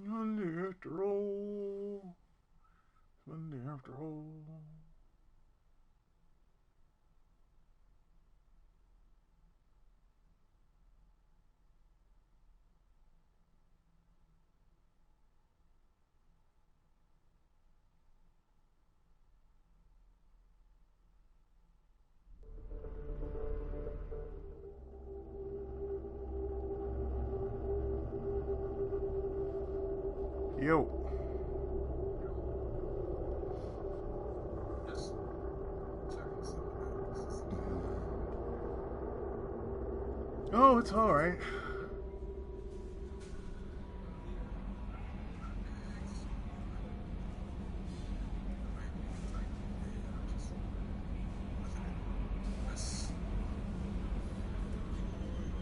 Sunday after all. Sunday after all. Yo. Oh, it's all right.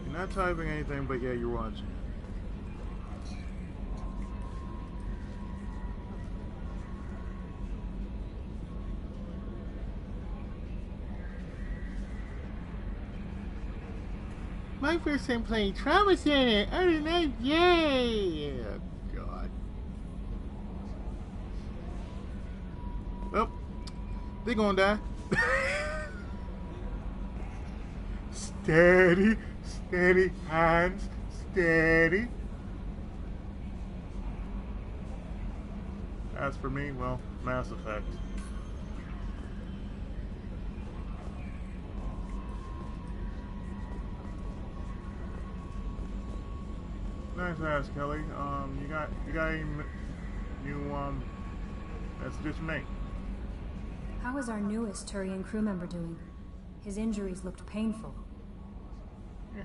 You're not typing anything, but yeah, you're watching. My first time playing Trauma Center. Other than that, yay! Oh, God. Well, they gonna die. Steady, steady, hands, steady. As for me, well, Mass Effect. Nice ass, Kelly. You got any new messages to make? How is our newest Turian crew member doing? His injuries looked painful. Yeah.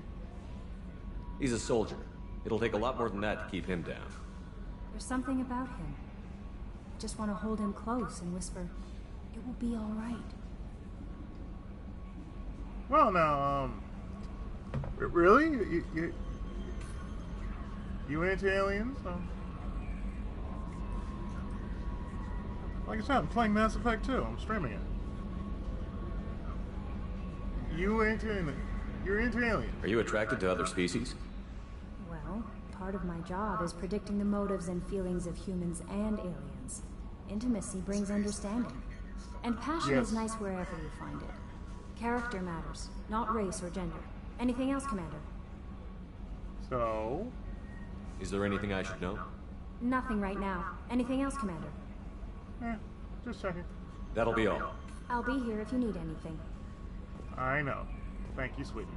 He's a soldier. It'll take a lot more than that to keep him down. There's something about him. I just want to hold him close and whisper, "It will be all right." Well, now, really? You into aliens? Like I said, I'm playing Mass Effect 2. I'm streaming it. You're into aliens. Are you attracted to other species? Well, part of my job is predicting the motives and feelings of humans and aliens. Intimacy brings understanding. And passion is nice wherever you find it. Character matters, not race or gender. Anything else, Commander? So? Is there anything I should know? Nothing right now. Anything else, Commander? Just checking. That'll be all. I'll be here if you need anything. I know. Thank you, sweetie.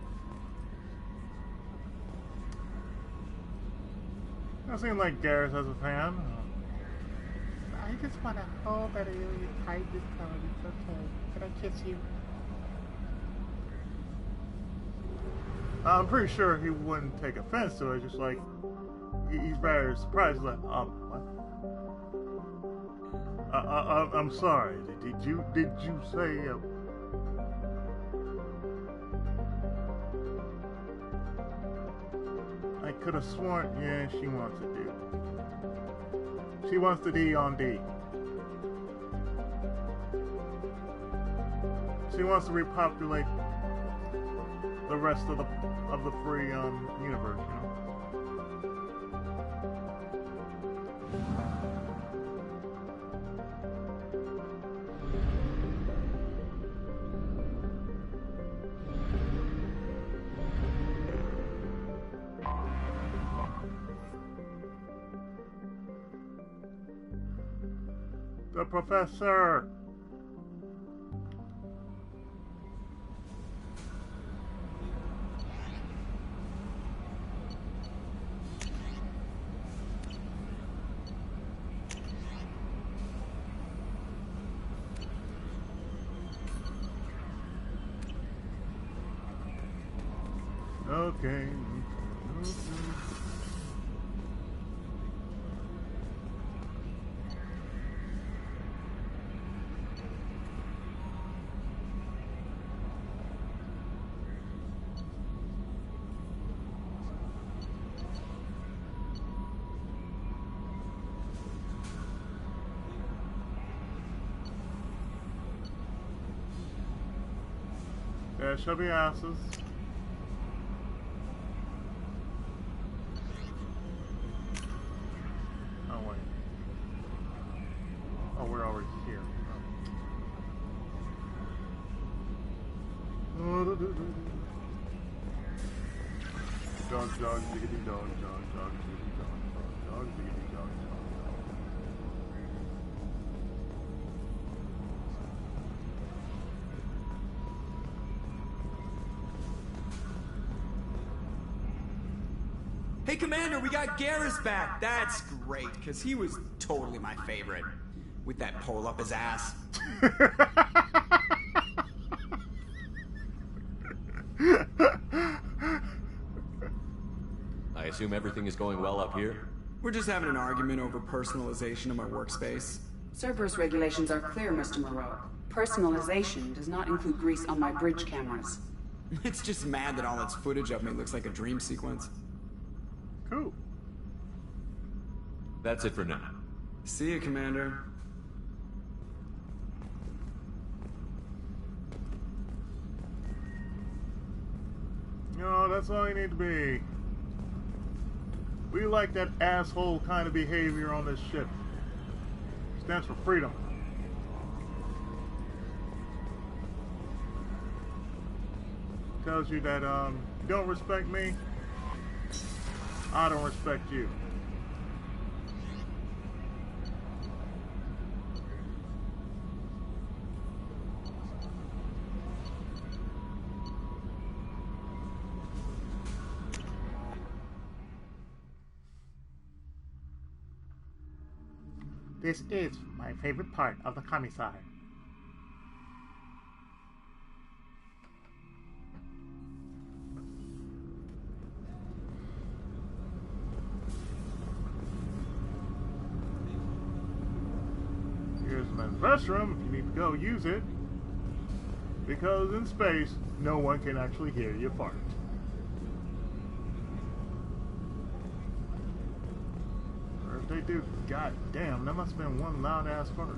Doesn't seem like Garrus has a fan. I just want to hold that alien tight this time. It's okay. Can I kiss you? I'm pretty sure he wouldn't take offense to it. Just like he's very surprised. He's like, what? I'm sorry. Did you say? I could have sworn. Yeah, she wants to do. She wants to D on D. She wants to repopulate the rest of the free universe, you know. The professor. Okay. Yeah, show me asses. Oh wait. Oh, we're already here. Oh. Dog, dog, diggity dog, dog, dog, diggity dog, dog, dog, diggity dog, dog. Hey, Commander, we got Garrus back. That's great, because he was totally my favorite. With that pole up his ass. I assume everything is going well up here? We're just having an argument over personalization of my workspace. Cerberus regulations are clear, Mr. Moreau. Personalization does not include grease on my bridge cameras. It's just mad that all its footage of me looks like a dream sequence. Cool. That's it for now. See you, Commander. No, that's all you need to be. We like that asshole kind of behavior on this ship. Stands for freedom. Tells you that you don't respect me, I don't respect you. This is my favorite part of the commissar. Here's the men's restroom if you need to go use it. Because in space, no one can actually hear you fart. Or if they do, god damn, that must have been one loud ass fart.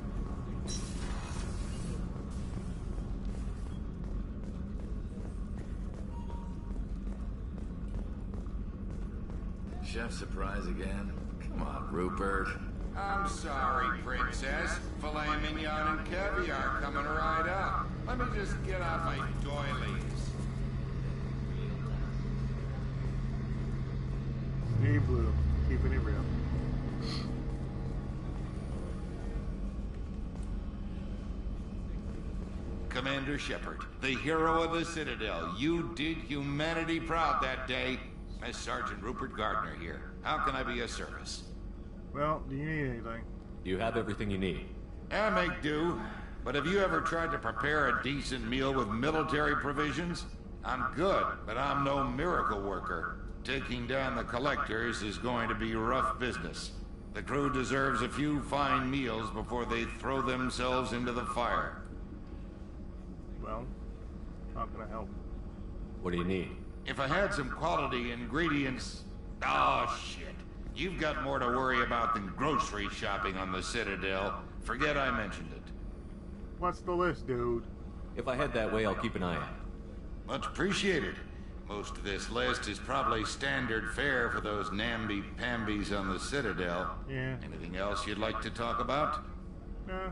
Chef surprise again? Come on, Rupert. I'm sorry, Princess. Filet mignon and caviar coming right up. Let me just get out my doilies. Steve Blue, keeping it real. Commander Shepard, the hero of the Citadel. You did humanity proud that day. As Sergeant Rupert Gardner here. How can I be of service? Well, do you need anything? You have everything you need. I make do. But have you ever tried to prepare a decent meal with military provisions? I'm good, but I'm no miracle worker. Taking down the collectors is going to be rough business. The crew deserves a few fine meals before they throw themselves into the fire. Well, how can I help? What do you need? If I had some quality ingredients... Oh, shit. You've got more to worry about than grocery shopping on the Citadel. Forget I mentioned it. What's the list, dude? If I head that way, I'll keep an eye out. Much appreciated. Most of this list is probably standard fare for those namby-pambies on the Citadel. Yeah. Anything else you'd like to talk about? Nah,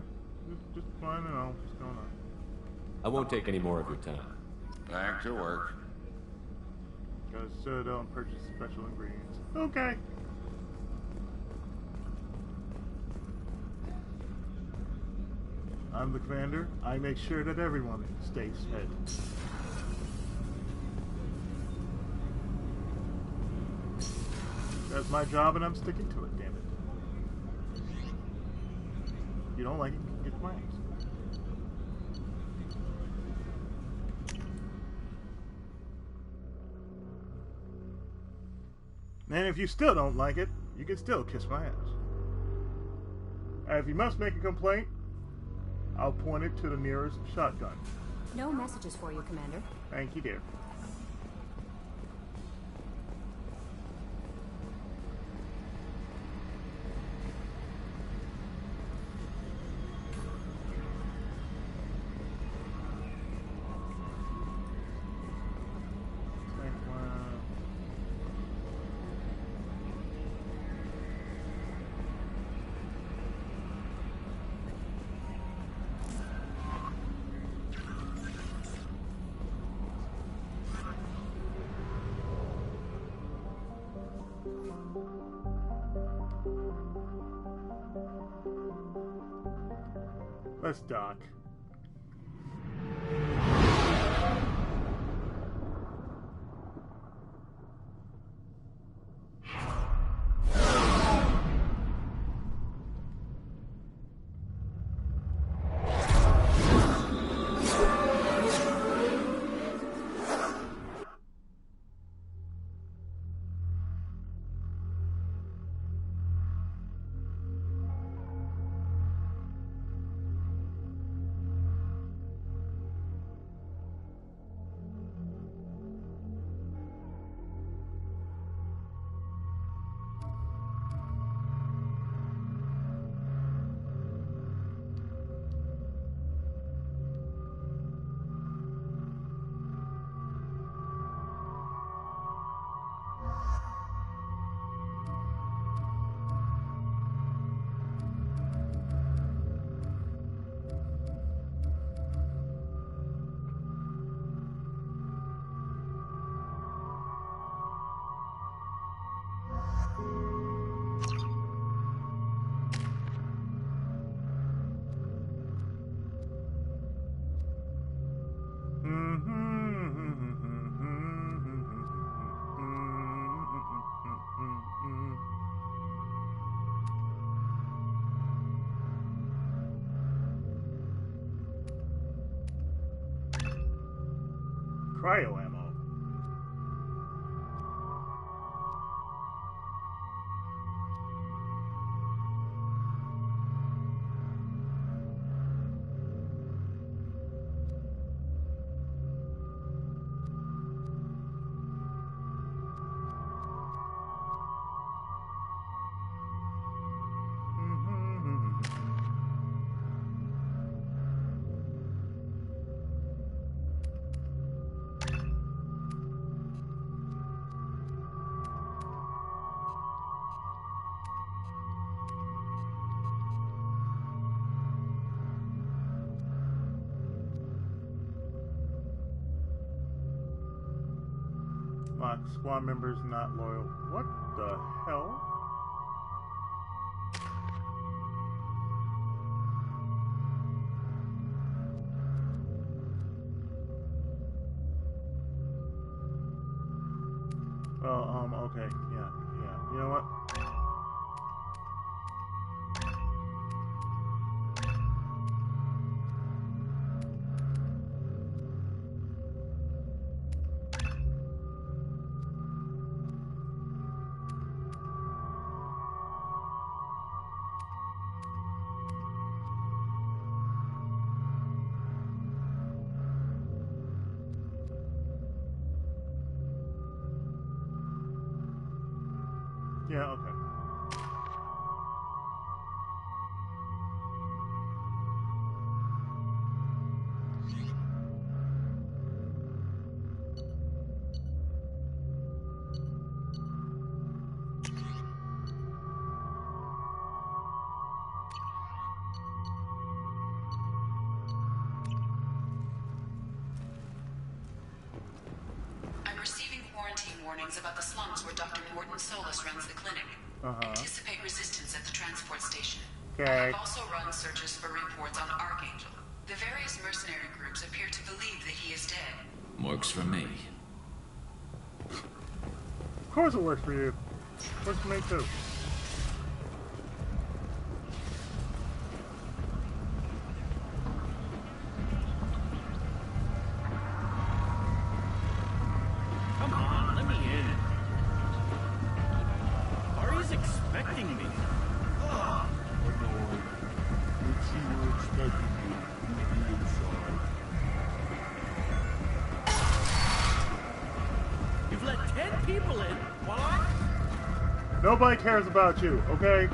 just finding out what's going on. I won't take any more of your time. Back to work. Goes so don't purchase special ingredients. Okay. I'm the commander. I make sure that everyone stays fed. That's my job and I'm sticking to it, damn it. You don't like it, get flames. And if you still don't like it, you can still kiss my ass. If you must make a complaint, I'll point it to the nearest shotgun. No messages for you, Commander. Thank you, dear. Let's dock. Cryo ammo. Lock squad members not loyal. What the hell? Oh, okay. Yeah. You know what? Yeah, okay. I'm receiving quarantine warnings about the slums where Dr. Morton Solus runs the clinic. Anticipate resistance at the transport station. Okay. I have also run searches for reports on Archangel. The various mercenary groups appear to believe that he is dead. Works for me. Of course it works for you. Works for me too. Come on, let me in. Nobody cares about you, okay?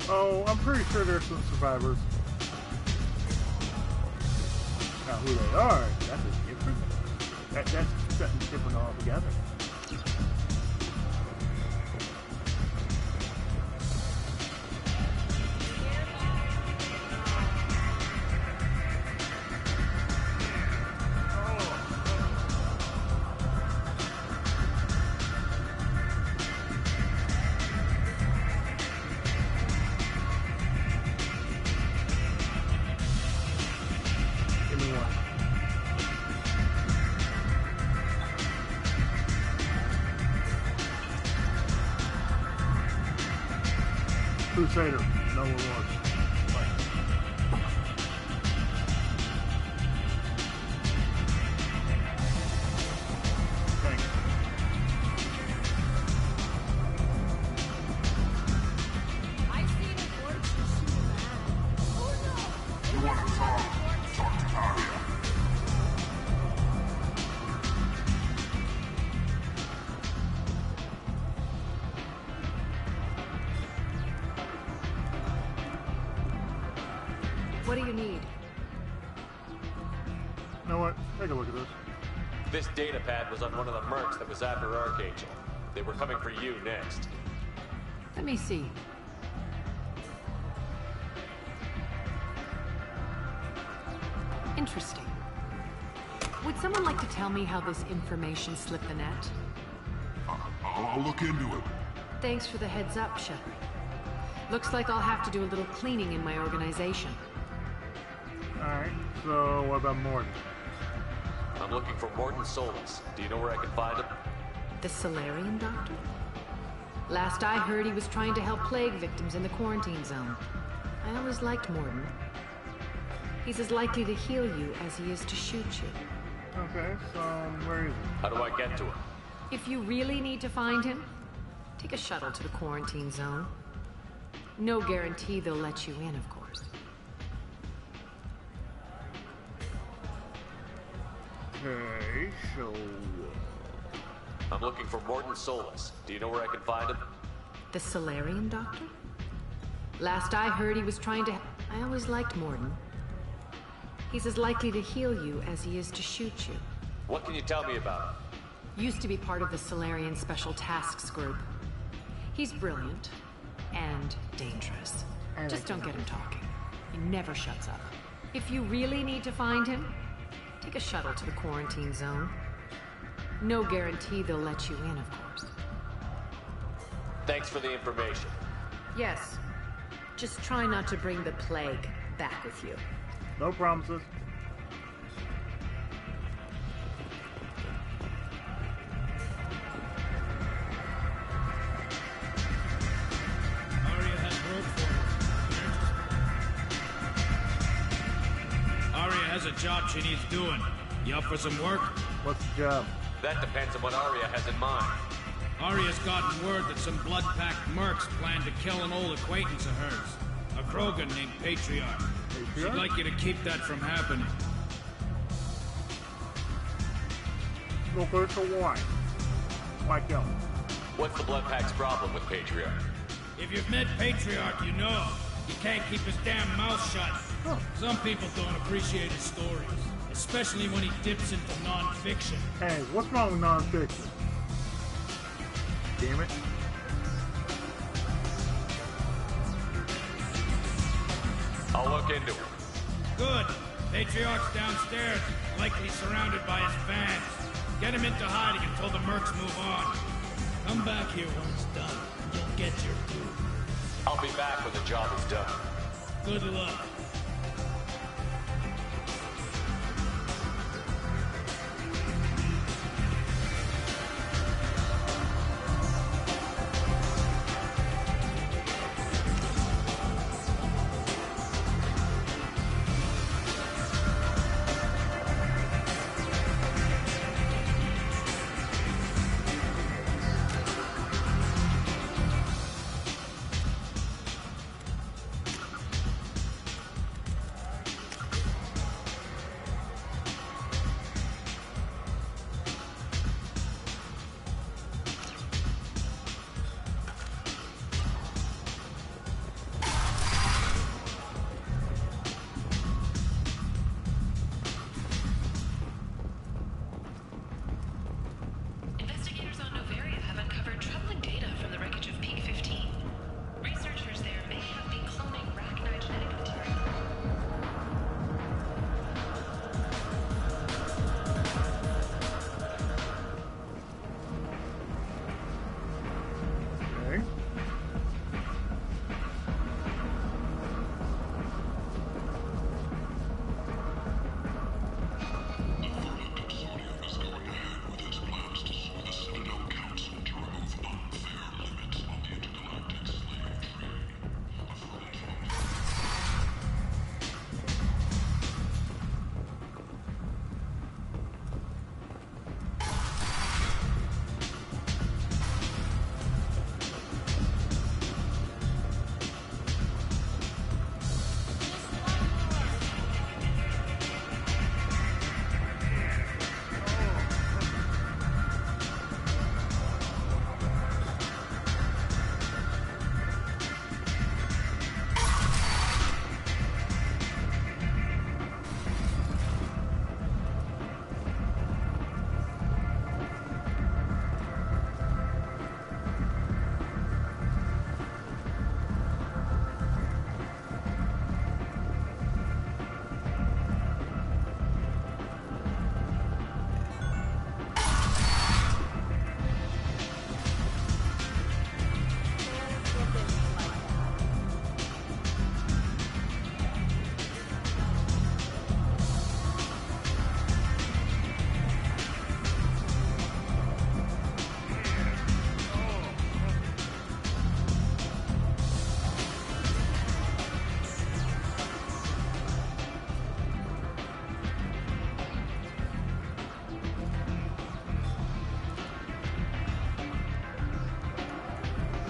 Oh, I'm pretty sure there's some survivors. Now, who they are, that's different. That's something different altogether. Crusader, no reward. Thanks. I've seen it work to shoot a man. Oh no! You want to talk to Arya. What do you need? You know what? Take a look at this. This data pad was on one of the mercs that was after Archangel. They were coming for you next. Let me see. Interesting. Would someone like to tell me how this information slipped the net? I'll look into it. Thanks for the heads up, Shepard. Looks like I'll have to do a little cleaning in my organization. Alright, so what about Mordin? I'm looking for Mordin Solus. Do you know where I can find him? The Salarian doctor? Last I heard, he was trying to help plague victims in the quarantine zone. I always liked Mordin. He's as likely to heal you as he is to shoot you. Okay, so where is he? How do I get to him? If you really need to find him, take a shuttle to the quarantine zone. No guarantee they'll let you in, of course. Okay, so... I'm looking for Mordin Solus. Do you know where I can find him? The Salarian doctor? Last I heard, he was trying to... I always liked Mordin. He's as likely to heal you as he is to shoot you. What can you tell me about him? Used to be part of the Salarian Special Tasks Group. He's brilliant. And dangerous. Just don't get him talking. He never shuts up. If you really need to find him, take a shuttle to the quarantine zone. No guarantee they'll let you in, of course. Thanks for the information. Yes. Just try not to bring the plague back with you. No promises. Arya has work for you. Arya has a job she needs doing. You up for some work? What's the job? That depends on what Arya has in mind. Arya's gotten word that some blood-packed mercs plan to kill an old acquaintance of hers. A Krogan named Patriarch. She'd like you to keep that from happening. Okay, so why? Why kill him? What's the Blood Pack's problem with Patriarch? If you've met Patriarch, you know. He can't keep his damn mouth shut. Huh. Some people don't appreciate his stories. Especially when he dips into non-fiction. Hey, what's wrong with non-fiction? Damn it. I'll look into it. Good. Patriarch's downstairs, likely surrounded by his fans. Get him into hiding until the mercs move on. Come back here when it's done, and you'll get your due. I'll be back when the job is done. Good luck.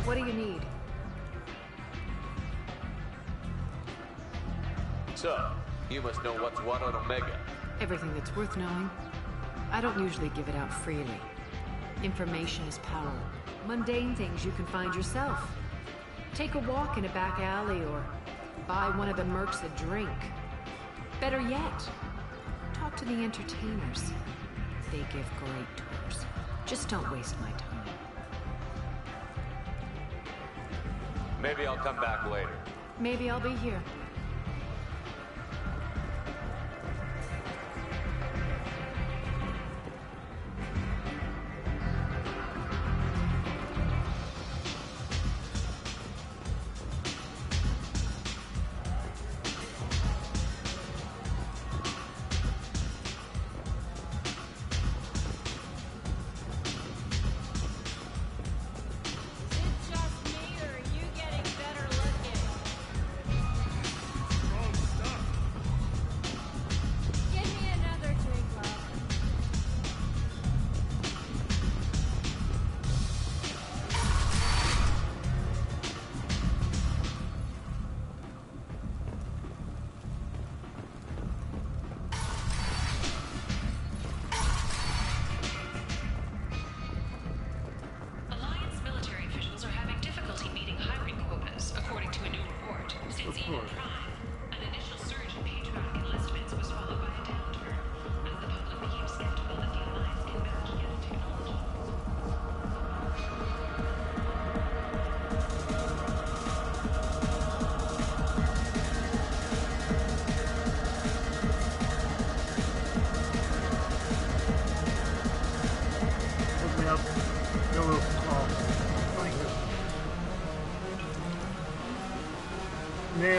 What do you need? So, you must know what's what on Omega. Everything that's worth knowing. I don't usually give it out freely. Information is power. Mundane things you can find yourself. Take a walk in a back alley or buy one of the mercs a drink. Better yet, talk to the entertainers. They give great tours. Just don't waste my time. Maybe I'll come back later. Maybe I'll be here.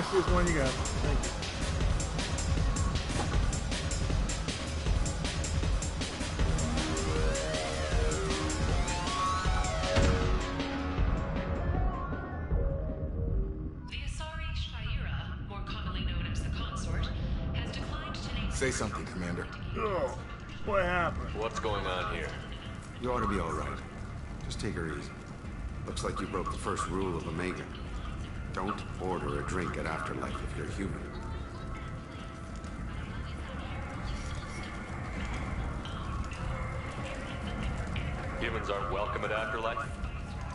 nastiest one you got. Thank you. Say something, Commander. Oh, what happened? What's going on here? You ought to be all right. Just take her easy. Looks like you broke the first rule of Omega. Don't order a drink at Afterlife if you're human. Humans aren't welcome at Afterlife?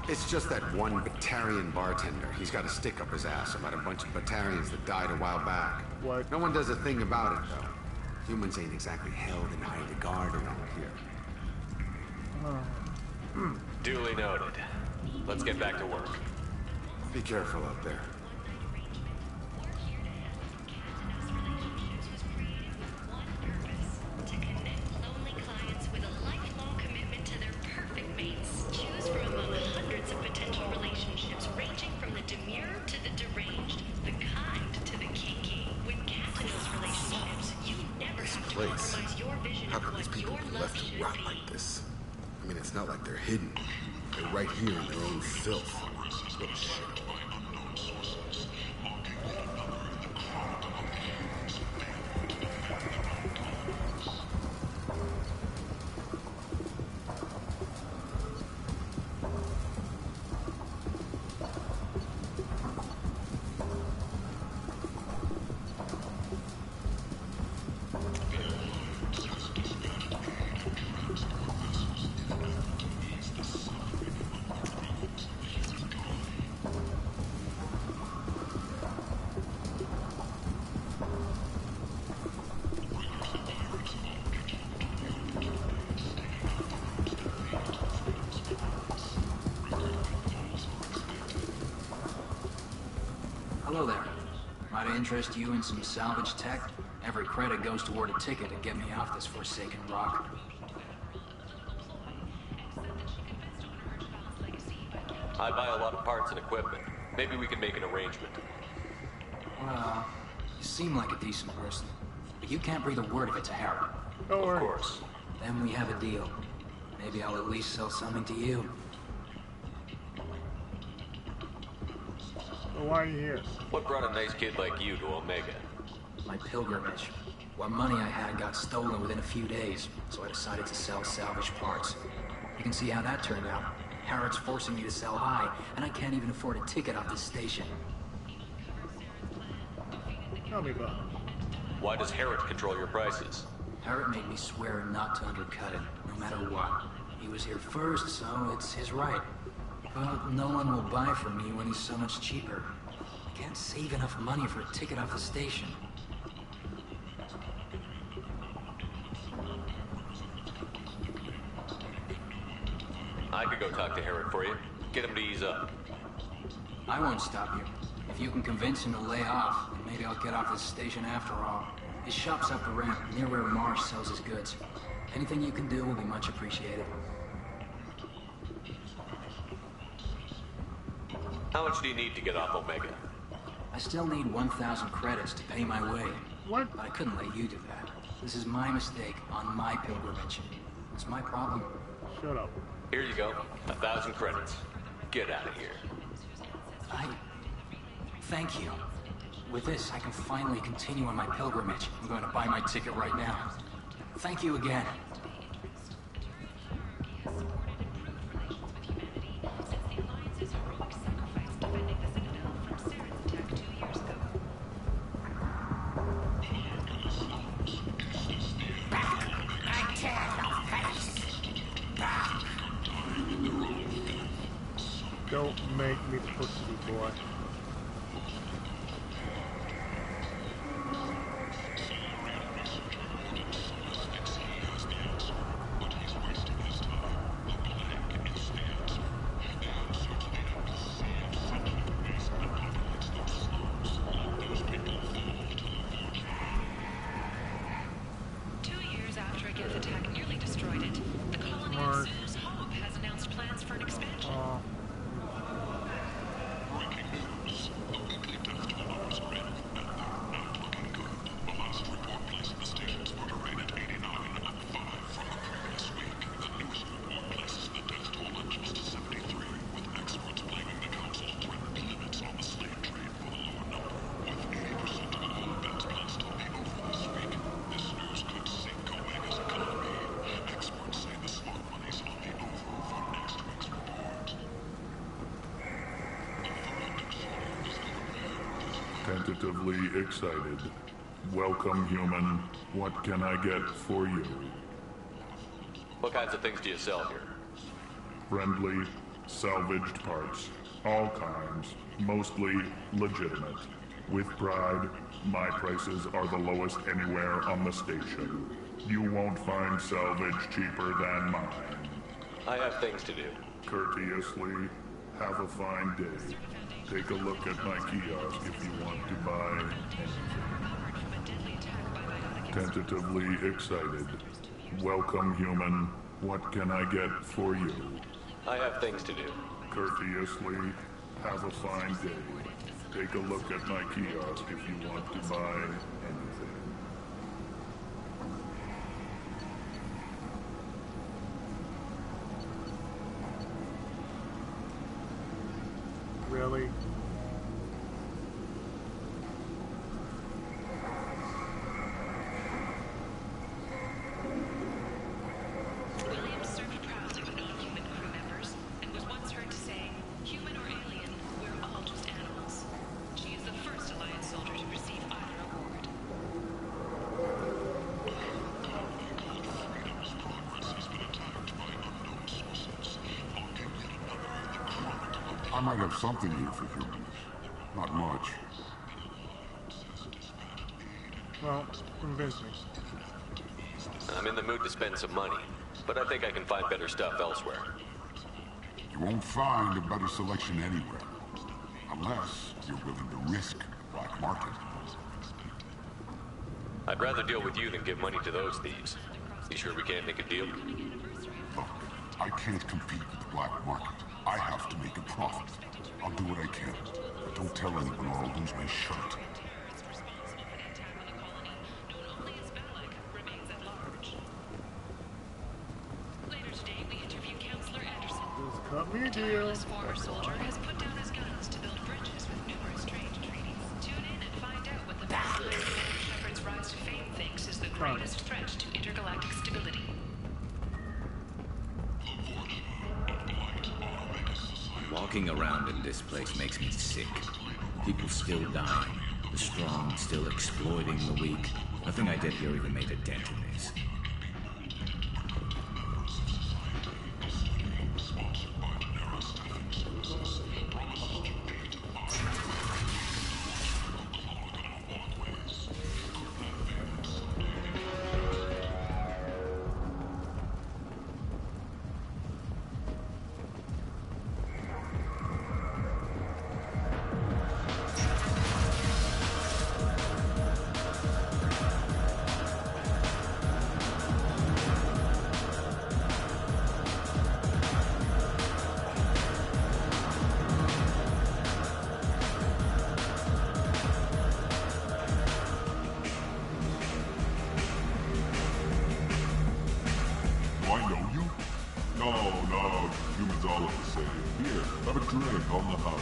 It's just that one Batarian bartender. He's got a stick up his ass about a bunch of Batarians that died a while back. What? No one does a thing about it, though. Humans ain't exactly held in high regard around here. Duly noted. Let's get back to work. Be careful out there. How could these people be left to rot like this? I mean, it's not like they're hidden. They're right here in their own filth. What a shit. Hello there. Might I interest you in some salvage tech? Every credit goes toward a ticket to get me off this forsaken rock. I buy a lot of parts and equipment. Maybe we can make an arrangement. Well, you seem like a decent person, but you can't breathe a word of it to Harry. Don't worry. Of course. Then we have a deal. Maybe I'll at least sell something to you. So why are you here? What brought a nice kid like you to Omega? My pilgrimage. What money I had got stolen within a few days, so I decided to sell salvage parts. You can see how that turned out. Harrod's forcing me to sell high, and I can't even afford a ticket off this station. Tell me about it. Why does Harrod control your prices? Harrod made me swear not to undercut it, no matter what. He was here first, so it's his right. But no one will buy from me when he's so much cheaper. I can't save enough money for a ticket off the station. I could go talk to Harrod for you. Get him to ease up. I won't stop you. If you can convince him to lay off, then maybe I'll get off this station after all. His shop's up the ramp, near where Marsh sells his goods. Anything you can do will be much appreciated. How much do you need to get off Omega? I still need 1,000 credits to pay my way. What? But I couldn't let you do that. This is my mistake on my pilgrimage. It's my problem. Shut up. Here you go. 1,000 credits. Get out of here. Thank you. With this, I can finally continue on my pilgrimage. I'm going to buy my ticket right now. Thank you again. Don't make me pussy, boy. Tentatively excited. Welcome, human. What can I get for you? What kinds of things do you sell here? Friendly, salvaged parts. All kinds. Mostly legitimate. With pride, my prices are the lowest anywhere on the station. You won't find salvage cheaper than mine. I have things to do. Courteously, have a fine day. Take a look at my kiosk if you want to buy anything. Tentatively excited. Welcome, human. What can I get for you? I have things to do. Courteously, have a fine day. Take a look at my kiosk if you want to buy anything. Really? Williams served proudly with non-human crew members and was once heard to say, "Human or alien, we're all just animals." She is the first Alliance soldier to receive either award. I might have something here for humans. Not much. Well, convince me. I'm in the mood to spend some money, but I think I can find better stuff elsewhere. You won't find a better selection anywhere. Unless you're willing to risk the black market. I'd rather deal with you than give money to those thieves. You sure we can't make a deal? Look, I can't compete with the black market. I have to make a profit. I'll do what I can. But don't tell anyone or I'll lose my shirt. Later today, we interview Counselor Anderson. Cut me a deal. This former soldier has put down his guns to build bridges with numerous trade treaties. Tune in and find out what the mercenary Commander Shepard's rise to fame thinks is the greatest threat to intergalactic stability. Walking around in this place makes me sick. People still dying. The strong still exploiting the weak. Nothing I did here even made a dent in this. Drink on the house.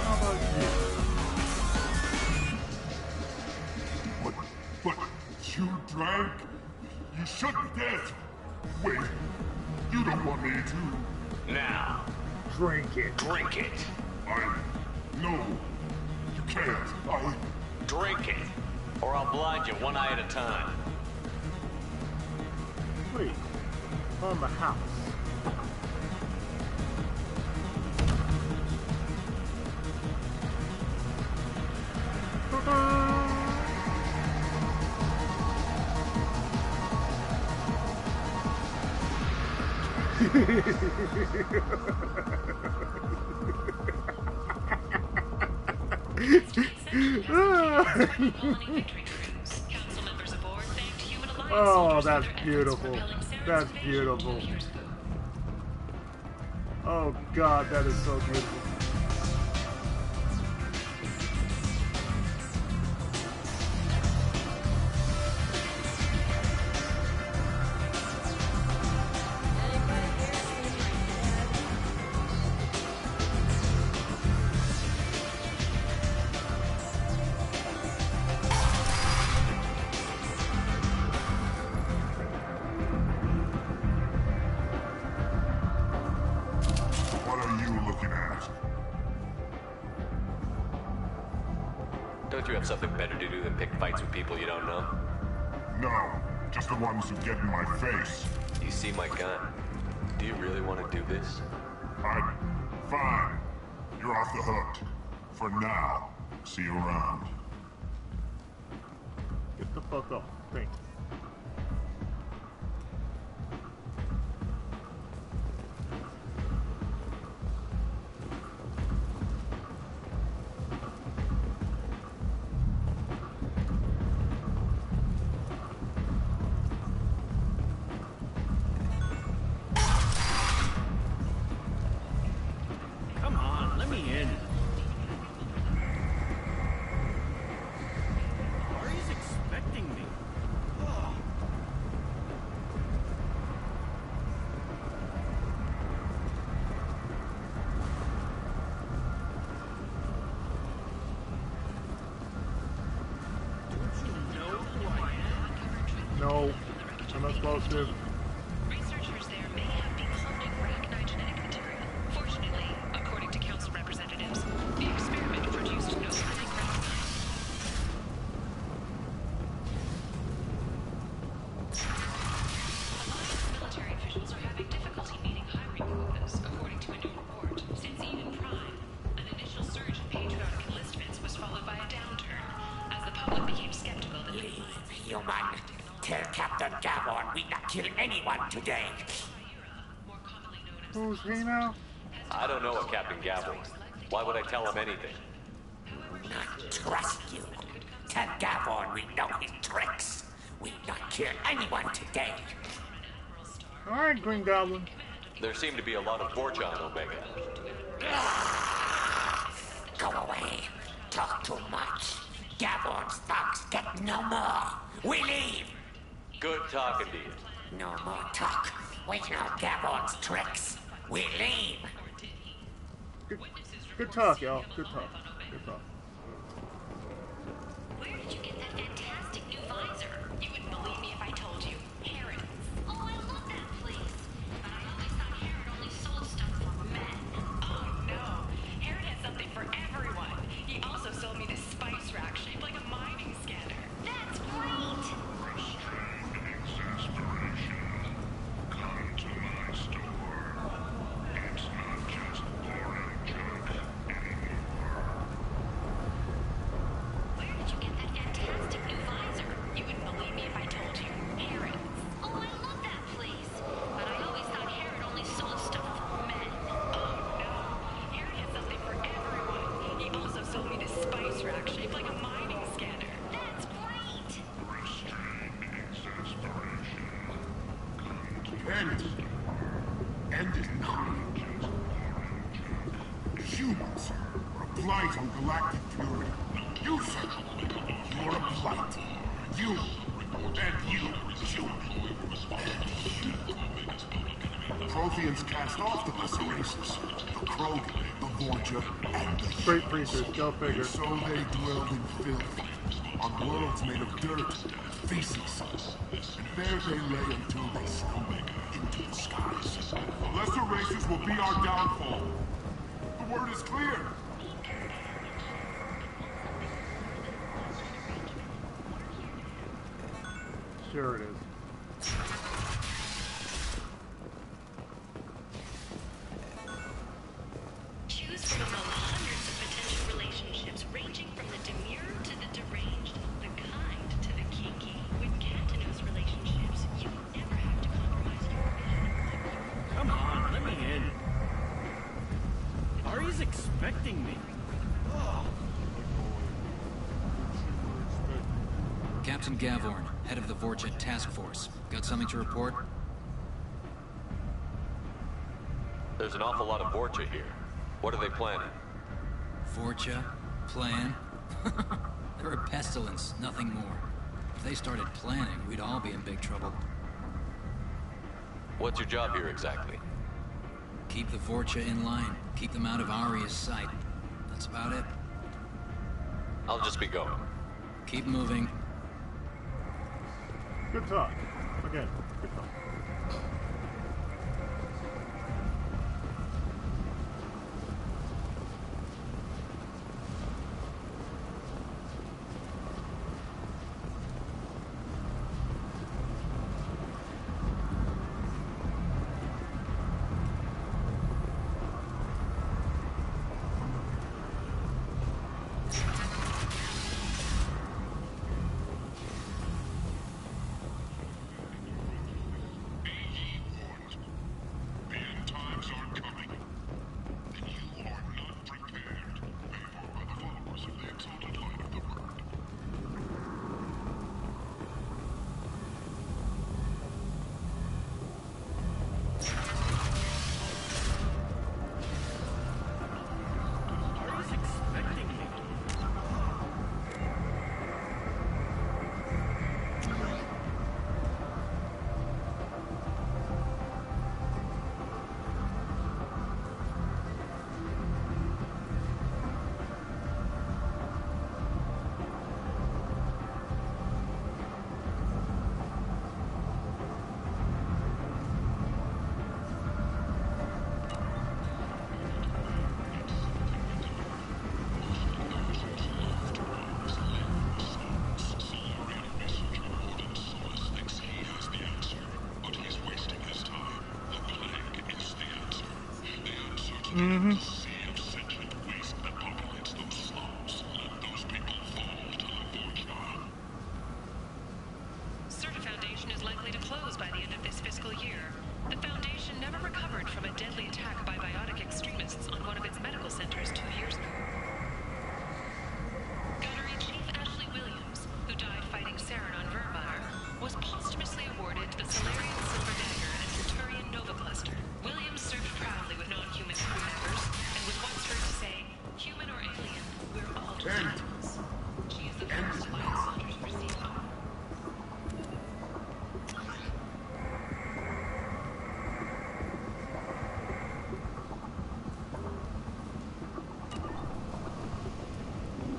How about you? But you drank? You should be dead. Wait, you don't want me to? Now. Drink it. Drink it. No. You can't. Drink it, or I'll blind you one eye at a time. Please. On the house. Oh, that's beautiful. That's beautiful. Oh God, that is so beautiful. Don't you have something better to do than pick fights with people you don't know? No, just the ones who get in my face. You see my gun. Do you really want to do this? Fine. You're off the hook. For now. See you around. Get the fuck off. Thank you. Come on, let me in. Ari's expecting me. Oh. Don't you know who I am? No, I'm not supposed to. Researchers there may have been cloning arachnite genetic material. Fortunately, according to council representatives, the experiment produced no living arachnite. Alliance military officials are having difficulty meeting hiring quotas, according to a new report. Since Eden Prime, an initial surge in patriotic enlistments was followed by a downturn, as the public became skeptical that Leave, human. Tell Captain Gavon we not kill anyone today. Who's he now? I don't know a Captain Gavel. Why would I tell him anything? Not trust you. Tell Gavon we know his tricks. We not kill anyone today. Alright, Green Goblin. There seem to be a lot of Vorcha on Omega. Go away. Talk too much. Gavon's thugs get no more. We leave. Good talking to you. No more talk. We know Gavon's tricks. We leave. Good talk, y'all. Good talk. Good talk. Where did you get that fantastic new visor? You wouldn't believe me if I told you. Harrods. Oh, I love that place. But I always thought Harrod only sold stuff for men. Oh, no. Harrod has something for everyone. He also sold me this spice rack shaped like a mining scanner. That's great. Come to my store. It's not just boring junk anymore. Where did you get that fantastic new visor? You wouldn't believe me if I told you. Harrods. Oh, I love that place. But I always thought Harrod only sold stuff for men. Oh, no. Harrod has something for everyone. He also sold me this spice rack shaped like a mining scanner. That's great. End it now. Humans are a blight on galactic purity. You, sir, you're a blight. You, and you, Protheans cast off the lesser races. The Krogan, the Vorcha, and the Great creatures, go figure. And so they dwelled in filth, on worlds made of dirt, feces. And there they lay until they stumbled into the skies. The lesser races will be our downfall. The word is clear. Sure it is. Choose from among hundreds of potential relationships ranging from the demure to the deranged, the kind to the kinky. With Cantanos relationships, you never have to compromise your vision. Come on, let me in. Ari's expecting me. Oh. Captain Gavorn, head of the Vorcha Task Force. Got something to report? There's an awful lot of Vorcha here. What are they planning? Vorcha? Plan? They're a pestilence, nothing more. If they started planning, we'd all be in big trouble. What's your job here exactly? Keep the Vorcha in line. Keep them out of Aria's sight. That's about it. I'll just be going. Keep moving. Good talk. Again, good talk. Mm-hmm. Certa Foundation is likely to close by the end of this fiscal year. The Foundation never recovered from a deadly attack by biotic extremists on one of its medical centers 2 years ago. Gunnery Chief Ashley Williams, who died fighting Saren on Vermeer, was posthumously awarded the Solarian Silver Dagger and Centurion Nova Cluster. Williams served proudly with non-human crew members and was once heard to say, "Human or alien, we're all just animals." She is the first Alliance soldier to receive honor.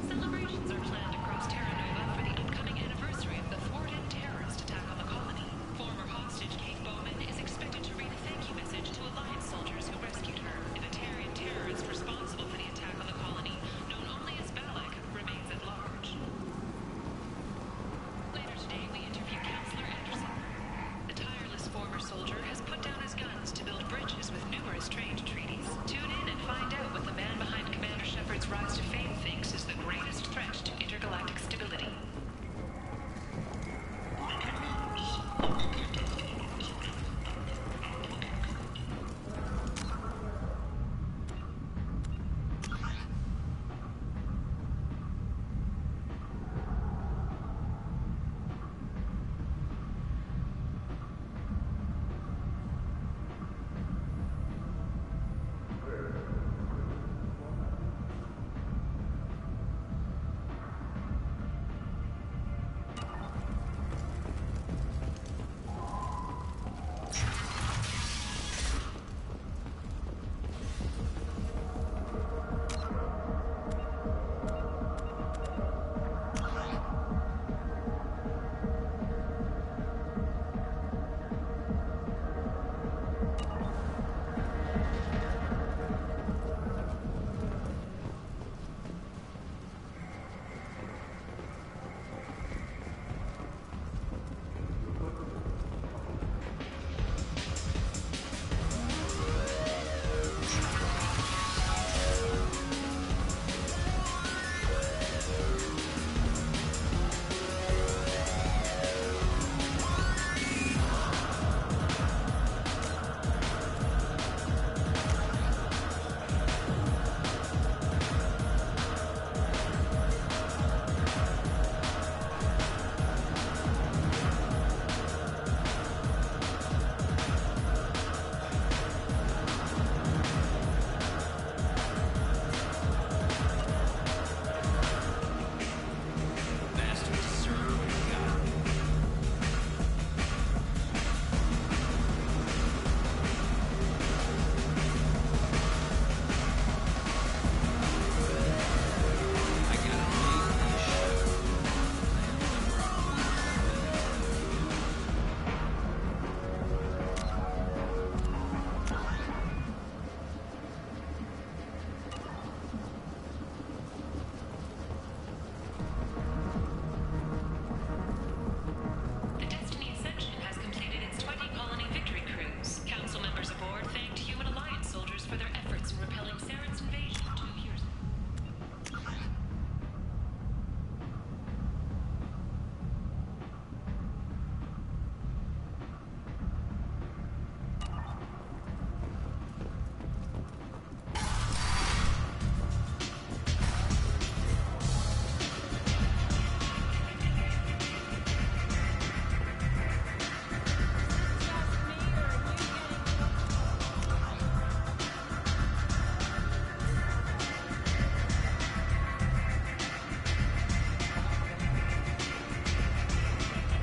Celebrations are planned across Terra Nova for the upcoming anniversary of the thwarted terrorist attack on the colony. Former hostage Kate Bowman is expected to read a thank you message to Alliance soldiers who rescued her. The Batarian terrorist responsible for the attack on the colony, known only as Balak, remains at large. Later today, we interview Counselor Anderson. The tireless former soldier has put down his guns to build bridges with numerous trade treaties. Tune in and find out what the man behind Commander Shepard's rise to fame thinks is the greatest threat to intergalactic stability.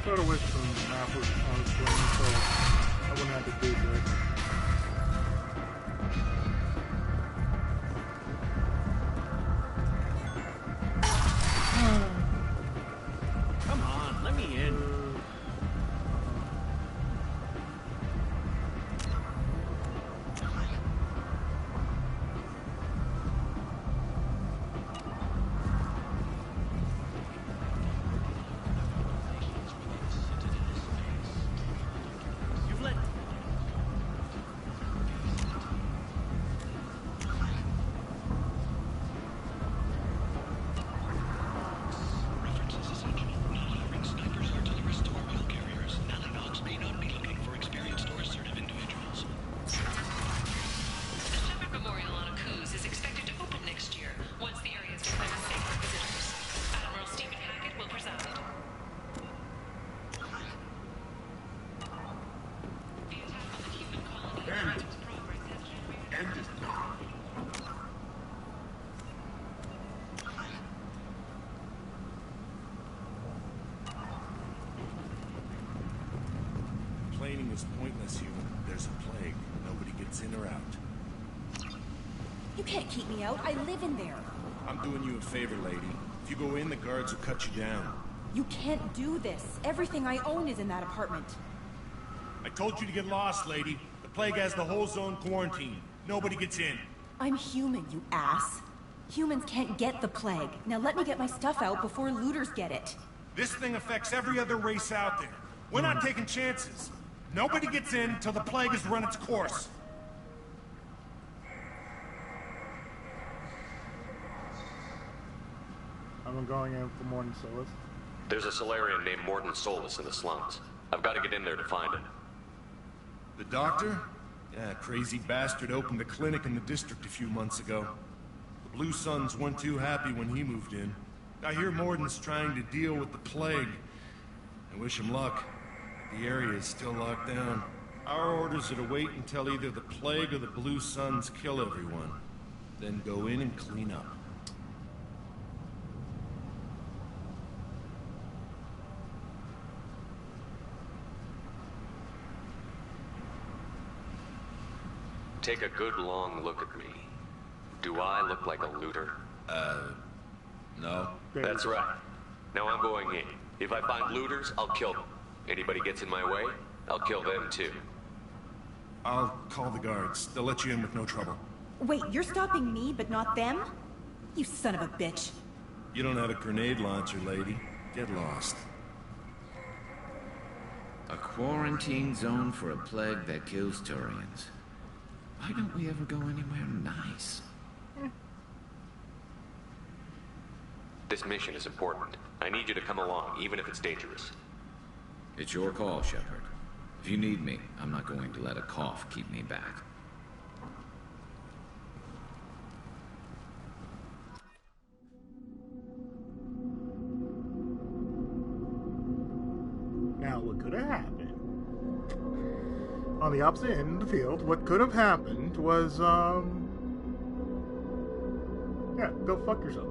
sort of wish the map was on screen so I wouldn't have to do this. Come on, let me in. is pointless, human. There's a plague. Nobody gets in or out. You can't keep me out. I live in there. I'm doing you a favor, lady. If you go in, the guards will cut you down. You can't do this. Everything I own is in that apartment. I told you to get lost, lady. The plague has the whole zone quarantined. Nobody gets in. I'm human, you ass. Humans can't get the plague. Now let me get my stuff out before looters get it. This thing affects every other race out there. We're not taking chances. Nobody gets in till the plague has run its course. I'm going in for Morton Solus. There's a Solarian named Morton Solus in the slums. I've got to get in there to find him. The doctor? Yeah, crazy bastard opened a clinic in the district a few months ago. The Blue Suns weren't too happy when he moved in. I hear Morton's trying to deal with the plague. I wish him luck. The area is still locked down. Our orders are to wait until either the plague or the Blue Suns kill everyone. Then go in and clean up. Take a good long look at me. Do I look like a looter? No. That's right. Now I'm going in. If I find looters, I'll kill them. Anybody gets in my way, I'll kill them too. I'll call the guards. They'll let you in with no trouble. Wait, you're stopping me, but not them? You son of a bitch. You don't have a grenade launcher, lady. Get lost. A quarantine zone for a plague that kills Turians. Why don't we ever go anywhere nice? This mission is important. I need you to come along, even if it's dangerous. It's your call, Shepard. If you need me, I'm not going to let a cough keep me back. Now, what could have happened? On the opposite end of the field, what could have happened was, yeah, go fuck yourself.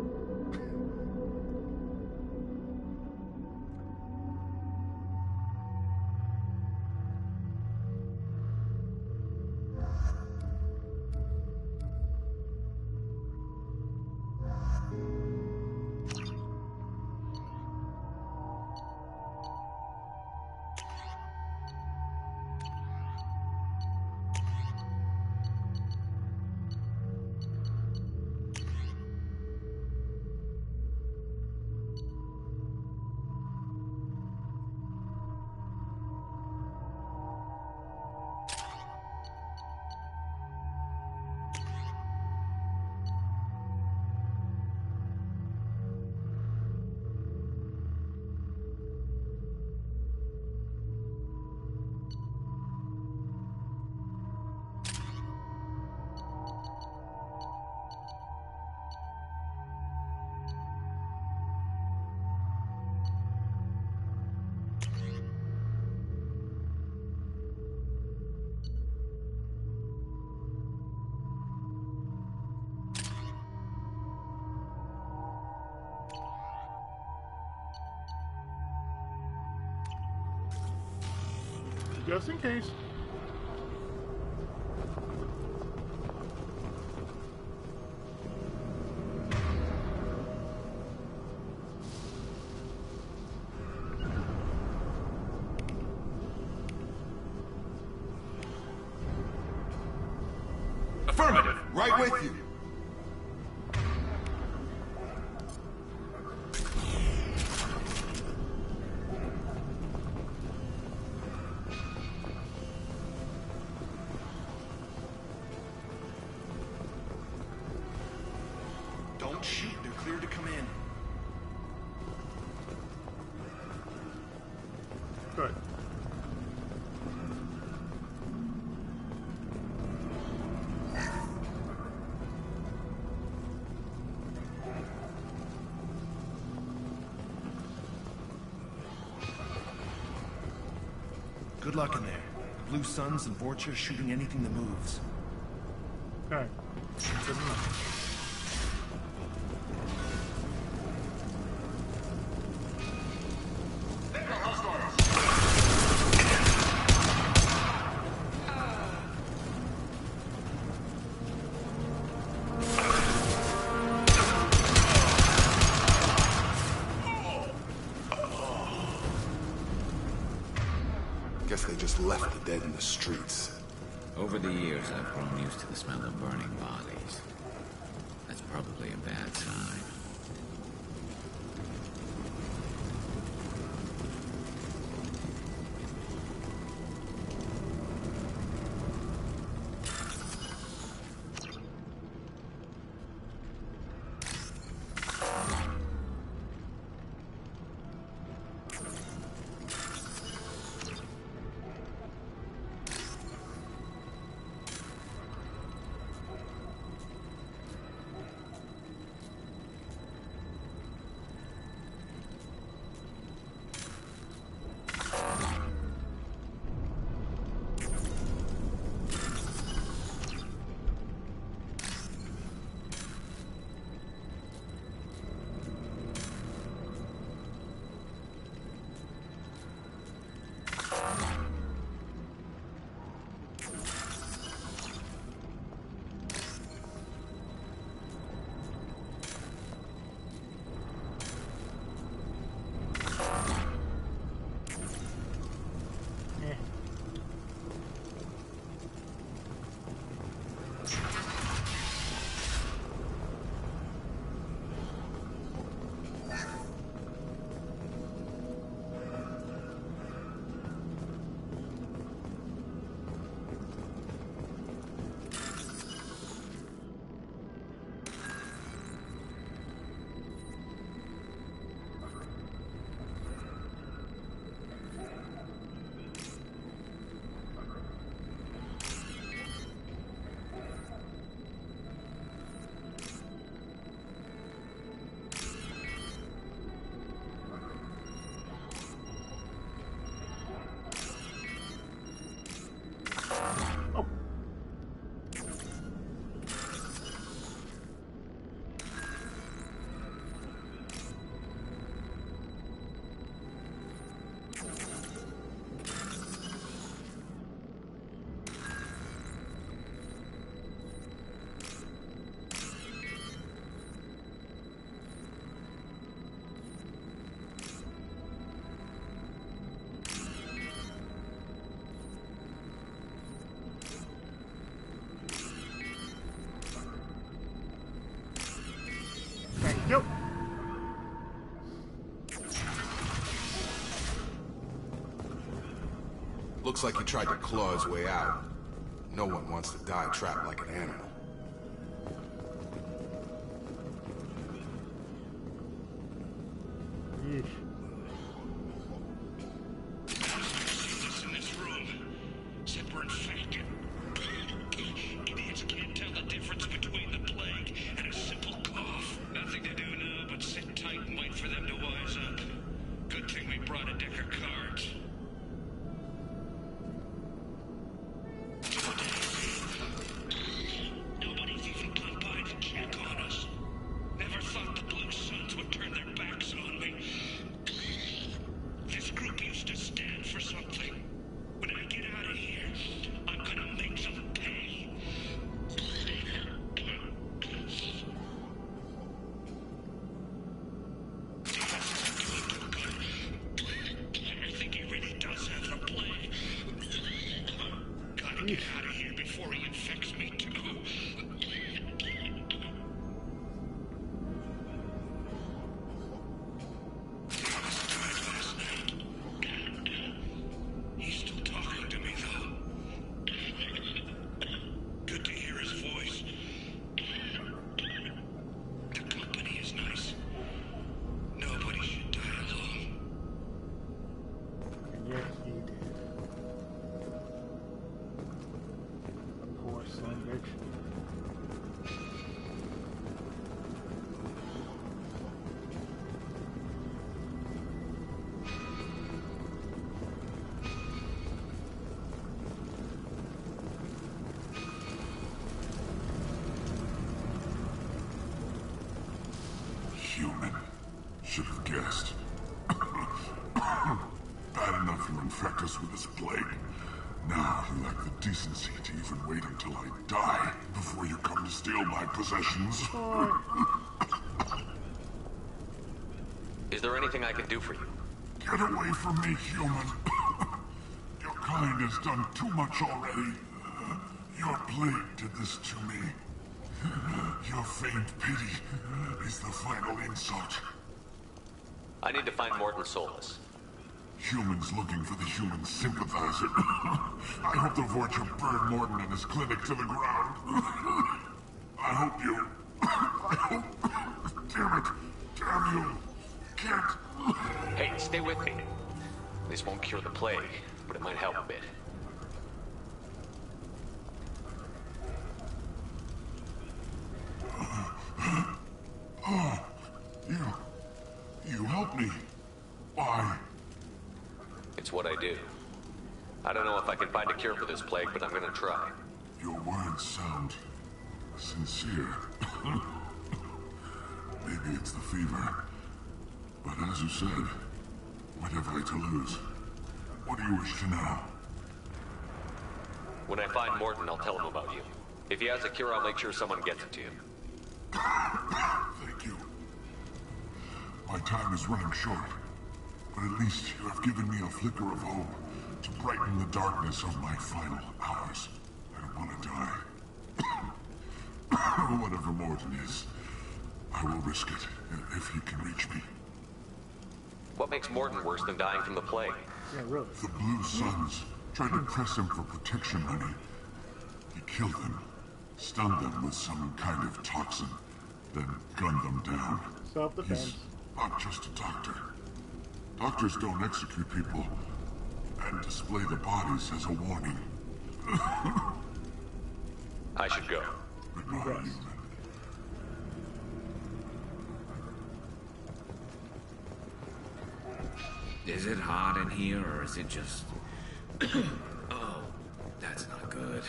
Just in case. Affirmative. Right with you. Don't shoot. They're cleared to come in. Good. Good luck in there. The Blue Suns and Vorcha shooting anything that moves. Okay. Good enough. they just left the dead in the streets. Over the years, I've grown used to the smell of burning bodies. That's probably a bad sign. Yep. Looks like he tried to claw his way out. No one wants to die trapped like an animal. Yeesh. In this room, Zipper and Fake. Idiots can't tell the difference between the plague and a simple cough. Nothing to do now but sit tight and wait for them to wise up. Good thing we brought a deck of cards. Nobody's even come by to check on us. Never thought the Blue Suns would turn their backs on me. This group used to stand for something. When I get out of here, I'm gonna make them pay. I think he really does have the plague. Gotta get out of here before he infects me too. He's still talking to me, though. Good to hear his voice. The company is nice. Nobody should die alone. And yes, he did. Poor son of a bitch. Human. Should have guessed. Bad enough you infect us with this plague. Now you lack the decency to even wait until I die before you come to steal my possessions. Is there anything I can do for you? Get away from me, human. Your kind has done too much already. Your plague did this to me. Your feigned pity is the final insult. I need to find Morton Solus. Humans looking for the human sympathizer. I hope the Vorcha burn Morton and his clinic to the ground. I hope you... Damn it! Damn you! Can't... Hey, stay with me. This won't cure the plague, but it might help a bit. Oh, you helped me. Why? It's what I do. I don't know if I can find a cure for this plague, but I'm gonna try. Your words sound sincere. Maybe it's the fever. But as you said, what have I to lose? What do you wish to know? When I find Morton, I'll tell him about you. If he has a cure, I'll make sure someone gets it to you. Thank you. My time is running short, but at least you have given me a flicker of hope to brighten the darkness of my final hours. I don't want to die. Whatever Morton is, I will risk it if he can reach me. What makes Morton worse than dying from the plague? Yeah, really. The Blue Suns tried to press him for protection money. He killed them, stunned them with some kind of toxin, then gunned them down. Self-defense. He's not just a doctor. Doctors don't execute people and display the bodies as a warning. I should go. Goodbye, human. Is it hot in here, or is it just... Oh, that's not good.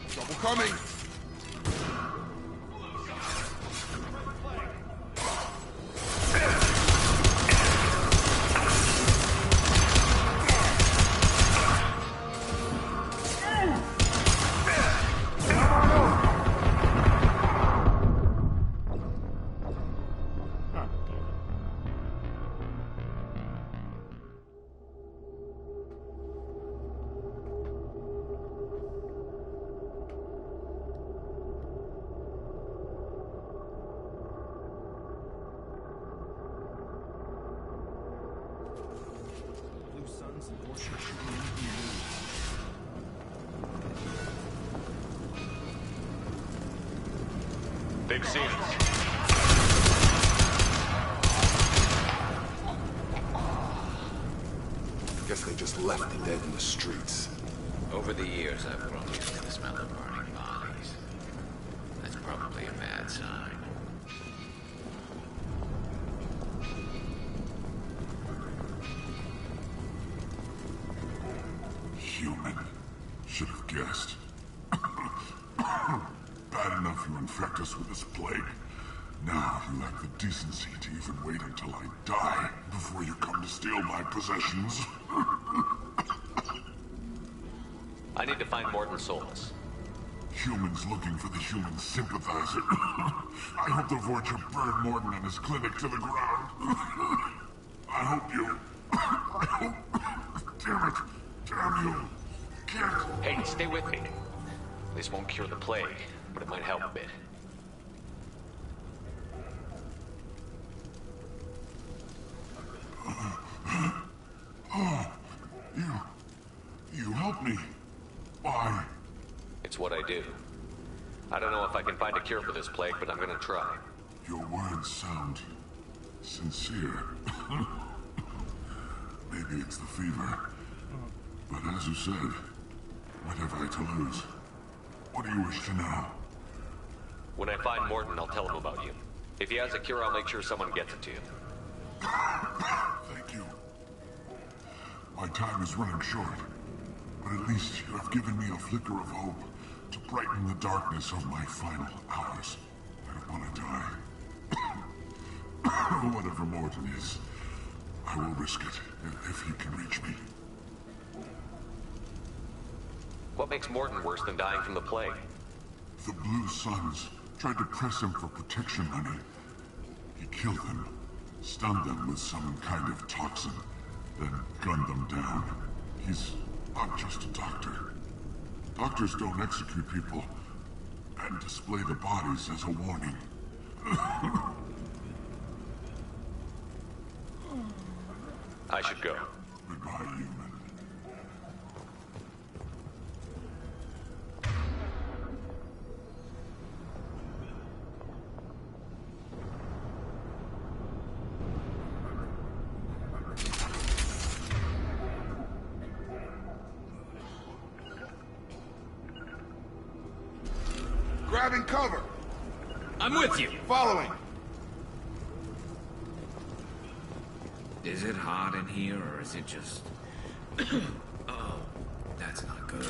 Trouble coming! They've seen us. Guess they just left the dead in the streets. Over the years, I've grown used to the smell of burning bodies. That's probably a bad sign. Human. Should have guessed. Bad enough you infect us with this plague. Now you lack the decency to even wait until I die before you come to steal my possessions. I need to find Morton Solus. Humans looking for the human sympathizer. I hope the Vorcha burn Morton and his clinic to the ground. I hope you... Damn it. Damn you. Can't... Hey, stay with me. This won't cure the plague, but it might help a bit. Oh, you helped me. Why? It's what I do. I don't know if I can find a cure for this plague, but I'm gonna try. Your words sound sincere. Maybe it's the fever. But as you said, what have I to lose? What do you wish to know? When I find Morton, I'll tell him about you. If he has a cure, I'll make sure someone gets it to you. Thank you. My time is running short, but at least you have given me a flicker of hope to brighten the darkness of my final hours. I don't want to die. Whatever Morton is, I will risk it if he can reach me. What makes Morton worse than dying from the plague? The Blue Suns tried to press him for protection money. He killed them, stunned them with some kind of toxin, then gunned them down. He's not just a doctor. Doctors don't execute people and display the bodies as a warning. I should go. Goodbye, human. Grabbing cover. I'm with you. Following. Is it hot in here, or is it just... Oh, that's not good.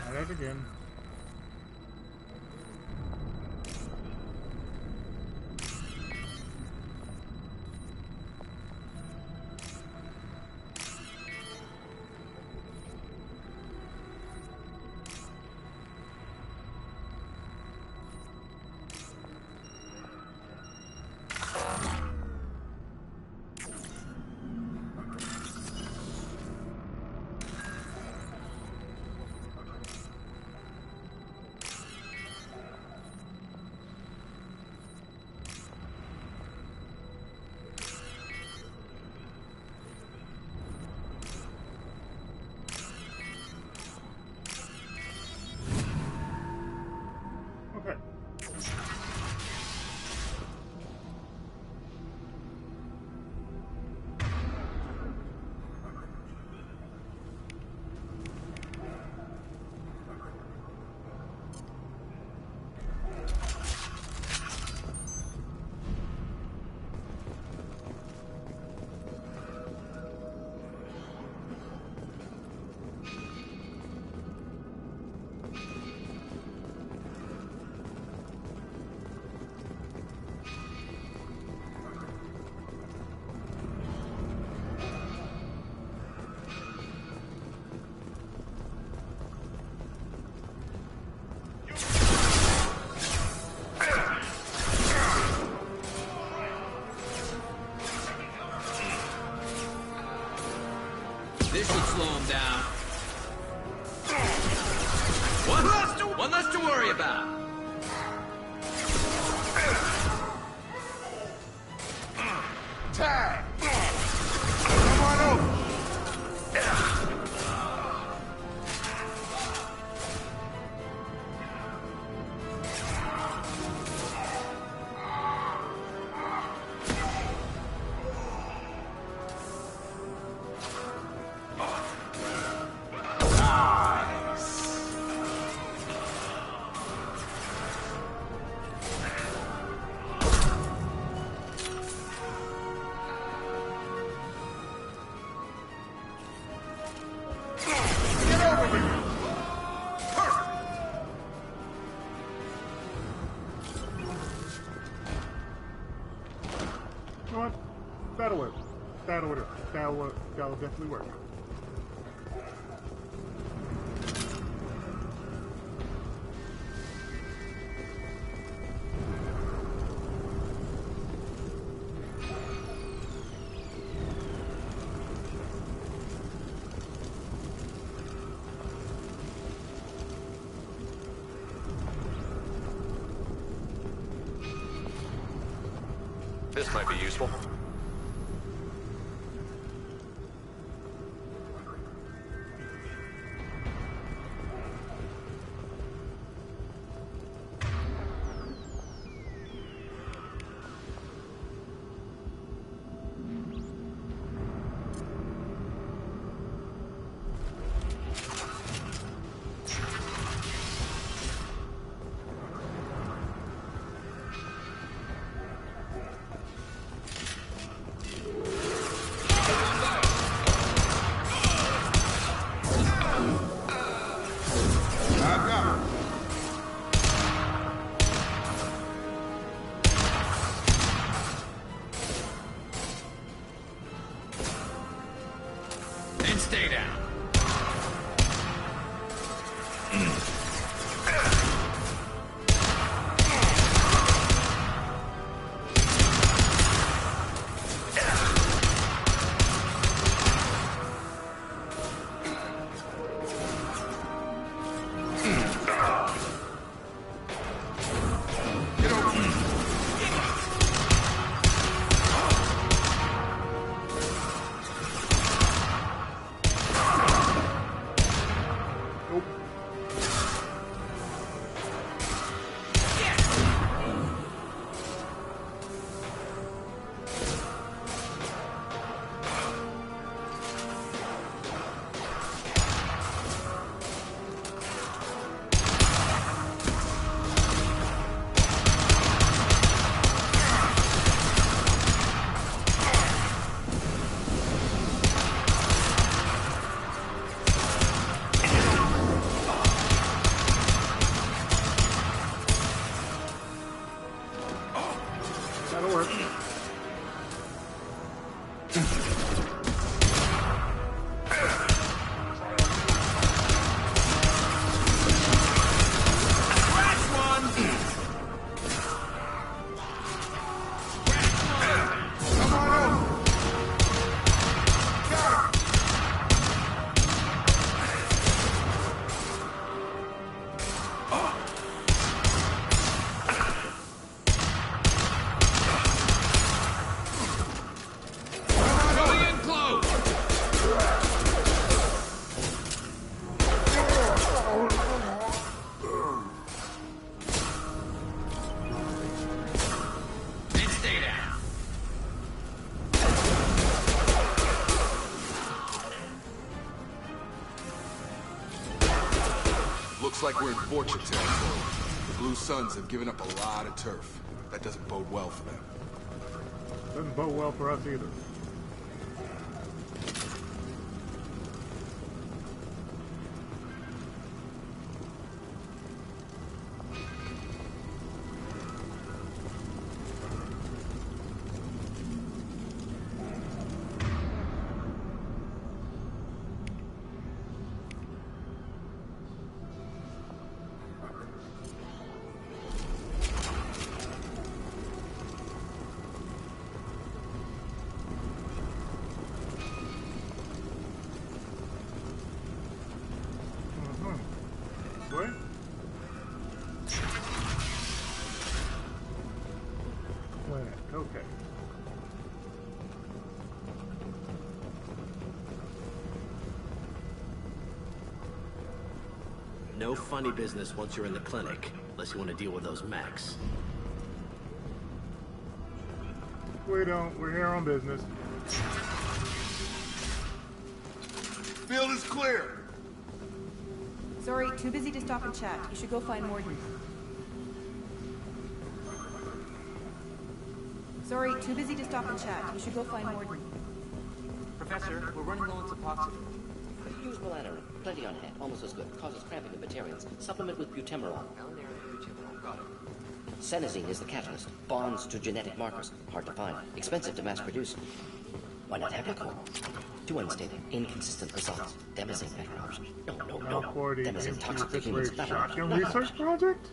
Not that again. This should slow him down. One less to worry about. Tag! Come on over! That'll work. That'll definitely work. This might be useful. stay down. Looks like we're in Fortune territory. The Blue Suns have given up a lot of turf. That doesn't bode well for them. Doesn't bode well for us either. Okay. No funny business once you're in the clinic, unless you want to deal with those mechs. We don't. We're here on business. Field is clear. Sorry, too busy to stop and chat. You should go find Morden. Sorry, too busy to stop and chat. You should go find Morden. Professor, we're running low on Suboxone. Use Melanorin. Plenty on hand. Almost as good. Causes cramping in Batarians. Supplement with butemerol. Got it. Senesine is the catalyst. Bonds to genetic markers. Hard to find. Expensive to mass produce. Why not Heplicor? Too unstable. Inconsistent results. Demazine better option. No. Demazine toxic to humans. Shotgun research project?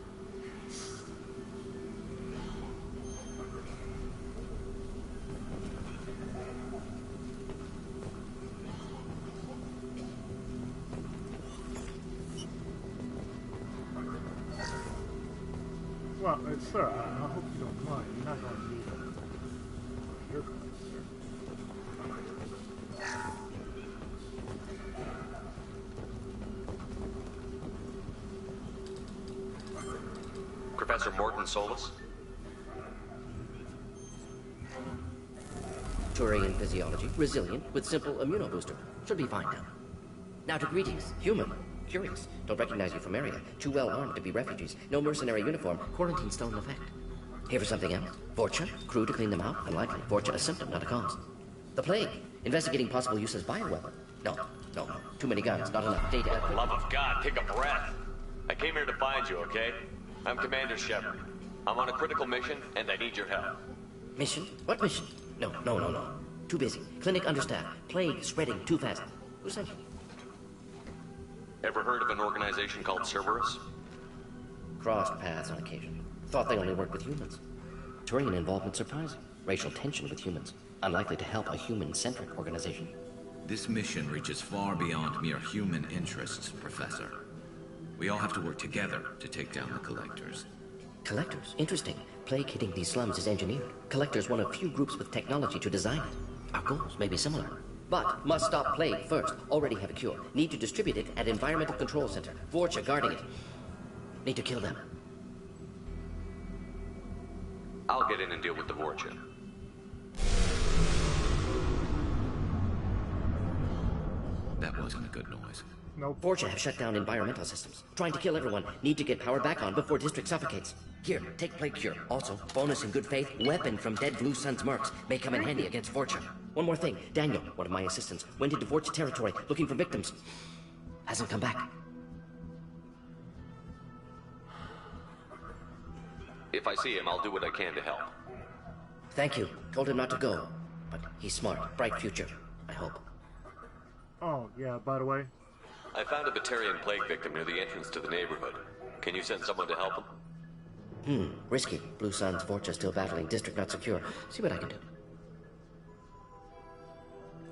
Well, sir, I hope you don't mind. You're not going to need your cards, sir. Professor Morton Solus? Turian physiology, resilient, with simple immunobooster. Should be fine now. Now to greetings, human. Curious. Don't recognize you from area. Too well armed to be refugees. No mercenary uniform. Quarantine still in effect. Here for something else? Fortune? Crew to clean them out? Unlikely. Fortune a symptom, not a cause. The plague. Investigating possible use as bioweapon. No. Too many guns, not enough data. For the love of God, take a breath. I came here to find you, okay? I'm Commander Shepard. I'm on a critical mission, and I need your help. Mission? What mission? No. Too busy. Clinic understaffed. Plague spreading too fast. Who sent you? Ever heard of an organization called Cerberus? Crossed paths on occasion. Thought they only worked with humans. Turian involvement surprising. Racial tension with humans. Unlikely to help a human-centric organization. This mission reaches far beyond mere human interests, Professor. We all have to work together to take down the Collectors. Collectors? Interesting. Plague hitting these slums is engineered. Collectors one of few groups with technology to design it. Our goals may be similar. But must stop plague first. Already have a cure. Need to distribute it at Environmental Control Center. Vorcha guarding it. Need to kill them. I'll get in and deal with the Vorcha. That wasn't a good noise. No. Vorcha have shut down environmental systems. Trying to kill everyone. Need to get power back on before District suffocates. Here, take Plague Cure. Also, bonus in good faith, weapon from dead Blue Sun's mercs. May come in handy against Vorcha. One more thing. Daniel, one of my assistants, went into Vorcha territory looking for victims. Hasn't come back. If I see him, I'll do what I can to help. Thank you. Told him not to go. But he's smart. Bright future. I hope. Oh, yeah, by the way. I found a Batarian plague victim near the entrance to the neighborhood. Can you send someone to help him? Risky. Blue Sun's Vorcha still battling. District not secure. See what I can do.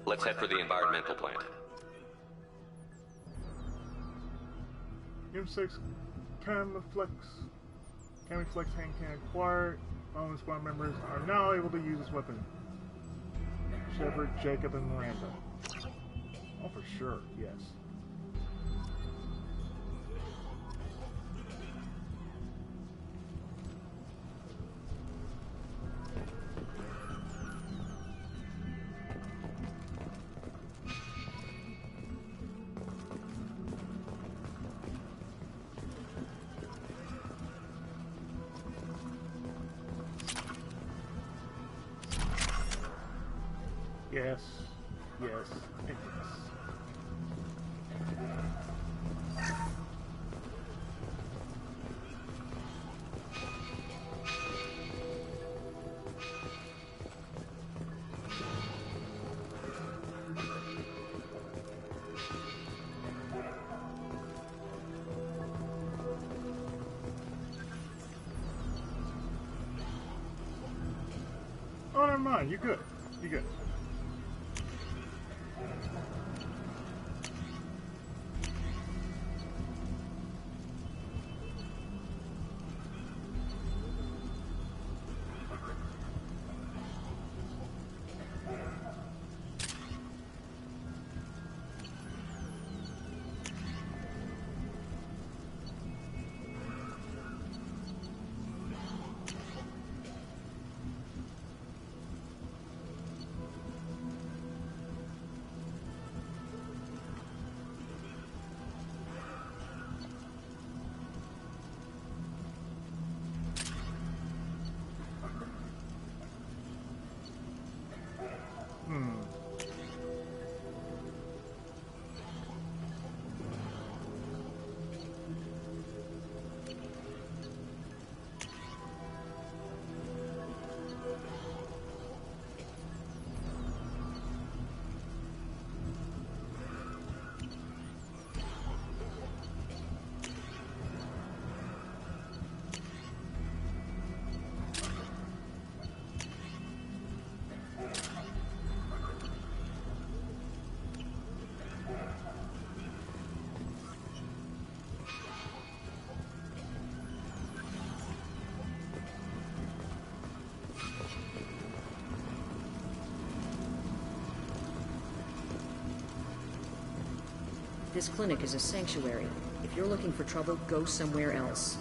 Let's head for the environmental plant. M6 Camuflex hand cannon acquired. Lone squad members are now able to use this weapon. Shepard, Jacob, and Miranda. Oh, for sure, yes. Yes, yes, and yes. Oh, never mind. You're good. You're good. This clinic is a sanctuary. If you're looking for trouble, go somewhere else.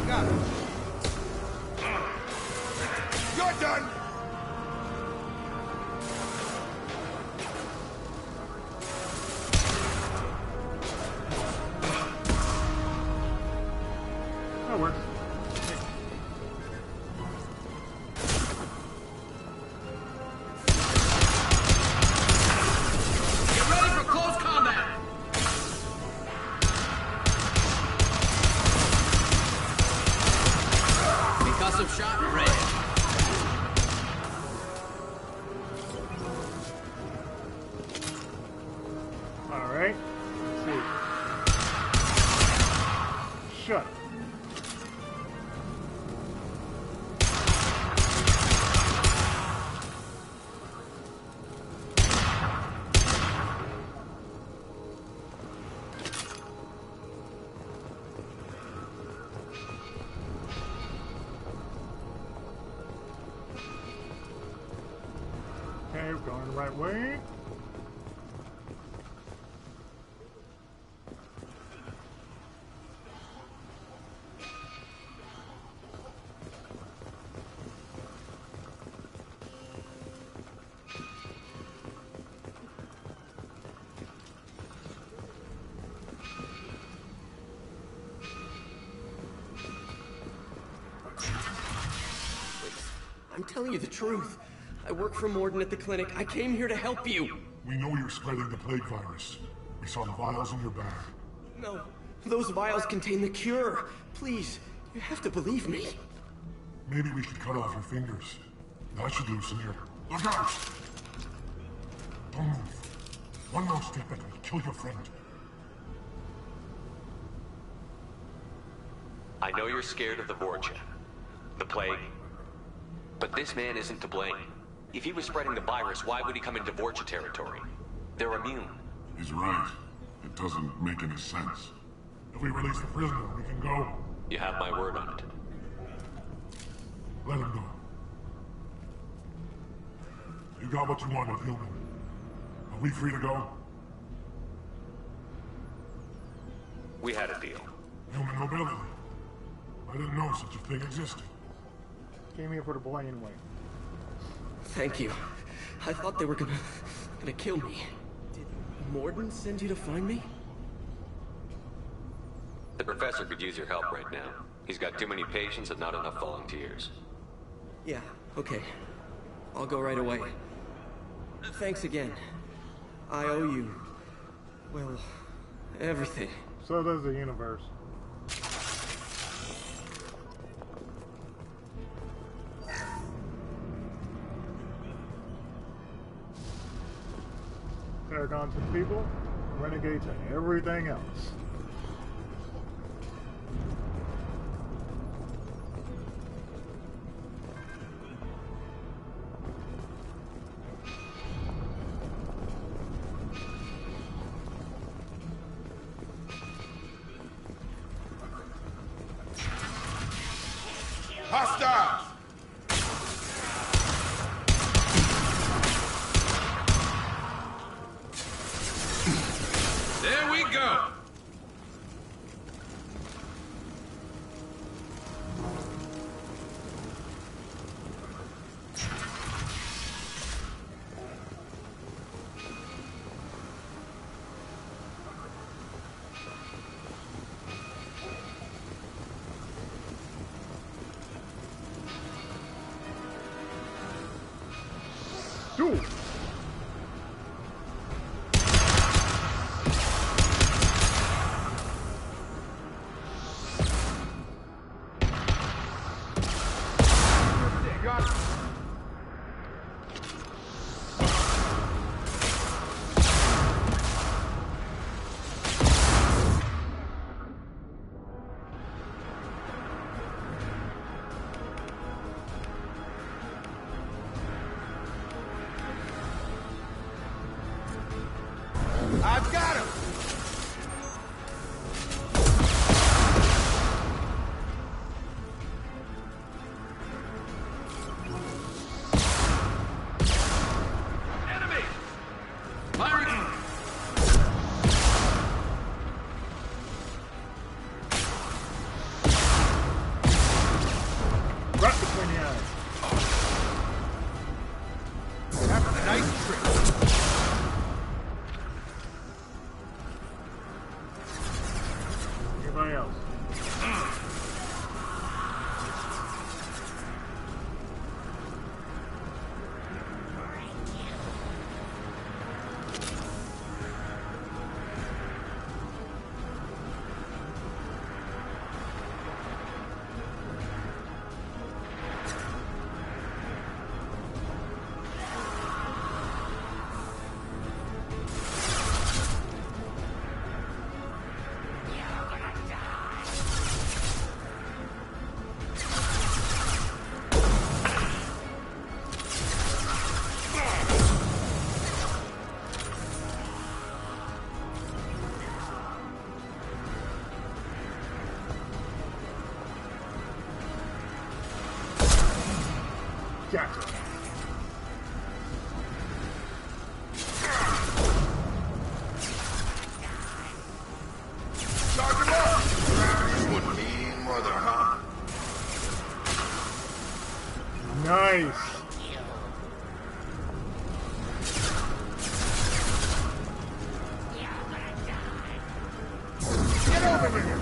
got it. You're done! That works. Get ready for close combat! Concussive shot ready. Alright. Let's see. Shut. Okay, we're going the right way. I'm telling you the truth. I work for Morden at the clinic. I came here to help you. We know you're spreading the plague virus. We saw the vials in your bag. No, those vials contain the cure. Please, you have to believe me. Maybe we should cut off your fingers. That should loosen your... Look out! Don't move. One more step and we'll kill your friend. I know you're scared of the Vorcha, the plague, but this man isn't to blame. If he was spreading the virus, why would he come into Vorcha territory? They're immune. He's right. It doesn't make any sense. If we release the prisoner, we can go. You have my word on it. Let him go. You got what you wanted, human. Are we free to go? We had a deal. Human mobility. I didn't know such a thing existed. Came here for the boy anyway. Thank you. I thought they were gonna kill me. Did Morden send you to find me? The professor could use your help right now. He's got too many patients and not enough volunteers. Yeah, okay. I'll go right away. Thanks again. I owe you... well, everything. So does the universe. Paragons and people, renegades and everything else. Hostiles! There we go! Dude! Gotcha. Charge him up! You a mean mother, huh? Nice. Get over here!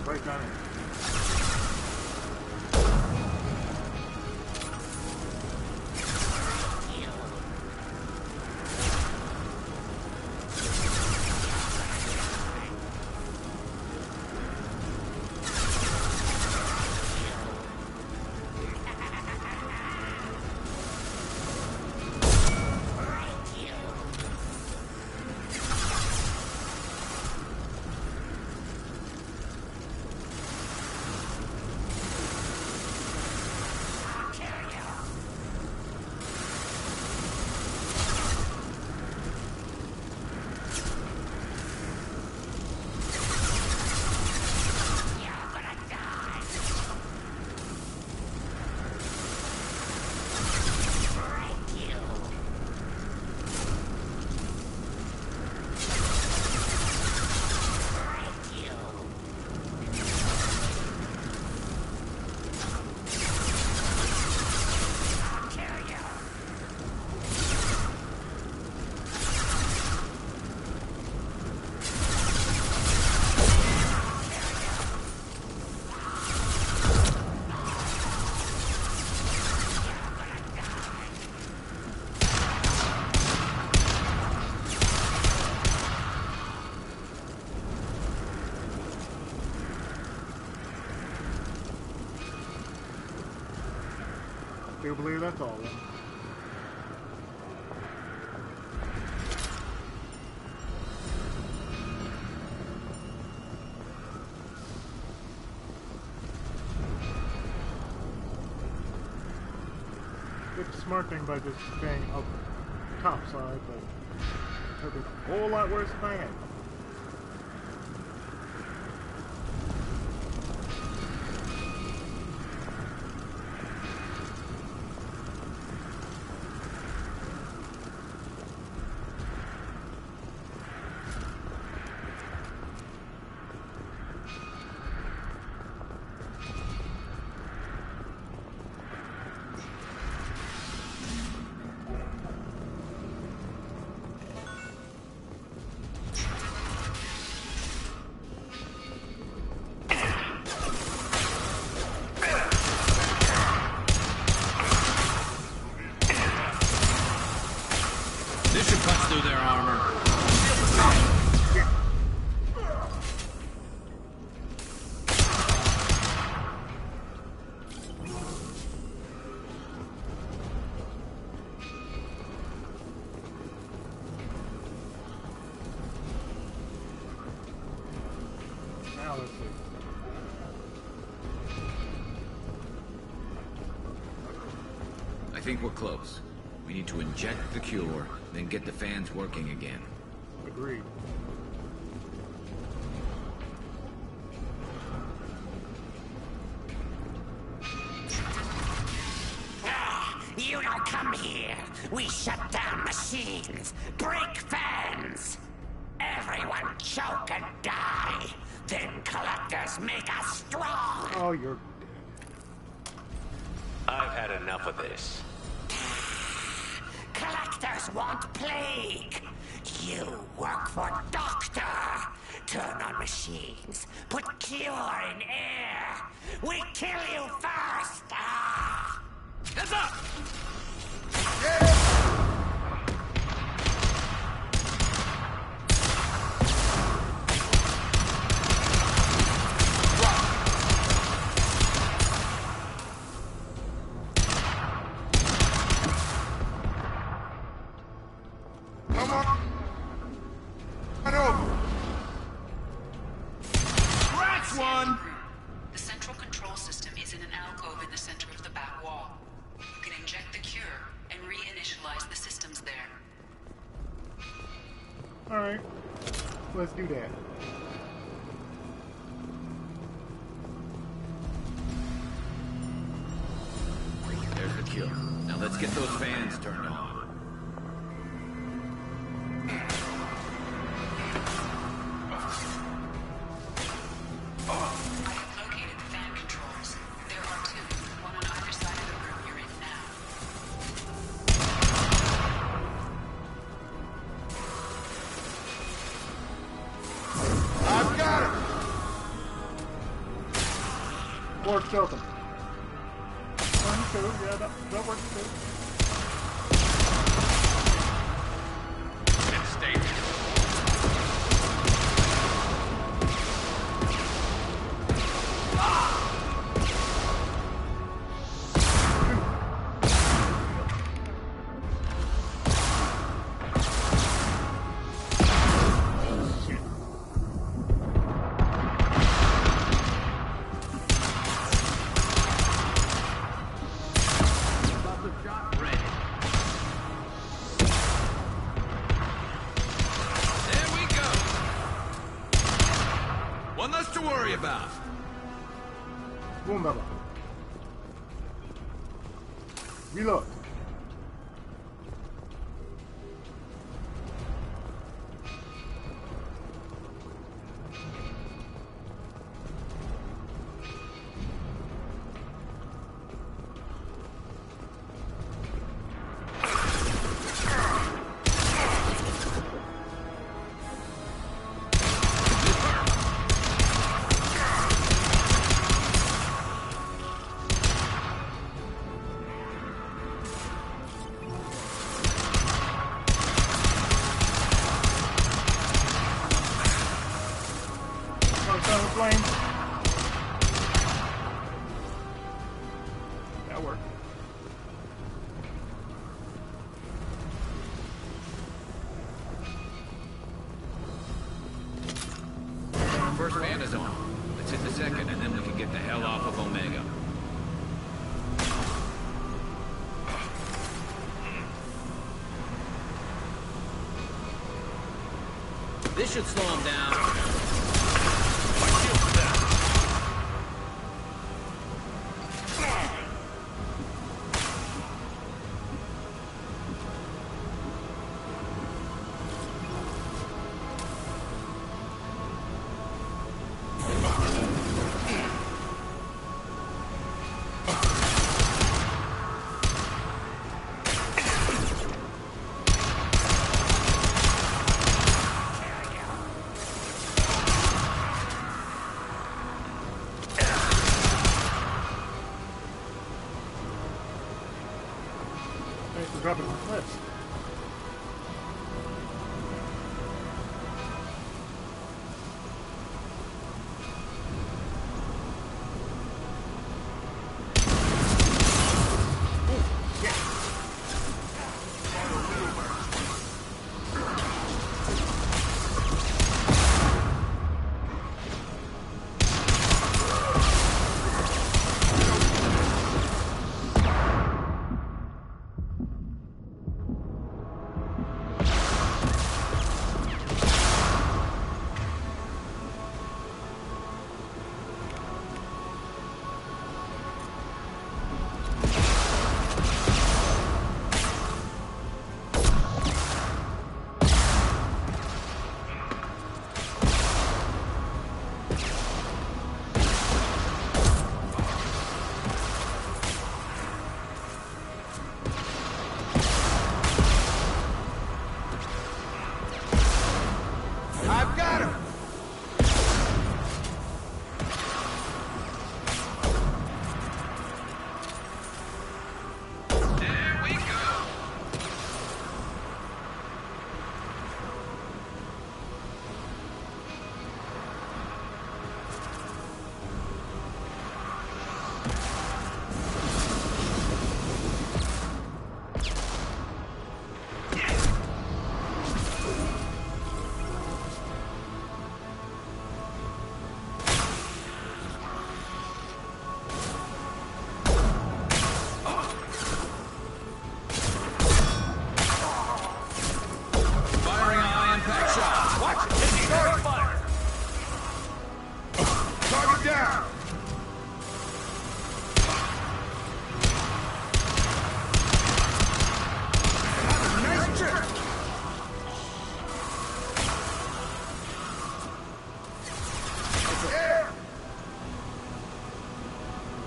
Right down here. I do believe that's all of them. It's a smart thing by just staying up top side, but it could be a whole lot worse if I had. This should punch through their armor. Now let's see. I think we're close. We need to inject the cure, then get the fans working again. Agreed. You don't come here. We shut down machines, break fans. Everyone choke and die. Then collectors make us strong. Oh, you're... I've had enough of this. Collectors want plague. You work for Doctor. Turn on machines, kill you first! Ah! Heads up! Come on! Get over! Scratch one! The central control system is in an alcove in the center of the back wall. You can inject the cure and reinitialize the systems there. Alright, let's do that. There's the cure. Now let's get those fans turned on. I have located the fan controls. There are two, one on either side of the room you're in now. I've got him! Port's open. One, two, yeah, that works too. It's stable. There we go. One less to worry about. Boom, Baba. Reload. Flame. That worked. First fan is on. Let's hit the second, and then we can get the hell off of Omega. This should slow him down. Thanks for dropping the clips. I've got him!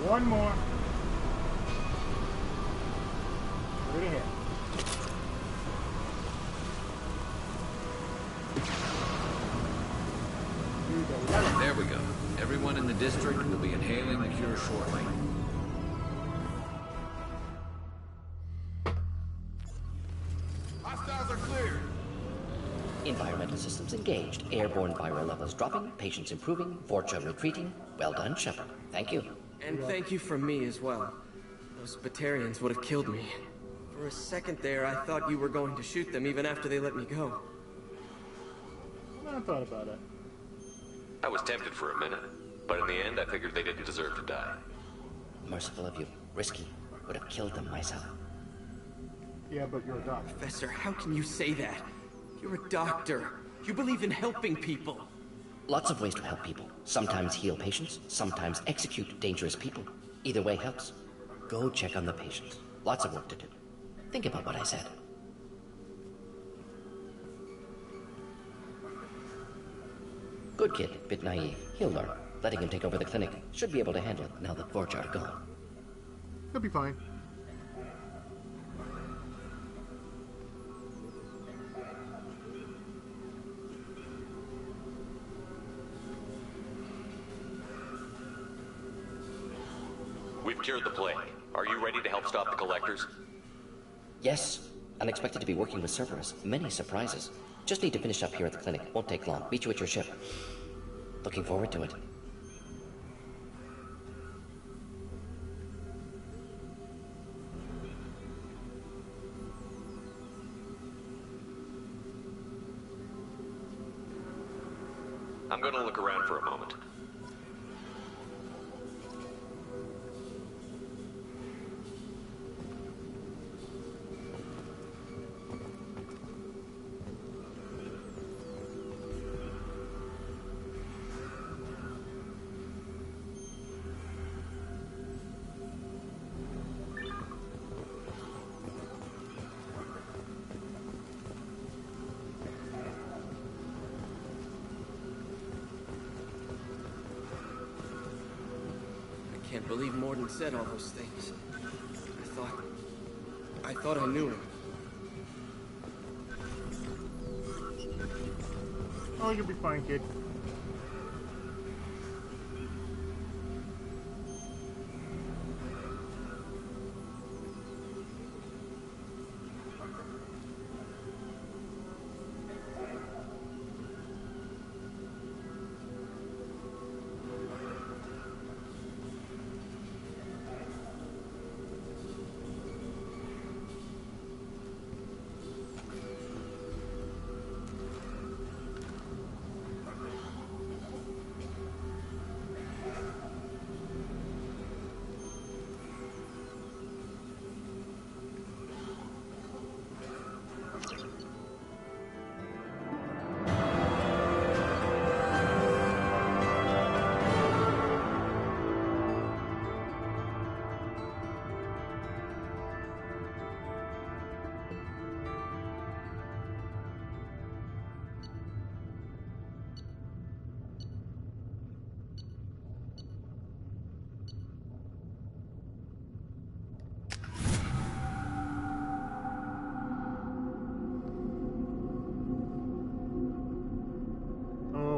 One more. Right ahead. There we go. Everyone in the district will be inhaling the cure shortly. Hostiles are cleared. Environmental systems engaged. Airborne viral levels dropping. Patients improving. Vorcha retreating. Well done, Shepard. Thank you. And thank you from me as well. Those Batarians would have killed me. For a second there, I thought you were going to shoot them even after they let me go. I thought about it. I was tempted for a minute, but in the end I figured they didn't deserve to die. Merciful of you. Risky. Would have killed them myself. Yeah, but you're a doctor. Professor, how can you say that? You're a doctor. You believe in helping people. Lots of ways to help people. Sometimes heal patients, sometimes execute dangerous people. Either way helps. Go check on the patients. Lots of work to do. Think about what I said. Good kid, bit naive. He'll learn. Letting him take over the clinic. Should be able to handle it now that Vorcha are gone. He'll be fine. We've cured the plague. Are you ready to help stop the collectors? Yes. Unexpected to be working with Cerberus. Many surprises. Just need to finish up here at the clinic. Won't take long. Meet you at your ship. Looking forward to it. I'm gonna look around for a moment. I can't believe Morden said all those things. I thought I knew him. Oh, you'll be fine, kid.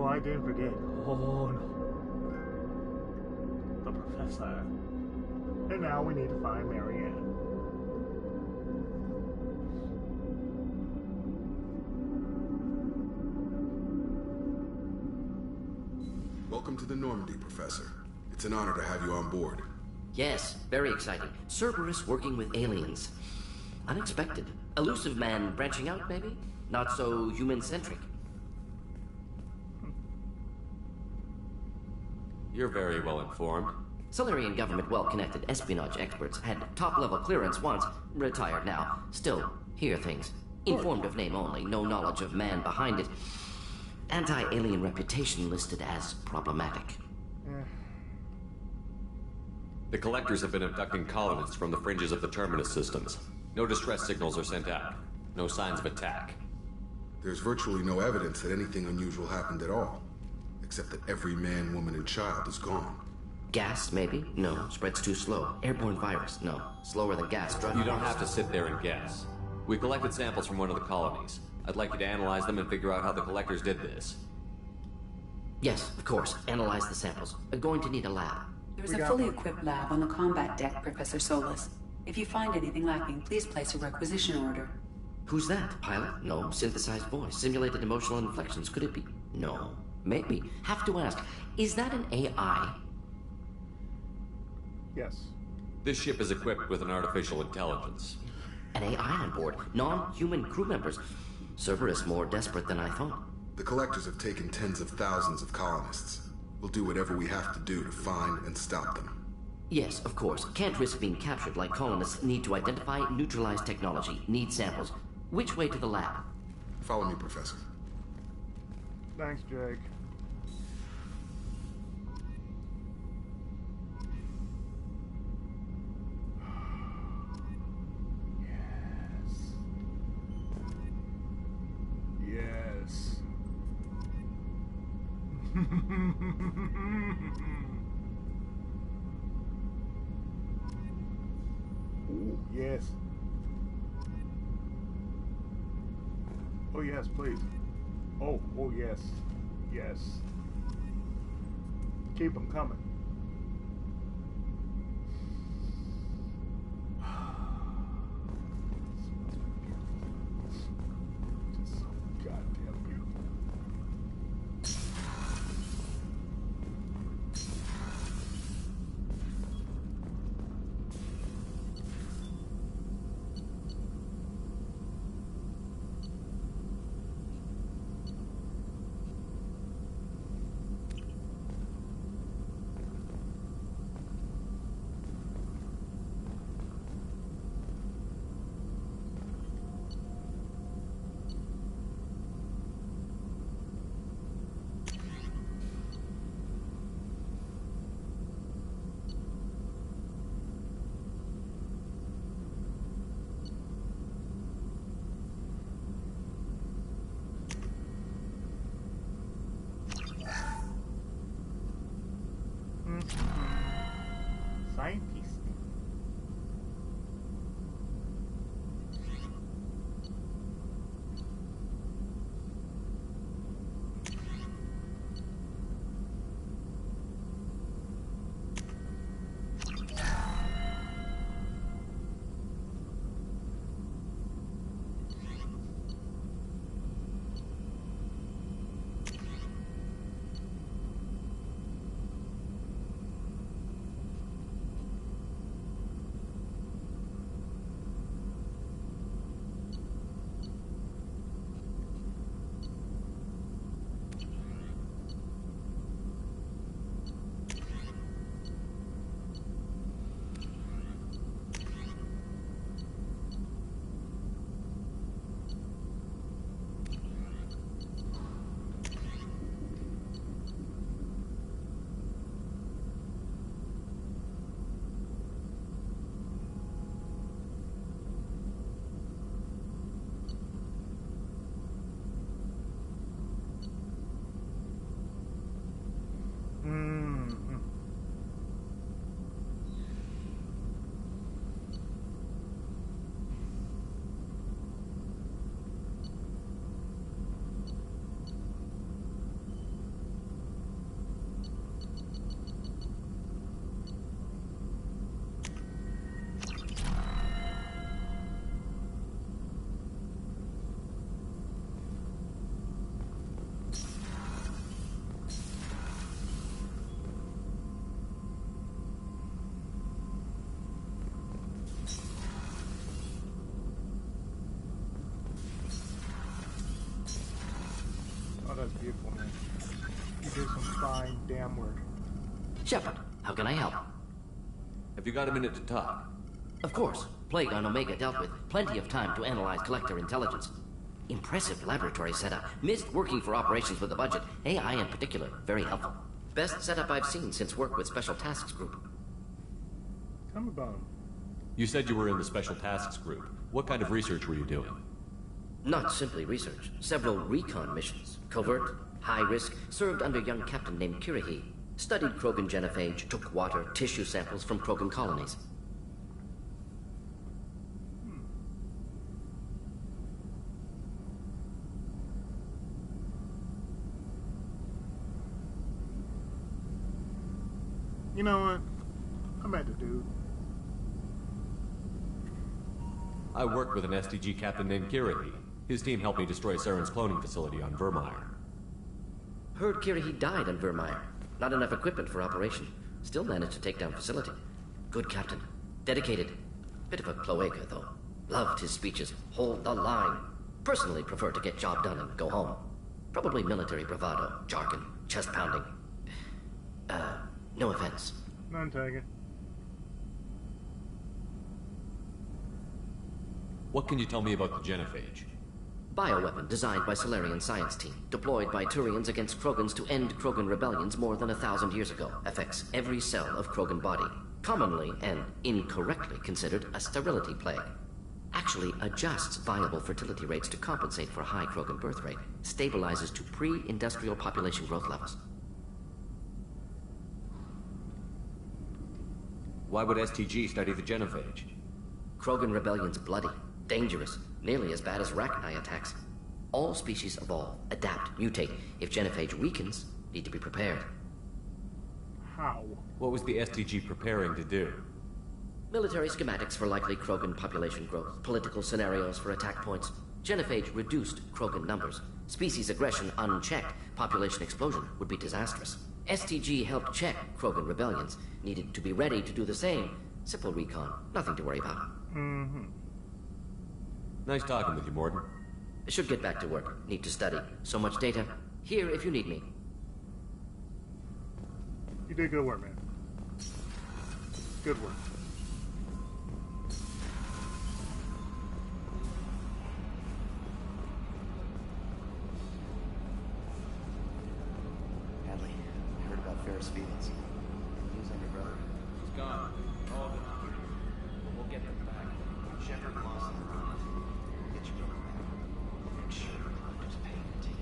I didn't forget. Oh no. The professor. And now we need to find Marianne. Welcome to the Normandy, Professor. It's an honor to have you on board. Yes, very exciting. Cerberus working with aliens. Unexpected. Elusive man branching out, maybe? Not so human-centric. You're very well informed. Solarian government well-connected espionage experts had top-level clearance once, retired now. Still, hear things. Informed of name only, no knowledge of man behind it. Anti-alien reputation listed as problematic. The collectors have been abducting colonists from the fringes of the Terminus systems. No distress signals are sent out. No signs of attack. There's virtually no evidence that anything unusual happened at all. Except that every man, woman, and child is gone. Gas, maybe? No. Spreads too slow. Airborne virus? No. Slower than gas. Drug You don't have to sit there and guess. We collected samples from one of the colonies. I'd like you to analyze them and figure out how the collectors did this. Yes, of course. Analyze the samples. We're going to need a lab. There's a fully equipped lab on the combat deck, Professor Solis. If you find anything lacking, please place a requisition order. Who's that? Pilot? No. Synthesized voice. Simulated emotional inflections. Could it be? No. Maybe. Have to ask. Is that an AI? Yes. This ship is equipped with an artificial intelligence. An AI on board. Non-human crew members. Cerberus more desperate than I thought. The collectors have taken tens of thousands of colonists. We'll do whatever we have to do to find and stop them. Yes, of course. Can't risk being captured like colonists need to identify, neutralize technology, need samples. Which way to the lab? Follow me, Professor. Thanks, Jake. Yes. Ooh, yes. Oh yes, please. Oh yes. Yes. Keep them coming. Just so goddamn beautiful. Scientist. That's beautiful, man. You did some fine damn work. Shepard, how can I help? Have you got a minute to talk? Of course. Plague on Omega dealt with. Plenty of time to analyze collector intelligence. Impressive laboratory setup. Missed working for operations with a budget. AI in particular. Very helpful. Best setup I've seen since work with Special Tasks Group. Tell me about him. You said you were in the Special Tasks Group. What kind of research were you doing? Not simply research. Several recon missions. Covert, high risk, served under a young captain named Kirahi. Studied Krogan genophage, took water, tissue samples from Krogan colonies. You know what? I met the dude. I worked with an STG captain named Kirahi. His team helped me destroy Saren's cloning facility on Vermeer. Heard Kirahi died on Vermeer. Not enough equipment for operation. Still managed to take down facility. Good captain. Dedicated. Bit of a cloaca, though. Loved his speeches. Hold the line. Personally prefer to get job done and go home. Probably military bravado, jargon, chest pounding. No offense. None taken. What can you tell me about the genophage? Bioweapon designed by Solarian science team, deployed by Turians against Krogans to end Krogan rebellions more than 1,000 years ago. Affects every cell of Krogan body. Commonly and incorrectly considered a sterility plague. Actually adjusts viable fertility rates to compensate for high Krogan birth rate. Stabilizes to pre-industrial population growth levels. Why would STG study the genophage? Krogan rebellion's bloody, dangerous, nearly as bad as Rachni attacks. All species evolve, adapt, mutate. If genophage weakens, need to be prepared. How? What was the STG preparing to do? Military schematics for likely Krogan population growth, political scenarios for attack points. Genophage reduced Krogan numbers. Species aggression unchecked, population explosion would be disastrous. STG helped check Krogan rebellions. Needed to be ready to do the same. Simple recon, nothing to worry about. Mm-hmm. Nice talking with you, Mordin. Should get back to work. Need to study. So much data. Here if you need me. You did good work, man. Good work. Hadley, I heard about Ferris Fields. News on your brother? He's gone. All of them. But we'll get them back. Shepard lost the run. Get your brother back. Make sure the collector's paying attention.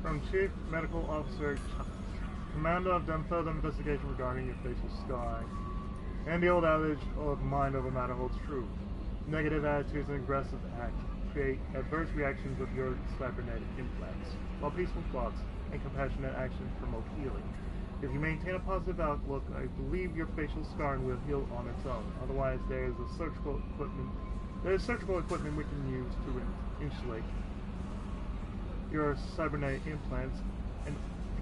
From Chief Medical Officer, Commander, I've done further investigation regarding your facial scar. And the old adage of mind over matter holds true. Negative attitudes and aggressive acts create adverse reactions with your cybernetic implants, while peaceful thoughts and compassionate actions promote healing. If you maintain a positive outlook, I believe your facial scarring will heal on its own. Otherwise, there is surgical equipment we can use to insulate your cybernetic implants and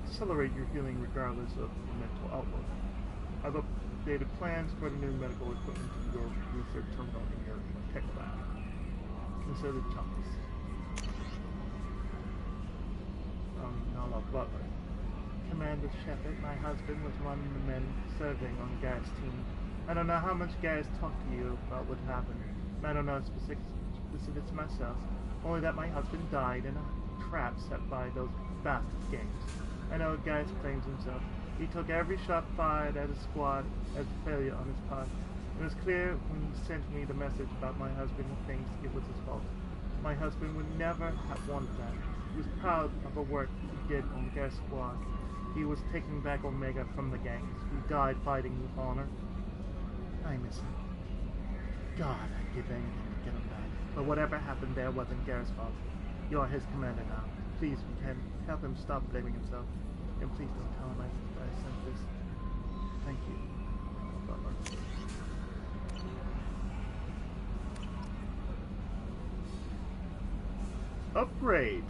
accelerate your healing regardless of your mental outlook. I've updated plans for the new medical equipment to your research terminal in your tech lab. Consider the chunks. Nala Butler. Commander Shepard, my husband was one of the men serving on Garrett's team. I don't know how much Garrett talked to you about what happened. I don't know specifics myself, only that my husband died in a trap set by those bastard gangs. I know Garrett claims himself. He took every shot fired at his squad as a failure on his part. It was clear when he sent me the message about my husband and things it was his fault. My husband would never have wanted that. He was proud of the work he did on Garrett's squad. He was taking back Omega from the gangs. He died fighting with honor. I miss him. God, I'd give anything to get him back. But whatever happened there wasn't Garrett's fault. You're his commander now. Please, you can help him stop blaming himself. And please don't tell him I sent this. Thank you. Butler. Upgrade.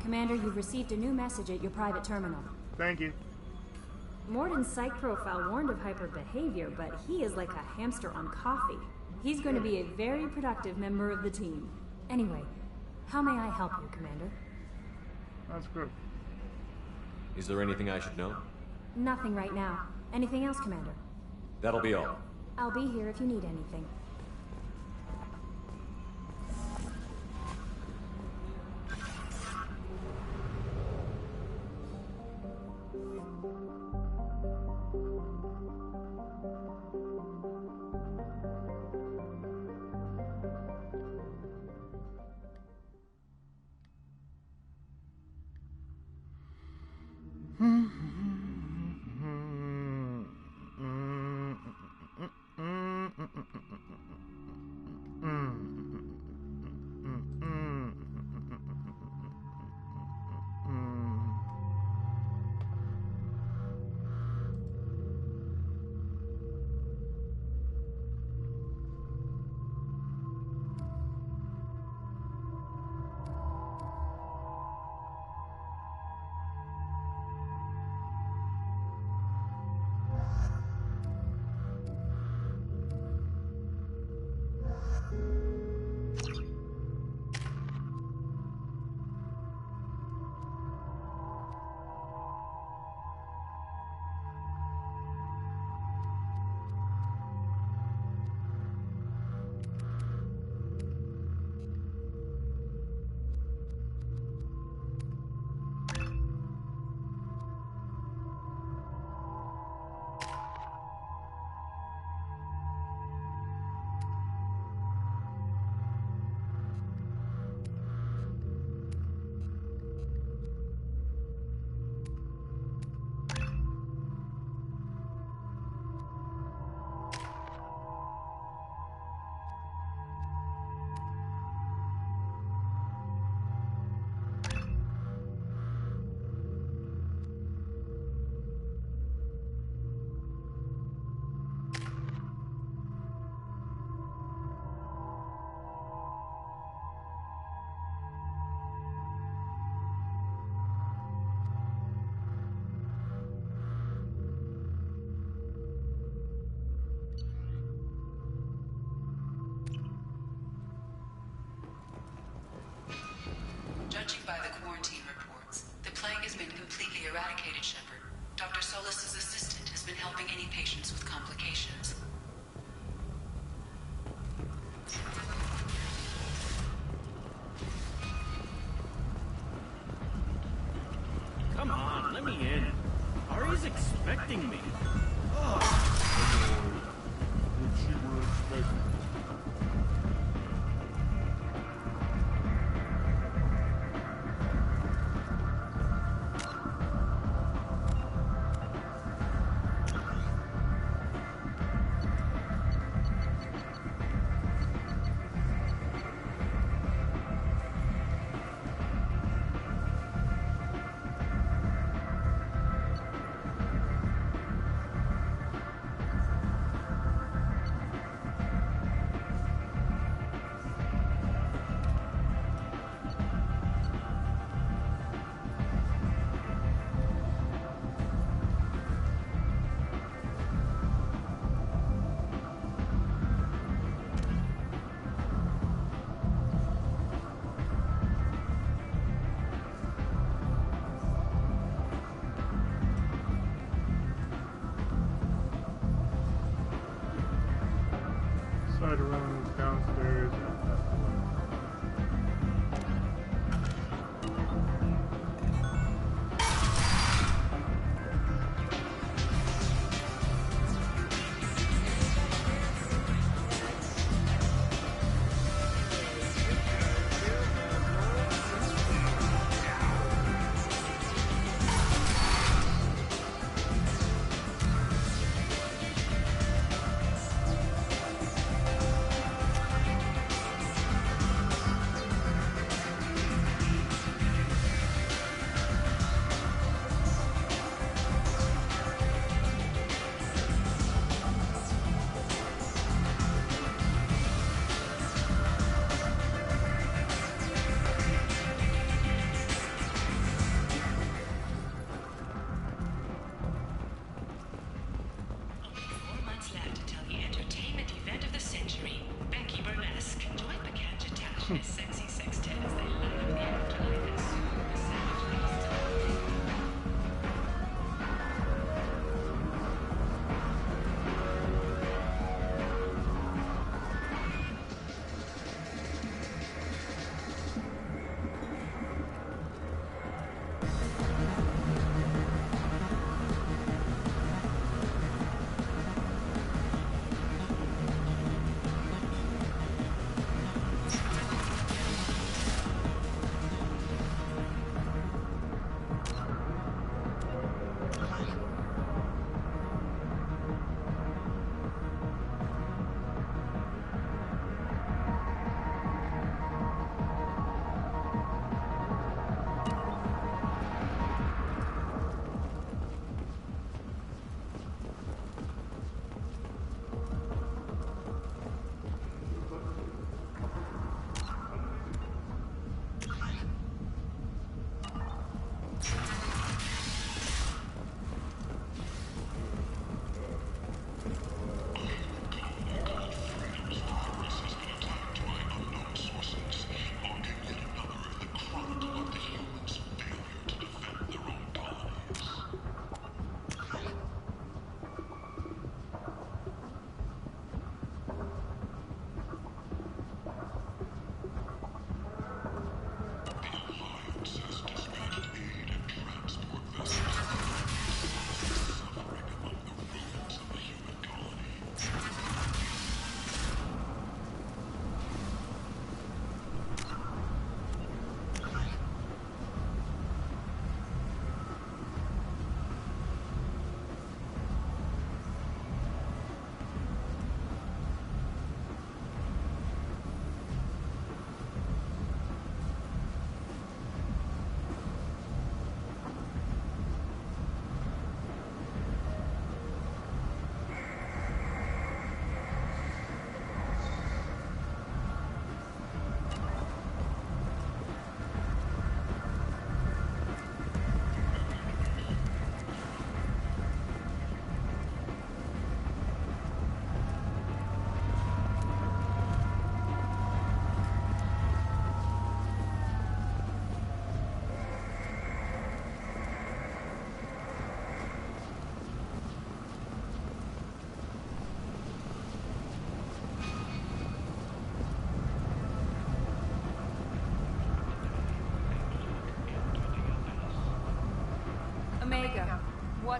Commander, you've received a new message at your private terminal. Thank you. Morden's psych profile warned of hyper behavior, but he is like a hamster on coffee. He's going to be a very productive member of the team. Anyway, how may I help you, Commander? That's good. Is there anything I should know? Nothing right now. Anything else, Commander? That'll be all. I'll be here if you need anything. Judging by the quarantine reports, the plague has been completely eradicated, Shepard. Dr. Solis' assistant has been helping any patients with complications. Come on, let me in. Ari's expecting me. What she were expecting. Side around downstairs.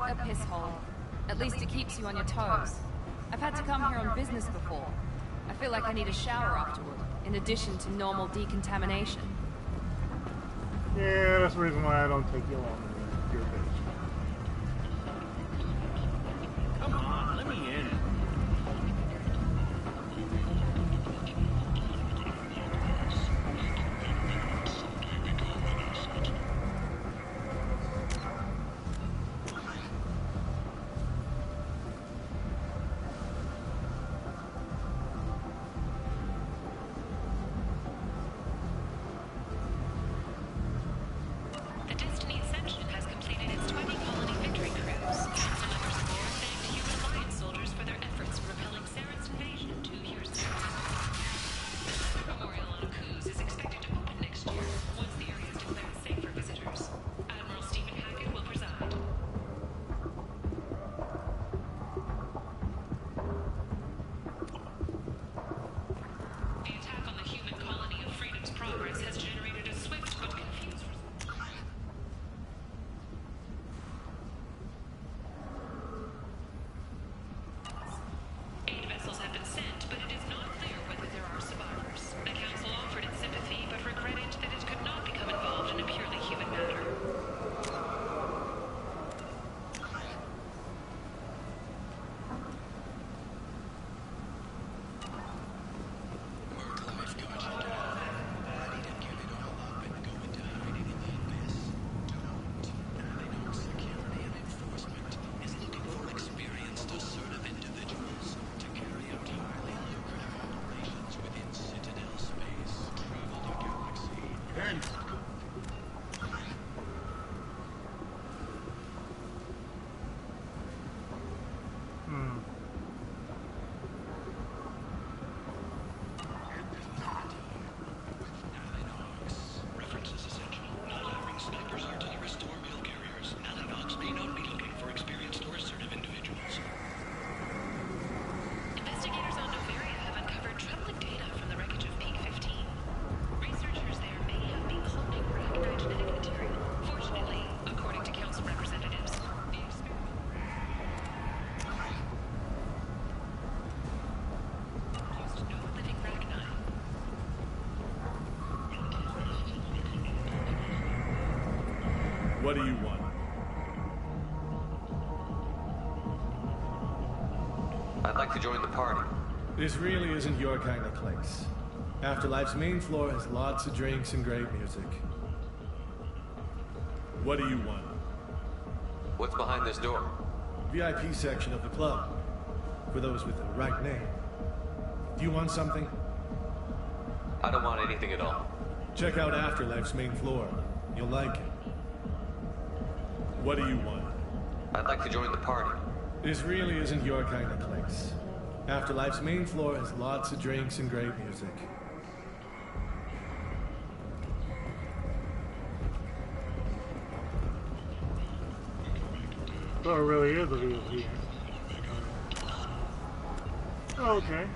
quite a piss hole. At least it keeps you on your toes. I've had to come here on business before. I feel like I need a shower afterward, in addition to normal decontamination. Yeah, that's the reason why I don't take you along with your bitch. Come on, let me in. The Destiny Ascension has completed its 20 colony victory cruise. Council members aboard thanked Human Alliance soldiers for their efforts repelling Saren's invasion 2 years ago. The Memorial on Kuz is expected to open next year, once the area is declared safe for visitors. Admiral Stephen Hackett will preside. The attack on the human colony of Freedom's Progress has generated a swift but confused result. Aid vessels have been sent, but it is not clear whether there are survivors. The Council offered its sympathy, but regretted that it could not become involved in a purely human matter. References essential. Not hiring snipers, artillerists, or mail carriers. Alinox may not be looking for experienced or assertive individuals. Investigators on Noveria have uncovered troubling data from the wreckage of Peak 15. Researchers there may have been cloning Rhagnai genetic material. Fortunately, according to Council representatives, the experiment used no living Rhagnai. What do you want? I'd like to join the party. This really isn't your kind of place. Afterlife's main floor has lots of drinks and great music. What do you want? What's behind this door? VIP section of the club. For those with the right name. Do you want something? I don't want anything at all. Check out Afterlife's main floor. You'll like it. What do you want? I'd like to join the party. This really isn't your kind of place. Afterlife's main floor has lots of drinks and great music. So it really is a view here. Okay.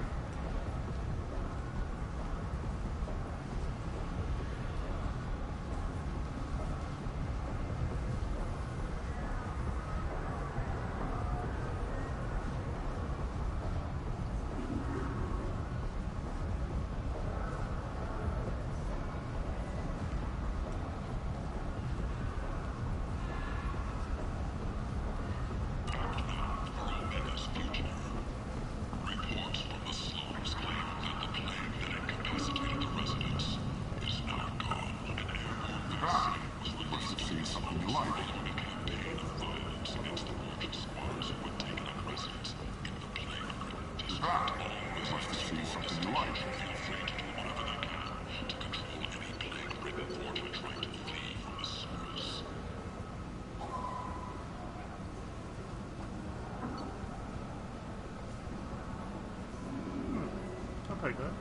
Take that.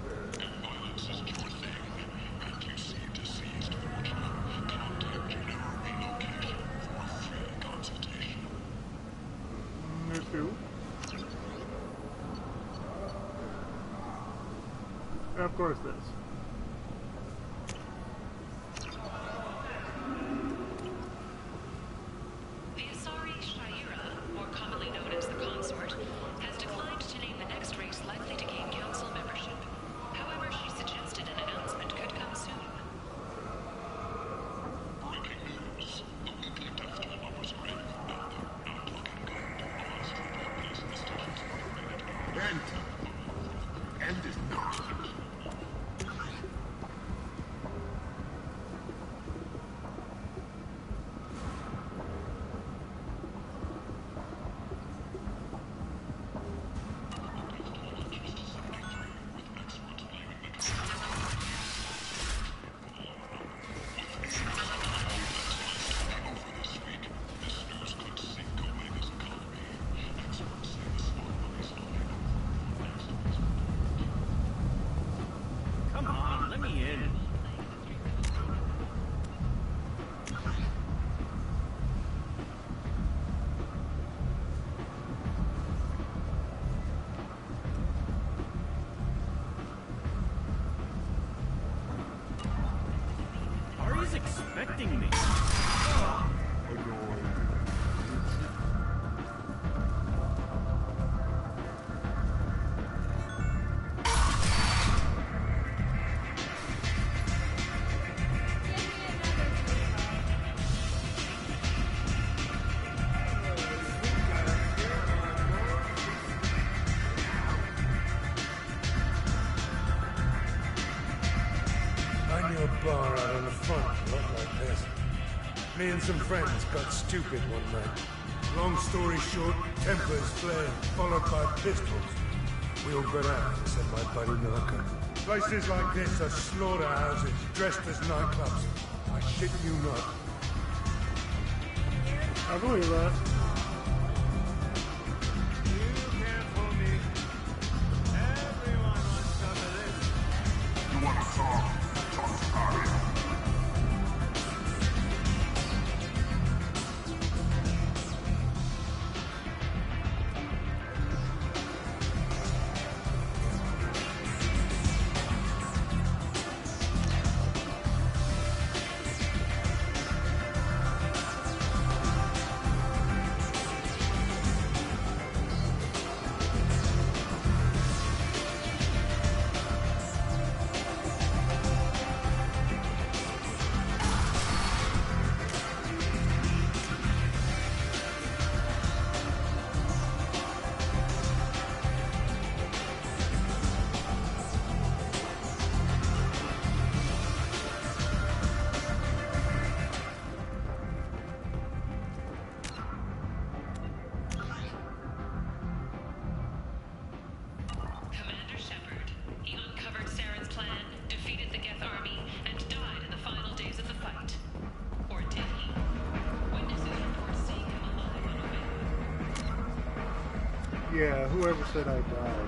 There's two. And of course this. The Asari Shaira bar out on the front looked like this. Me and some friends got stupid one night. Long story short, tempers flared, followed by pistols. We all got out, said my buddy Narco. Places like this are slaughterhouses, dressed as nightclubs. I shit you not. I believe that. You wanna talk? Talk to Aria. Commander Shepard, he uncovered Saren's plan, defeated the Geth army, and died in the final days of the fight. Or did he? Witnesses report seeing him alive on Omega. Yeah, whoever said I died.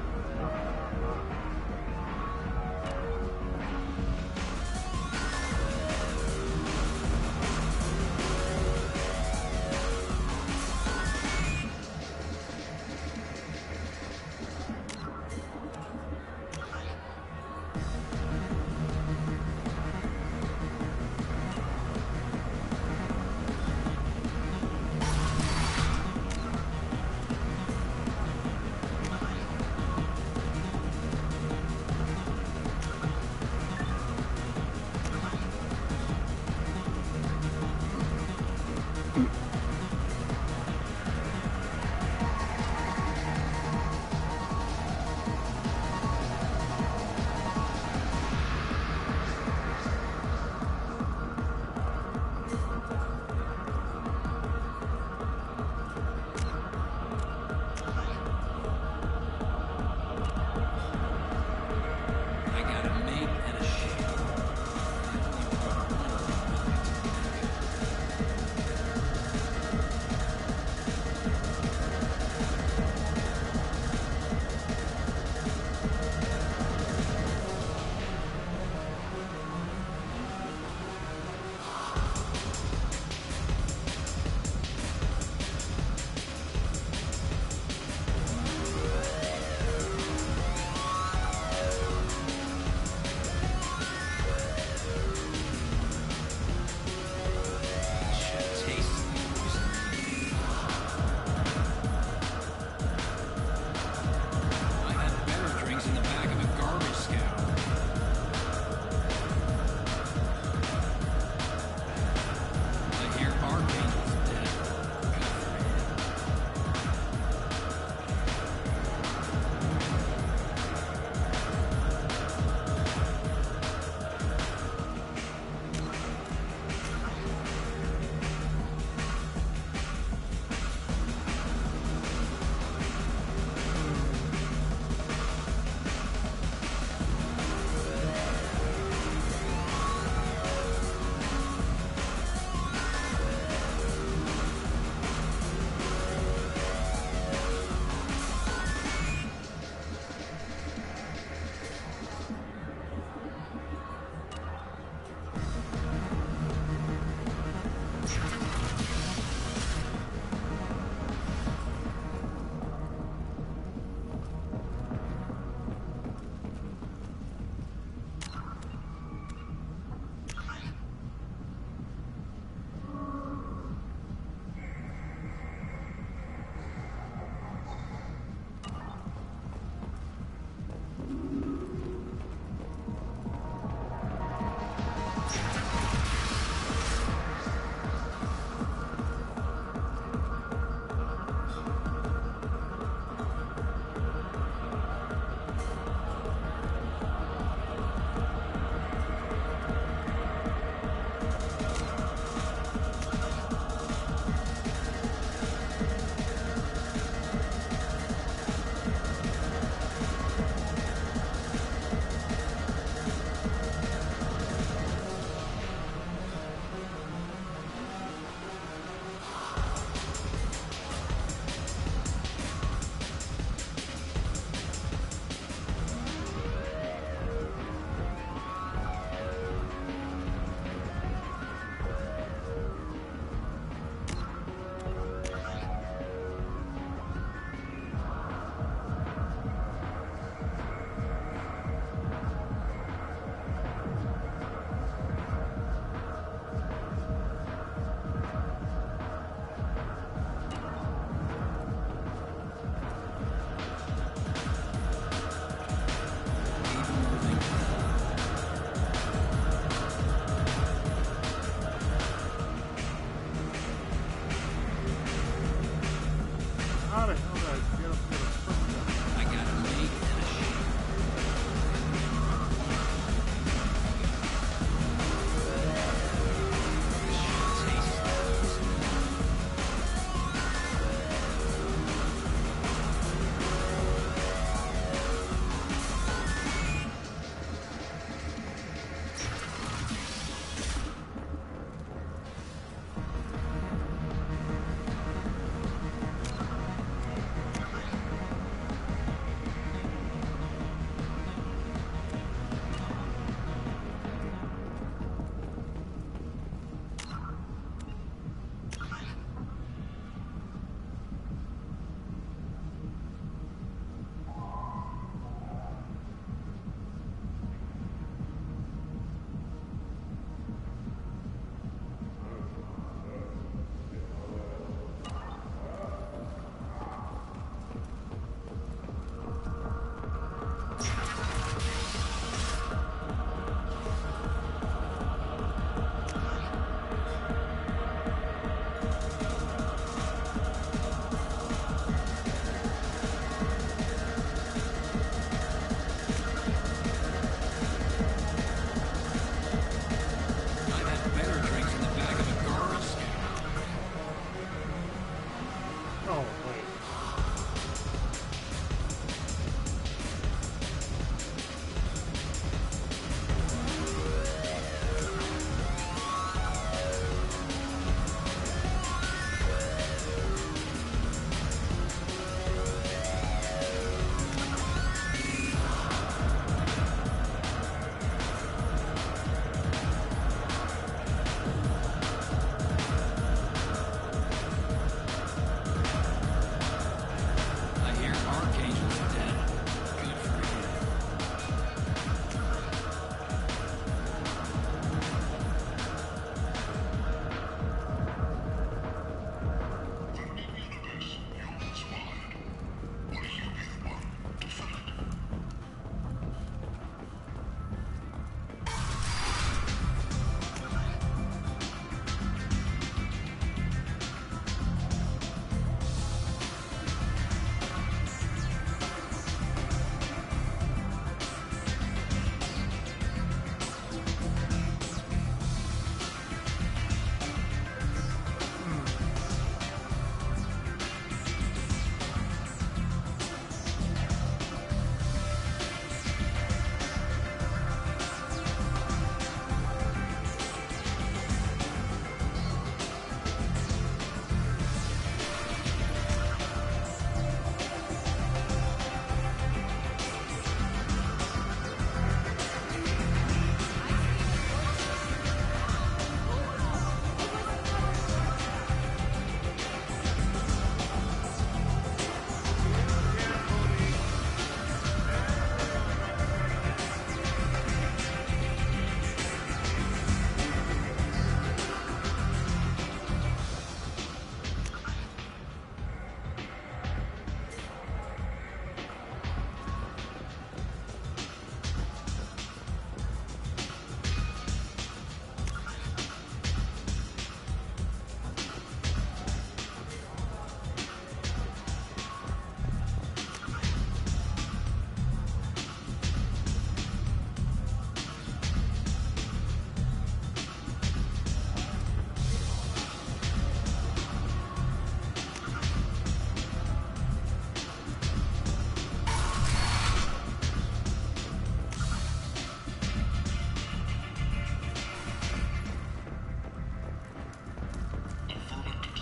how the hell did I get up here the first time? I got a mate and a ship.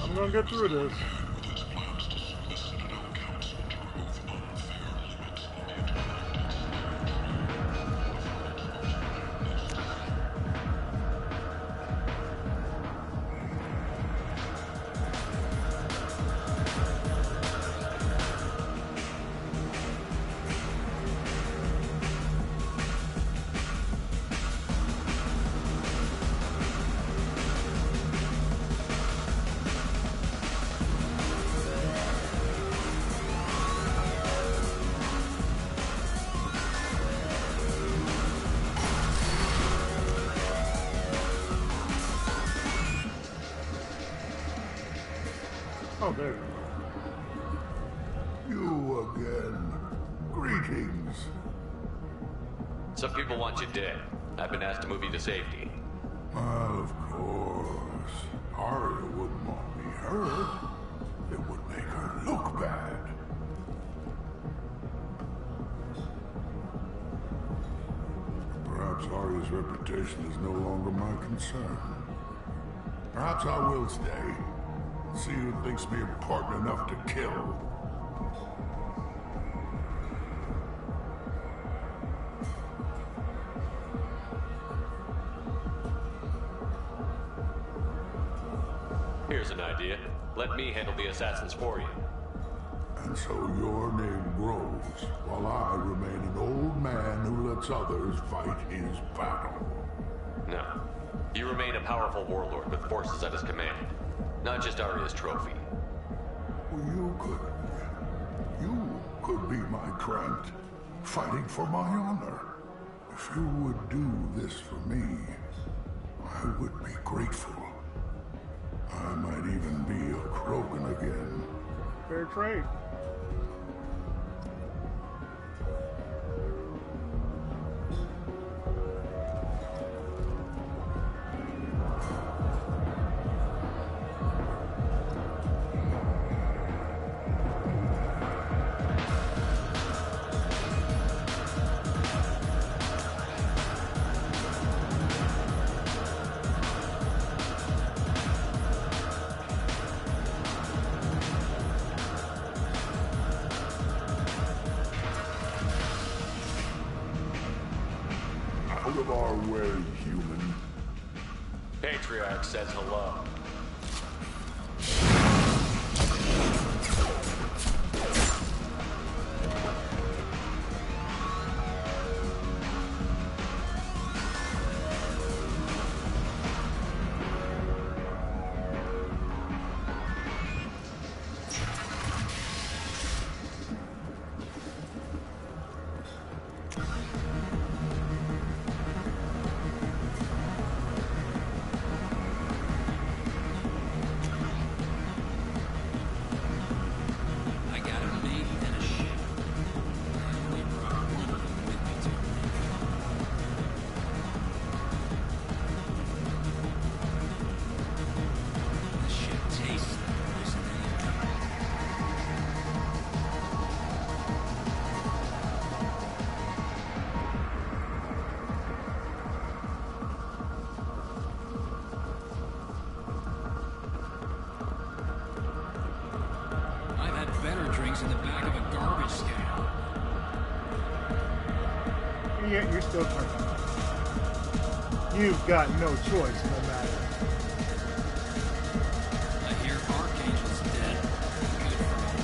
I'm gonna get through this. Oh, there. Some people want you dead. I've been asked to move you to safety. Well, of course. Arya wouldn't want me hurt. It would make her look bad. Perhaps Arya's reputation is no longer my concern. Perhaps I will stay. See who thinks me important enough to kill. Here's an idea. Let me handle the assassins for you. And so your name grows, while I remain an old man who lets others fight his battle. No. You remain a powerful warlord with forces at his command. Not just Arya's trophy. You could be my Trent, fighting for my honor. If you would do this for me, I would be grateful. I might even be a Krogan again. Fair trade. Out of our way, human. Patriarch says hello. drinks in the back of a garbage can. And yet you're still drinking. You've got no choice in the matter. I hear Archangel's dead. Good for me.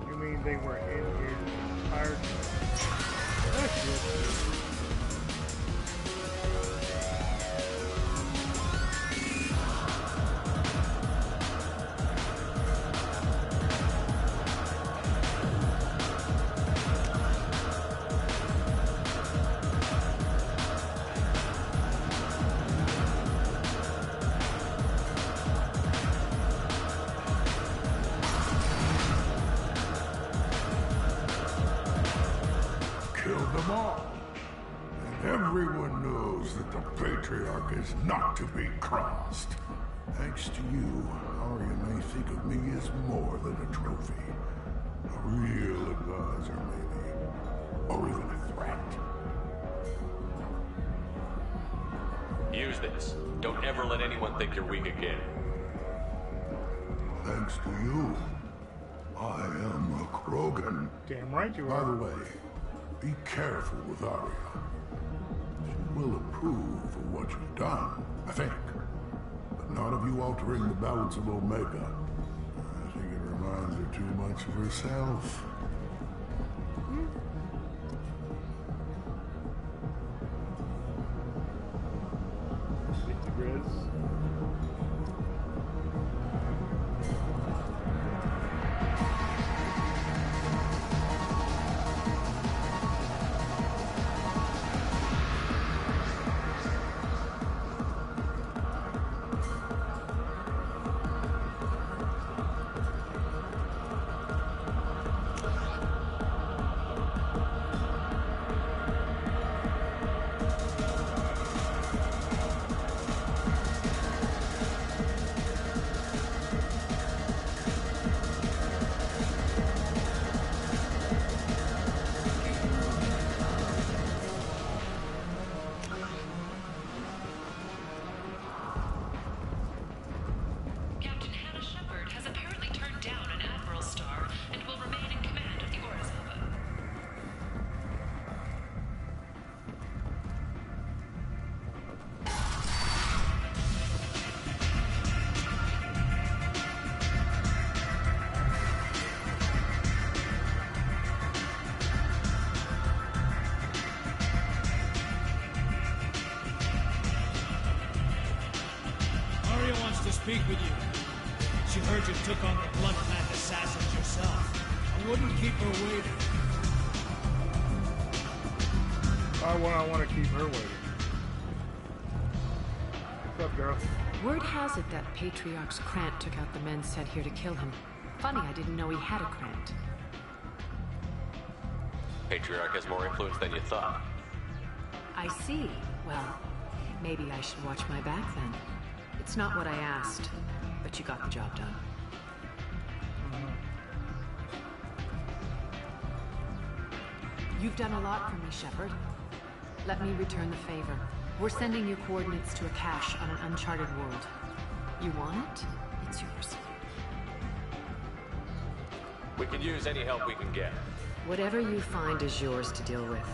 You mean they were in here tired? That's it. Killed them all. And everyone knows that the Patriarch is not to be crossed. Thanks to you, Arya may think of me as more than a trophy. A real advisor, maybe. Or even a threat. Use this. Don't ever let anyone think you're weak again. Thanks to you, I am a Krogan. Damn right you By are. the way, be careful with Arya. She will approve of what you've done, I think. But not of you altering the balance of Omega. I think it reminds her too much of herself. Get the Grizz. speak with you. She heard you took on the Blood Clan assassins yourself. I wouldn't keep her waiting. I want to keep her waiting. What's up, girl? Word has it that Patriarch's Krant took out the men sent here to kill him. Funny, I didn't know he had a Krant. Patriarch has more influence than you thought. I see. Well, maybe I should watch my back then. It's not what I asked, but you got the job done. You've done a lot for me, Shepard. Let me return the favor. We're sending you coordinates to a cache on an uncharted world. You want it? It's yours. We can use any help we can get. Whatever you find is yours to deal with.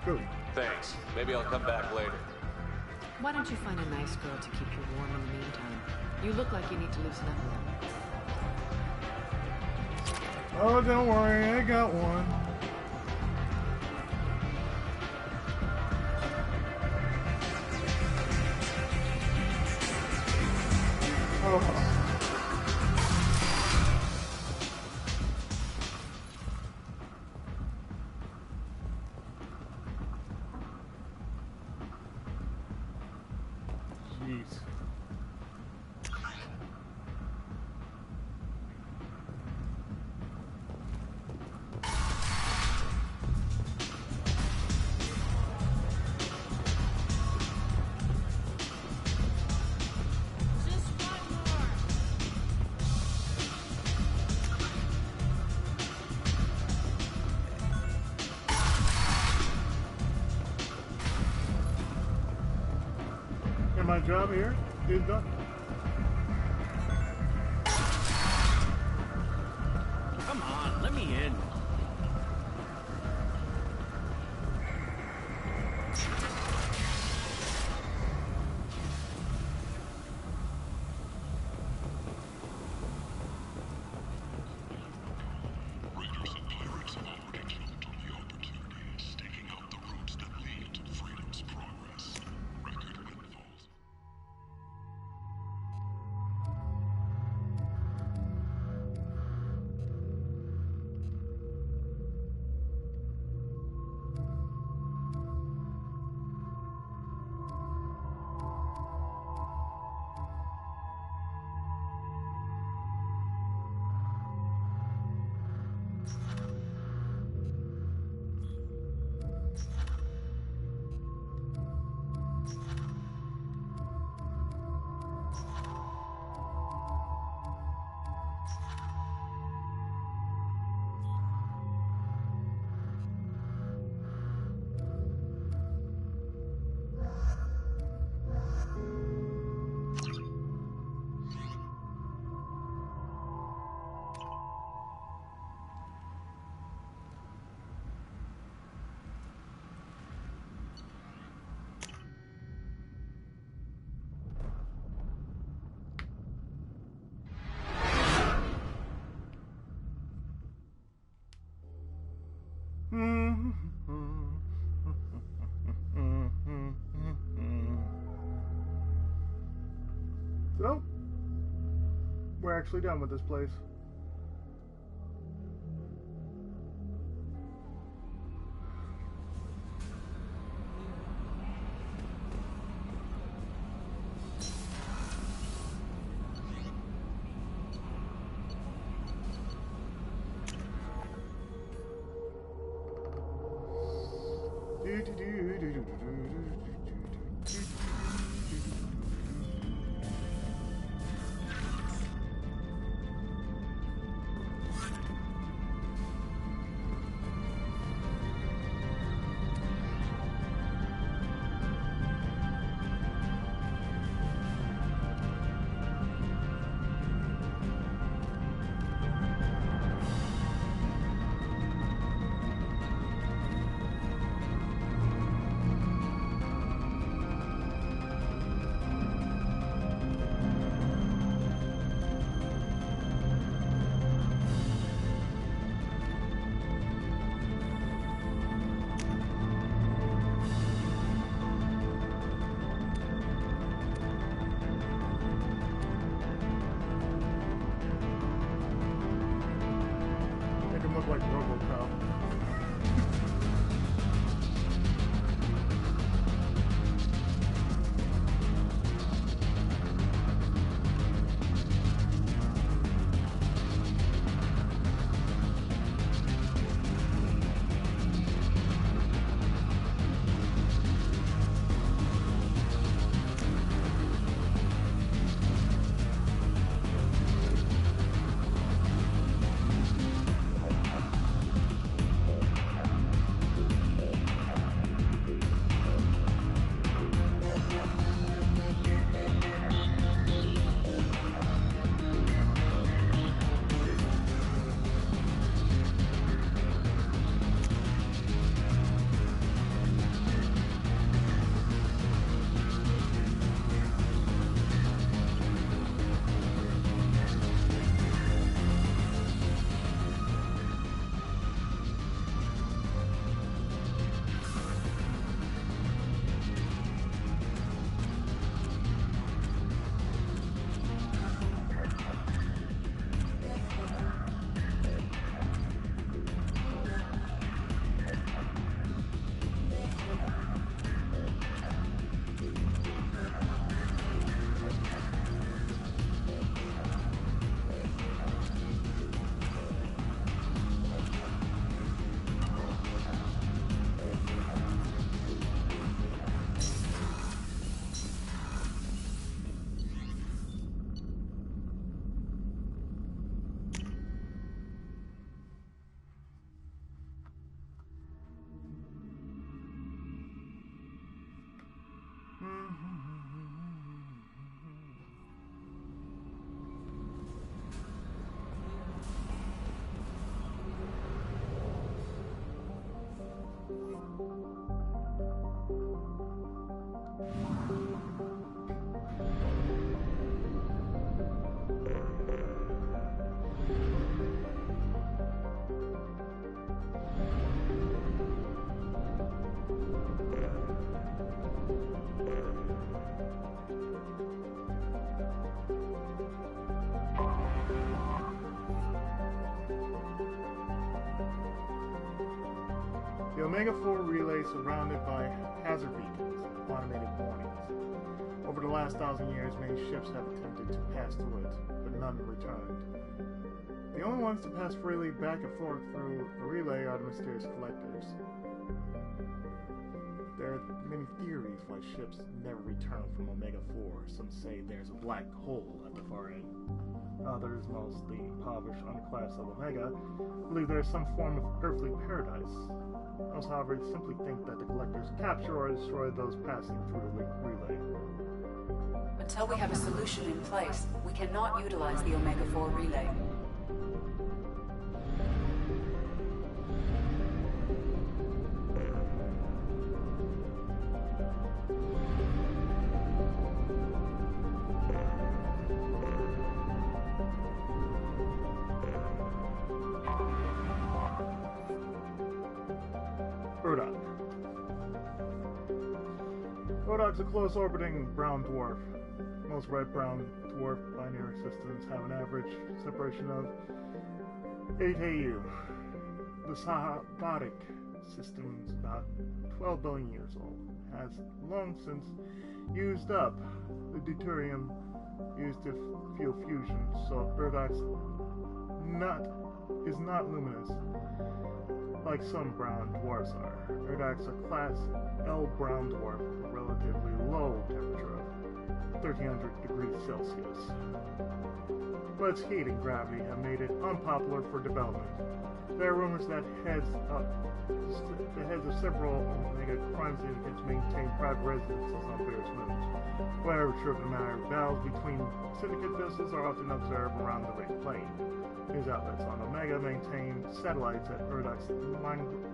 Good. Thanks. Maybe I'll come back later. Why don't you find a nice girl to keep you warm in the meantime? You look like you need to loosen up a little. Oh, don't worry, I got one. Oh. Jeez. My job here is done. Come on, let me in. Raiders and pirates have already jumped on the opportunity, staking out the routes that lead to freedom's progress. Record windfalls. So, we're actually done with this place. like RoboCop. The Omega-4 relay is surrounded by hazard beacons and automated warnings. Over the last 1,000 years, many ships have attempted to pass through it, but none returned. The only ones to pass freely back and forth through the relay are the mysterious collectors. There are many theories why ships never return from Omega-4. Some say there's a black hole at the far end. Others, mostly impoverished underclass of Omega, believe there is some form of earthly paradise. Most, however, simply think that the collectors capture or destroy those passing through the relay. Until we have a solution in place, we cannot utilize the Omega-4 relay. Urdak. Urdak's a close-orbiting brown dwarf. Most red-brown dwarf binary systems have an average separation of 8 AU. The Sahadic system is about 12 billion years old. Has long since used up the deuterium used to fuel fusion, so Urdak's is not luminous like some brown dwarfs are. Urdak's a class L brown dwarf with a relatively low temperature of 1300 degrees Celsius. But its heat and gravity have made it unpopular for development. There are rumors that the heads of several Omega crime syndicates maintain private residences on various moons. Whatever true of the matter, battles between syndicate vessels are often observed around the Great Plain. News outlets on Omega maintain satellites at Urdak's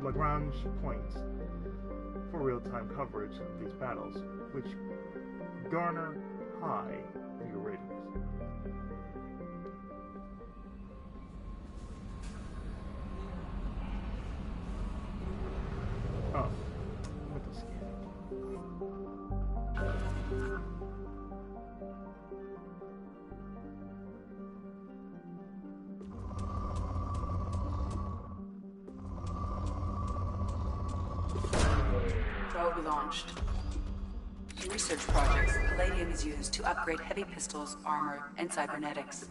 Lagrange points for real-time coverage of these battles, which garner high viewer ratings. Oh, with the scan. Probe launched. In research projects, palladium is used to upgrade heavy pistols, armor, and cybernetics.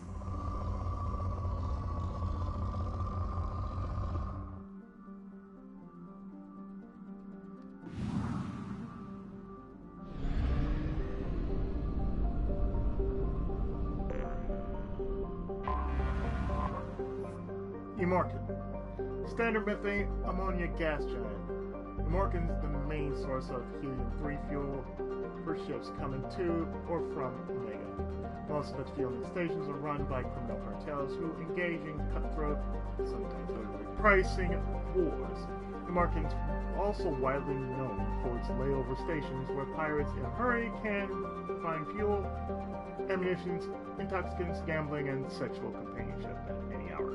Emorkin. Standard methane ammonia gas giant. Emorkin is the main source of helium-3 fuel for ships coming to or from Omega. Most of its fueling stations are run by criminal cartels who engage in cutthroat, sometimes overpricing wars. Emorkin is also widely known for its layover stations where pirates in a hurry can find fuel, ammunition, intoxicants, gambling, and sexual companionship at any hour.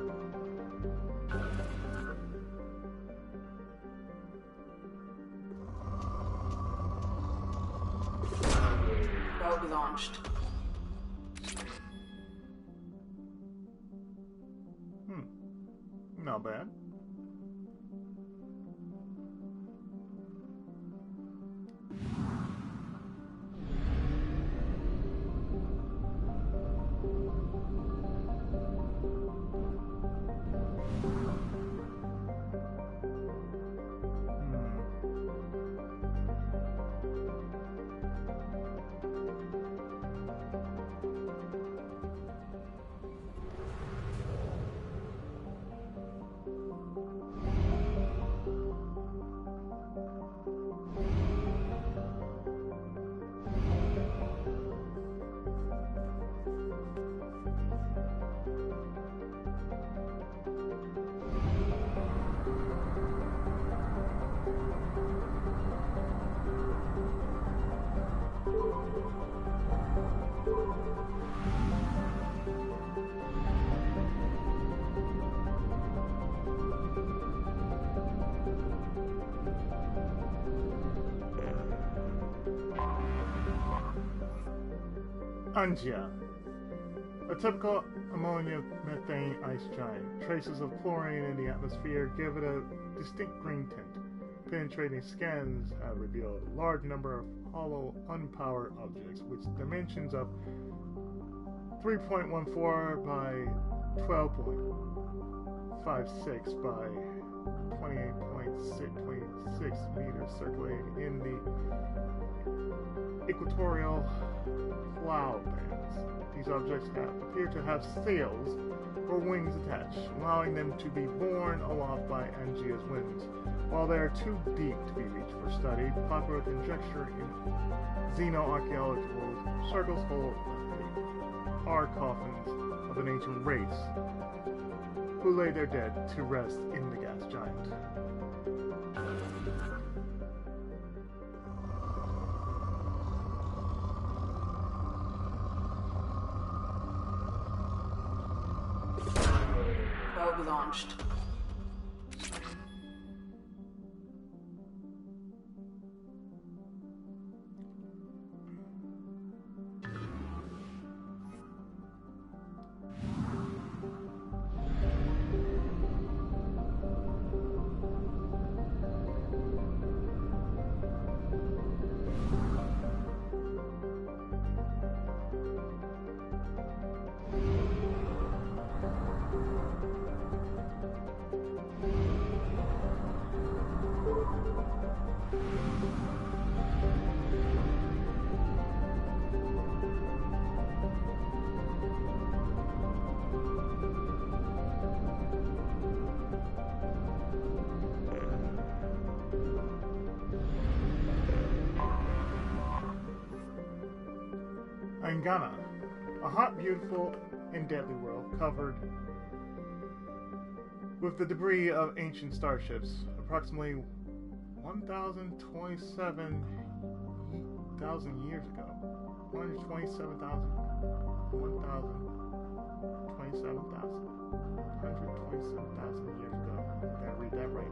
Probe launched. Not bad. Angia. A typical ammonia methane ice giant. Traces of chlorine in the atmosphere give it a distinct green tint. Penetrating scans have revealed a large number of hollow, unpowered objects with dimensions of 3.14 by 12.56 by 28.6 meters circulating in the equatorial cloud bands. These objects appear to have sails or wings attached, allowing them to be borne aloft by Angia's winds. While they are too deep to be reached for study, popular conjecture in xenoarchaeological circles hold are coffins of an ancient race who lay their dead to rest in the gas giant. Probe launched. Angana, a hot, beautiful, and deadly world covered with the debris of ancient starships. Approximately 1,027,000 years ago. 127,000 years ago. Did I read that right?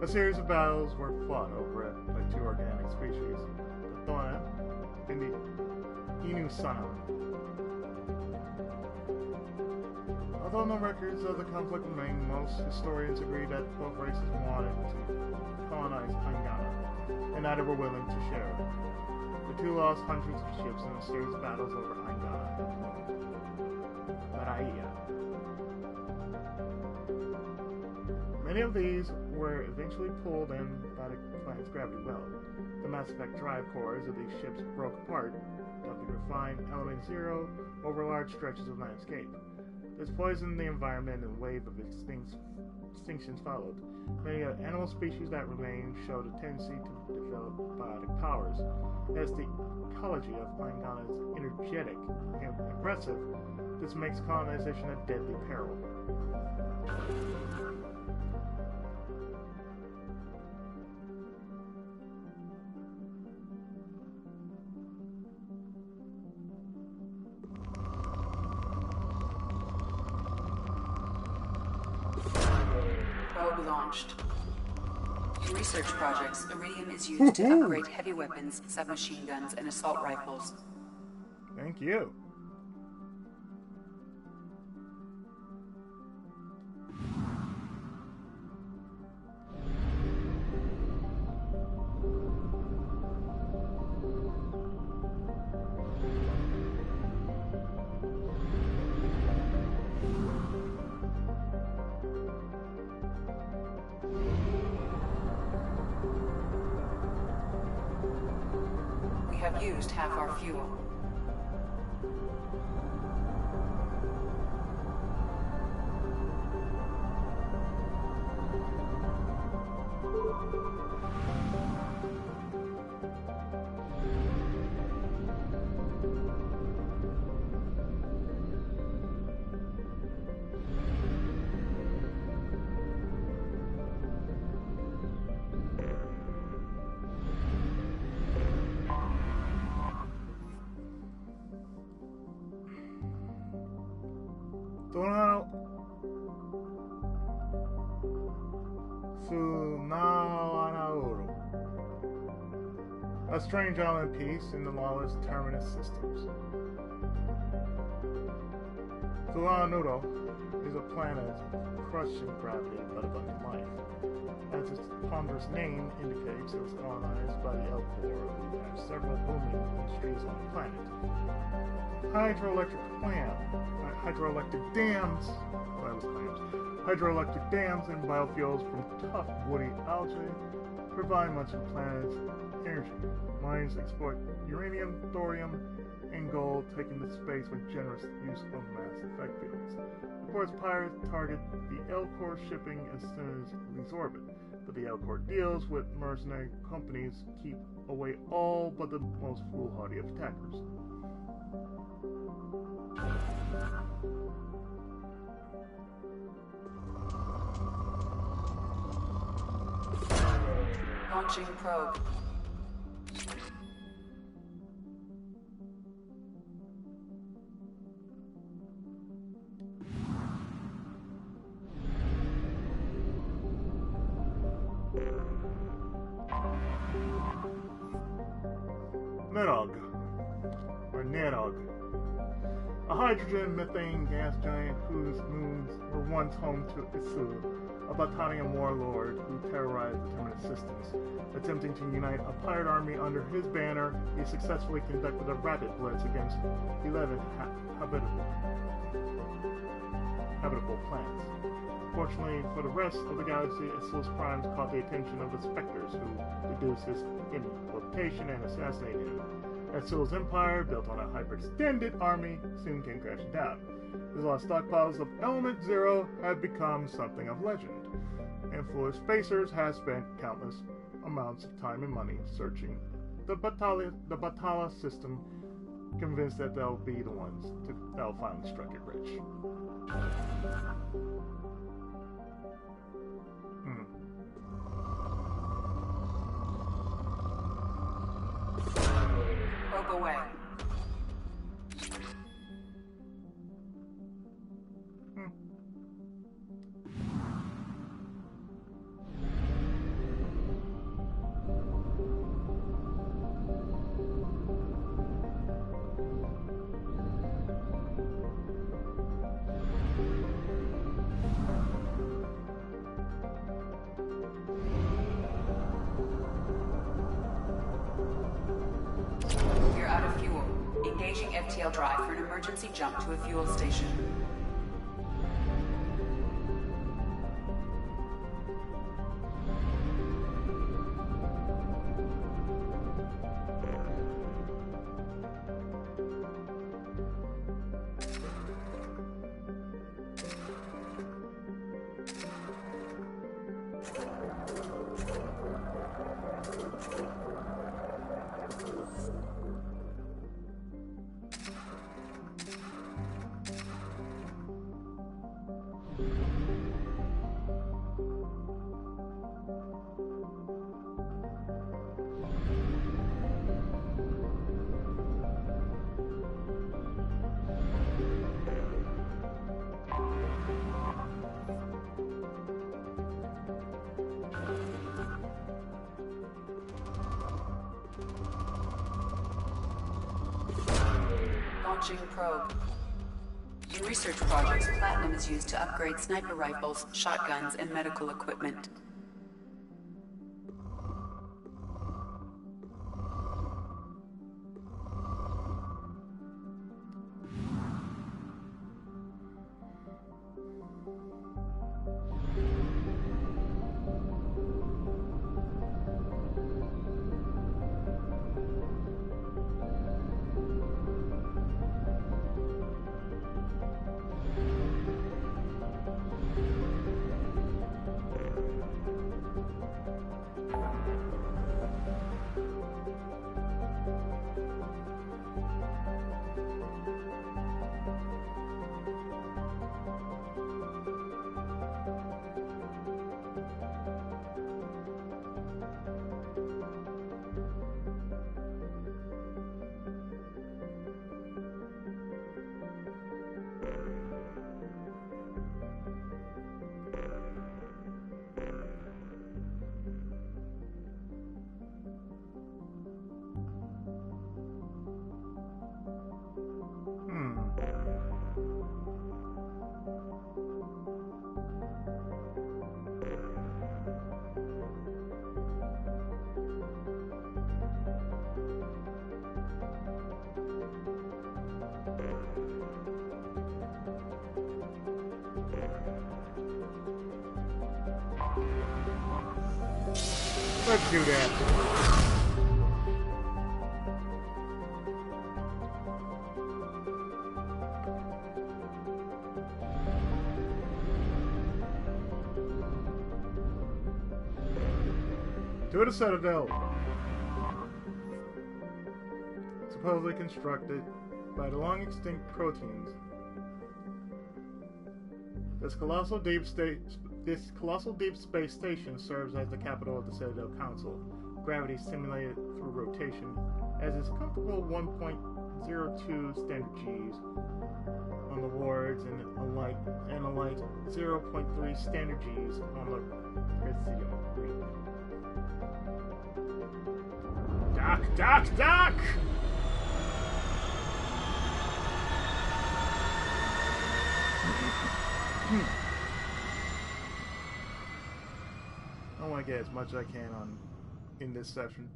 A series of battles were fought over it by two organic species, the Thona and the Inu Sana. Although no records of the conflict remain, most historians agree that both races wanted to colonize Aingana, and neither were willing to share. The two lost hundreds of ships in a series of battles over Aingana. Bahia. Many of these were eventually pulled in by the planet's gravity well. The Mass Effect drive cores of these ships broke apart, dumping refined element zero over large stretches of landscape. This poisoned the environment and a wave of extinctions followed. Many animal species that remained showed a tendency to develop biotic powers. As the ecology of Aingana is energetic and aggressive, this makes colonization a deadly peril. Probe launched. In research projects, iridium is used to upgrade heavy weapons, submachine guns, and assault rifles. Thank you. We have used half our fuel. A strange island piece in the lawless terminus systems. Thulanuro is a planet crushing gravity but abundant life. As its ponderous name indicates, it was colonized by the Elcor, who have several booming industries on the planet. Hydroelectric dams and biofuels from tough woody algae provide much of the planet's energy. Mines exploit uranium, thorium, and gold, taking the space with generous use of Mass Effect fields. Of course, pirates target the Elcor shipping as soon as resorb it, but the Elcor deals with mercenary companies keep away all but the most foolhardy of attackers. Launching probe. Nerog, a hydrogen methane gas giant whose moons were once home to Isul, a Battanian warlord who terrorized the terminus systems. Attempting to unite a pirate army under his banner, he successfully conducted a rapid blitz against 11 habitable planets. Fortunately for the rest of the galaxy, Isil's crimes caught the attention of the Spectres, who reduced his infiltration and assassinated him. Isil's empire, built on a hyper-extended army, soon came crashing down. His lost stockpiles of Element Zero have become something of legend, and foolish spacers have spent countless amounts of time and money searching the Batala system, convinced that they'll be the ones that'll finally strike it rich. Probe away. detail drive for an emergency jump to a fuel station. Launching probe. In research projects, platinum is used to upgrade sniper rifles, shotguns, and medical equipment. Let's do that. To the Citadel. Supposedly constructed by the long extinct proteins. This colossal deep space station serves as the capital of the Citadel Council. Gravity simulated through rotation, as is comfortable 1.02 standard Gs on the wards and a light 0.3 standard Gs on the Presidium. Doc! I want to get as much as I can in this session.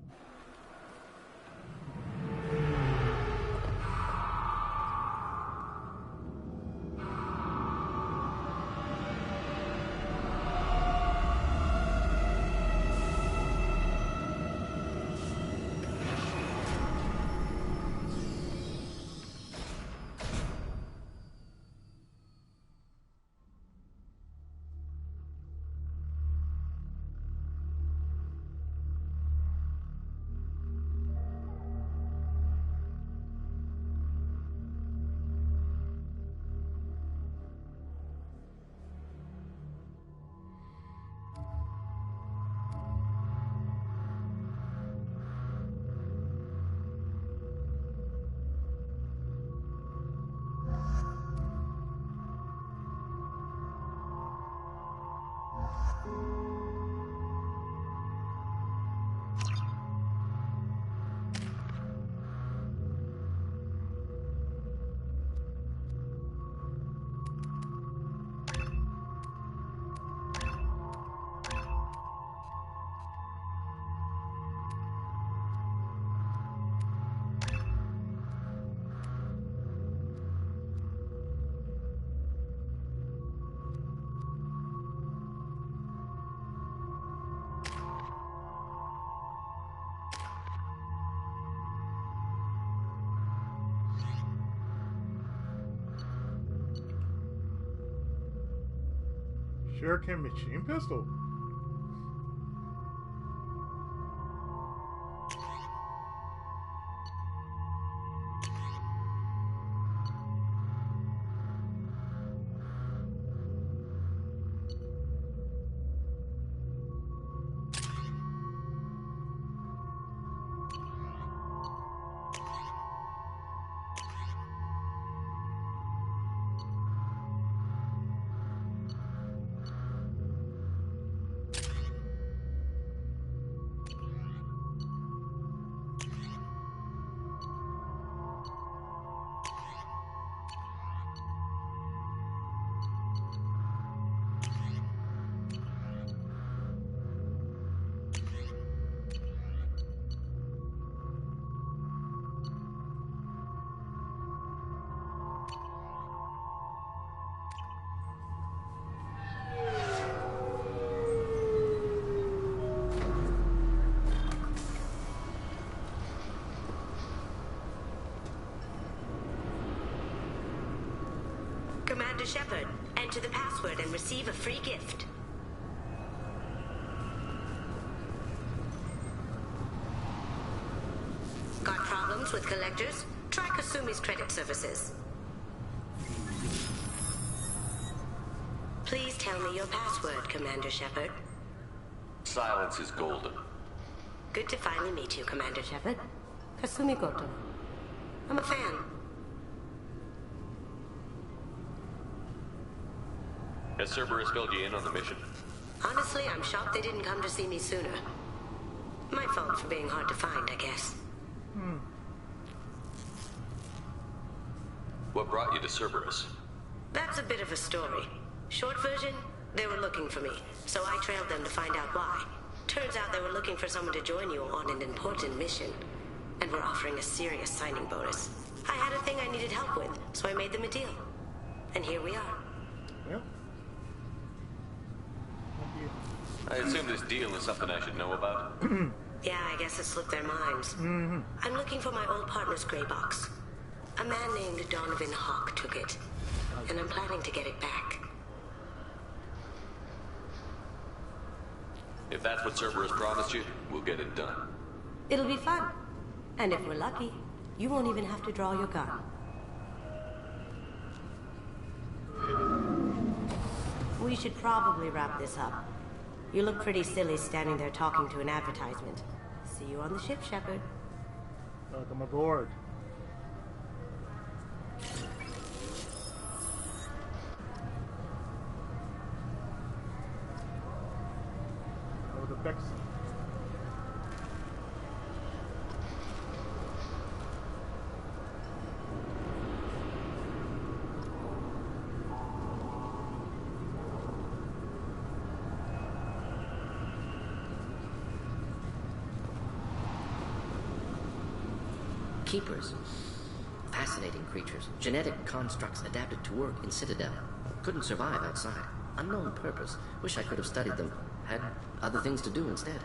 Shuriken machine pistol. Commander Shepard, enter the password and receive a free gift. Got problems with collectors? Try Kasumi's credit services. Please tell me your password, Commander Shepard. Silence is golden. Good to finally meet you, Commander Shepard. Kasumi Goto. I'm a fan. Has Cerberus filled you in on the mission? Honestly, I'm shocked they didn't come to see me sooner. My fault for being hard to find, I guess. What brought you to Cerberus? That's a bit of a story. Short version, they were looking for me, so I trailed them to find out why. Turns out they were looking for someone to join you on an important mission, and were offering a serious signing bonus. I had a thing I needed help with, so I made them a deal. And here we are. Yep. I assume this deal is something I should know about. Yeah, I guess it slipped their minds. I'm looking for my old partner's gray box. A man named Donovan Hawk took it, and I'm planning to get it back. If that's what Cerberus promised you, we'll get it done. It'll be fun. And if we're lucky, you won't even have to draw your gun. We should probably wrap this up. You look pretty silly standing there talking to an advertisement. See you on the ship, Shepard. Welcome aboard. Oh, the Bex. Keepers. Fascinating creatures. Genetic constructs adapted to work in Citadel. Couldn't survive outside. Unknown purpose. Wish I could have studied them. Had other things to do instead.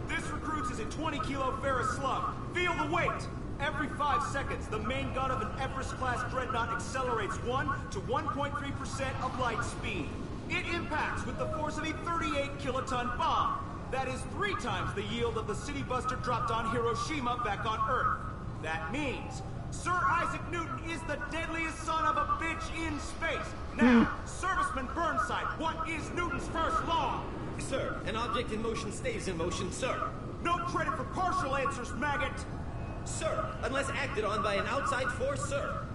This recruits is a 20-kilo ferrous slug. Feel the weight! Every 5 seconds, the main gun of an Everest-class dreadnought accelerates 1 to 1.3% of light speed. It impacts with the force of a 38-kiloton bomb. That is 3 times the yield of the City Buster dropped on Hiroshima back on Earth. That means Sir Isaac Newton is the deadliest son of a bitch in space. Now, Serviceman Burnside, what is Newton's first law? Sir, an object in motion stays in motion, sir. No credit for partial answers, maggot. Sir, unless acted on by an outside force, sir.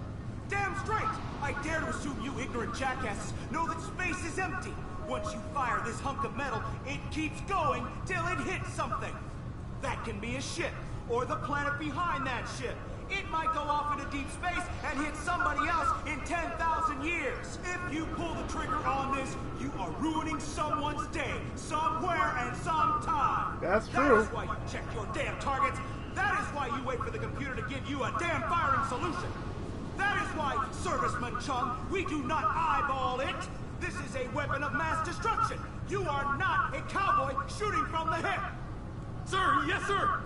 Damn straight! I dare to assume you ignorant jackasses know that space is empty. Once you fire this hunk of metal, it keeps going till it hits something. That can be a ship, or the planet behind that ship. It might go off into deep space and hit somebody else in 10,000 years. If you pull the trigger on this, you are ruining someone's day, somewhere and sometime. That's true. That is why you check your damn targets. That is why you wait for the computer to give you a damn firing solution. That is why, Serviceman Chung, we do not eyeball it. This is a weapon of mass destruction. You are not a cowboy shooting from the hip. Sir, yes, sir.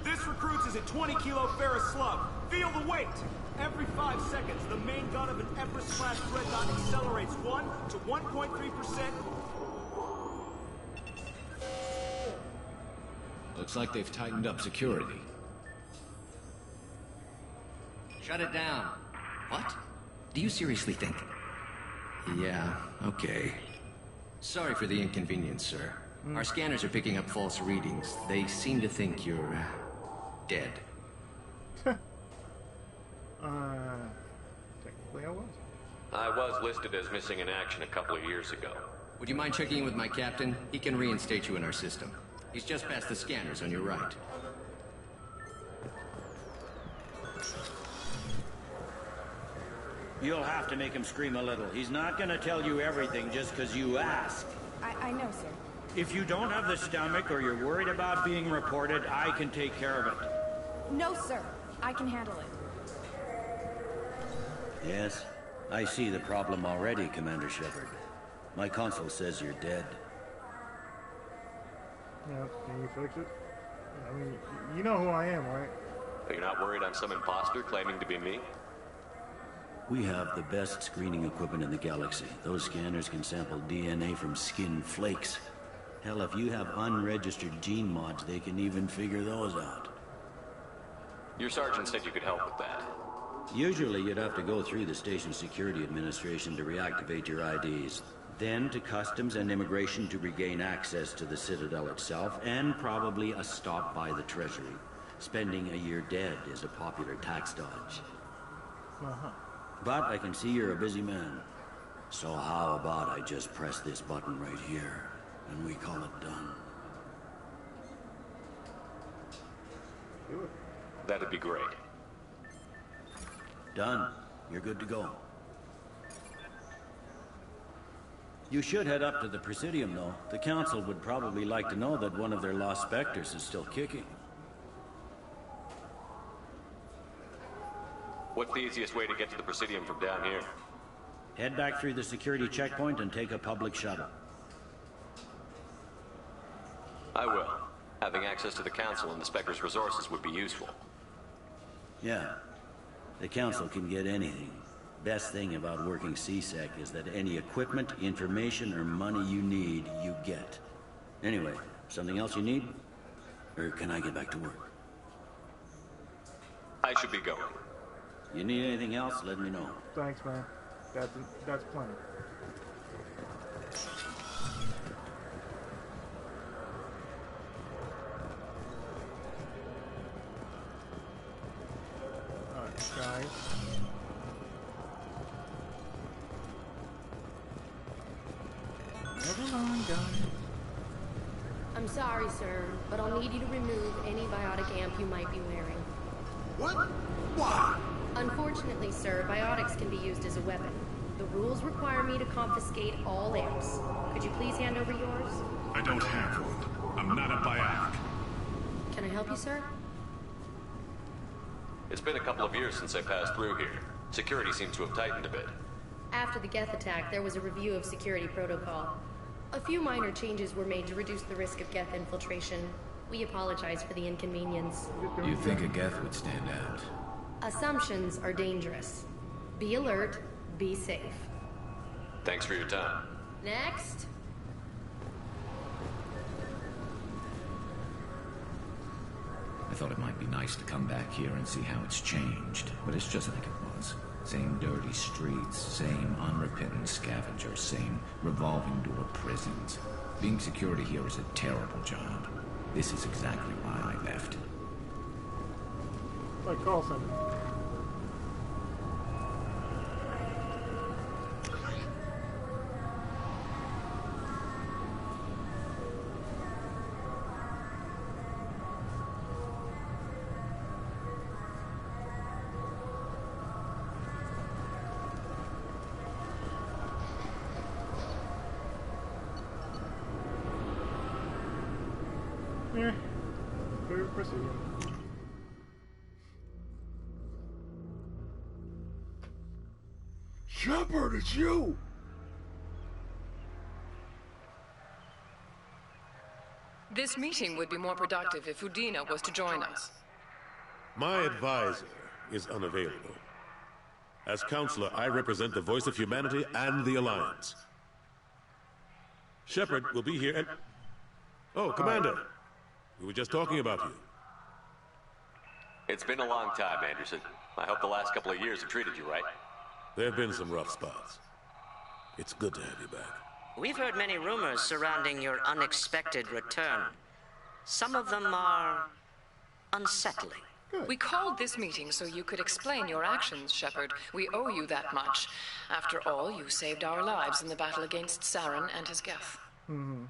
This recruits is a 20 kilo ferrous slug. Feel the weight. Every 5 seconds, the main gun of an Everest-class dreadnought accelerates 1 to 1.3%. Looks like they've tightened up security. Shut it down. What? Do you seriously think? Yeah, okay. Sorry for the inconvenience, sir. Our scanners are picking up false readings. They seem to think you're, dead. Technically I was. I was listed as missing in action a couple of years ago. Would you mind checking in with my captain? He can reinstate you in our system. He's just past the scanners on your right. You'll have to make him scream a little. He's not gonna tell you everything just because you ask. I know, sir. If you don't have the stomach or you're worried about being reported, I can take care of it. No, sir. I can handle it. Yes, I see the problem already, Commander Shepard. My console says you're dead. Yeah, can you fix it? I mean, you know who I am, right? You're not worried I'm some imposter claiming to be me? We have the best screening equipment in the galaxy. Those scanners can sample DNA from skin flakes. Hell, if you have unregistered gene mods, they can even figure those out. Your sergeant said you could help with that. Usually you'd have to go through the Station Security Administration to reactivate your IDs. Then to Customs and Immigration to regain access to the Citadel itself, and probably a stop by the Treasury. Spending a year dead is a popular tax dodge. But I can see you're a busy man. So how about I just press this button right here, and we call it done? That'd be great. Done. You're good to go. You should head up to the Presidium, though. The Council would probably like to know that one of their lost Spectres is still kicking. What's the easiest way to get to the Presidium from down here? Head back through the security checkpoint and take a public shuttle. I will. Having access to the Council and the Spectre's resources would be useful. Yeah. The Council can get anything. Best thing about working CSEC is that any equipment, information, or money you need, you get. Anyway, something else you need? Or can I get back to work? I should be going. You need anything else, let me know. Thanks, man. That's plenty. Alright, guys. Never mind, guys. I'm sorry, sir, but I'll need you to remove any biotic amp you might be wearing. What? Why? Unfortunately, sir, biotics can be used as a weapon. The rules require me to confiscate all amps. Could you please hand over yours? I don't have one. I'm not a biotic. Can I help you, sir? It's been a couple of years since I passed through here. Security seems to have tightened a bit. After the Geth attack, there was a review of security protocol. A few minor changes were made to reduce the risk of Geth infiltration. We apologize for the inconvenience. You'd think a Geth would stand out. Assumptions are dangerous. Be alert, be safe. Thanks for your time. Next. I thought it might be nice to come back here and see how it's changed, but it's just like it was. Same dirty streets, same unrepentant scavengers, same revolving door prisons. Being security here is a terrible job. This is exactly why I left. Like call center. Yeah, very Presidium. Shepard, it's you! This meeting would be more productive if Udina was to join us. My advisor is unavailable. As counselor, I represent the voice of humanity and the Alliance. Shepard will be here and... Oh, Commander! We were just talking about you. It's been a long time, Anderson. I hope the last couple of years have treated you right. There have been some rough spots. It's good to have you back. We've heard many rumors surrounding your unexpected return. Some of them are unsettling. We called this meeting so you could explain your actions, Shepard. We owe you that much. After all, you saved our lives in the battle against Saren and his Geth. Mm-hmm.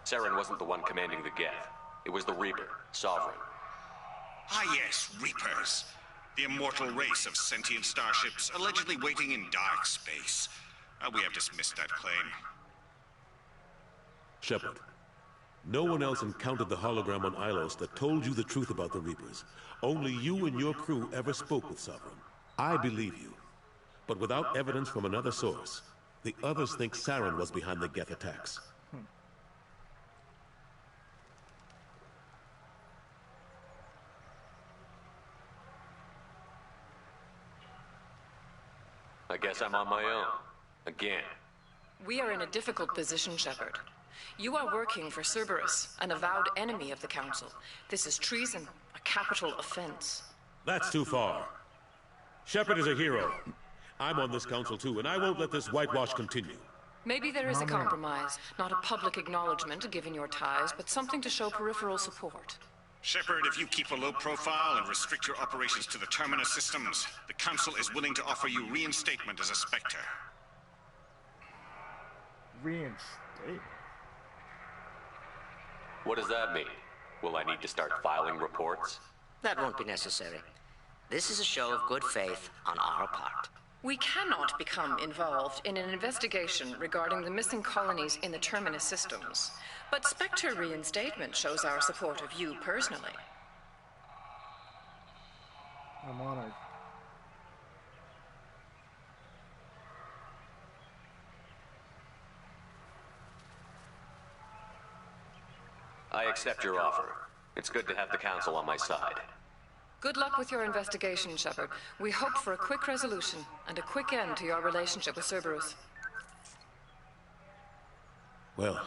Saren wasn't the one commanding the Geth. It was the Reaper, Sovereign. Ah yes, Reapers. The immortal race of sentient starships allegedly waiting in dark space. We have dismissed that claim. Shepard, no one else encountered the hologram on Ilos that told you the truth about the Reapers. Only you and your crew ever spoke with Sovereign. I believe you. But without evidence from another source, the others think Saren was behind the Geth attacks. I guess I'm on my own. Again. We are in a difficult position, Shepard. You are working for Cerberus, an avowed enemy of the Council. This is treason, a capital offense. That's too far. Shepard is a hero. I'm on this council too, and I won't let this whitewash continue. Maybe there is a compromise. Not a public acknowledgement given your ties, but something to show peripheral support. Shepard, if you keep a low profile and restrict your operations to the Terminus systems, the Council is willing to offer you reinstatement as a Spectre. Reinstate? What does that mean? Will I need to start filing reports? That won't be necessary. This is a show of good faith on our part. We cannot become involved in an investigation regarding the missing colonies in the Terminus systems. But Spectre reinstatement shows our support of you personally. I'm honored. I accept your offer. It's good to have the Council on my side. Good luck with your investigation, Shepard. We hope for a quick resolution and a quick end to your relationship with Cerberus. Well,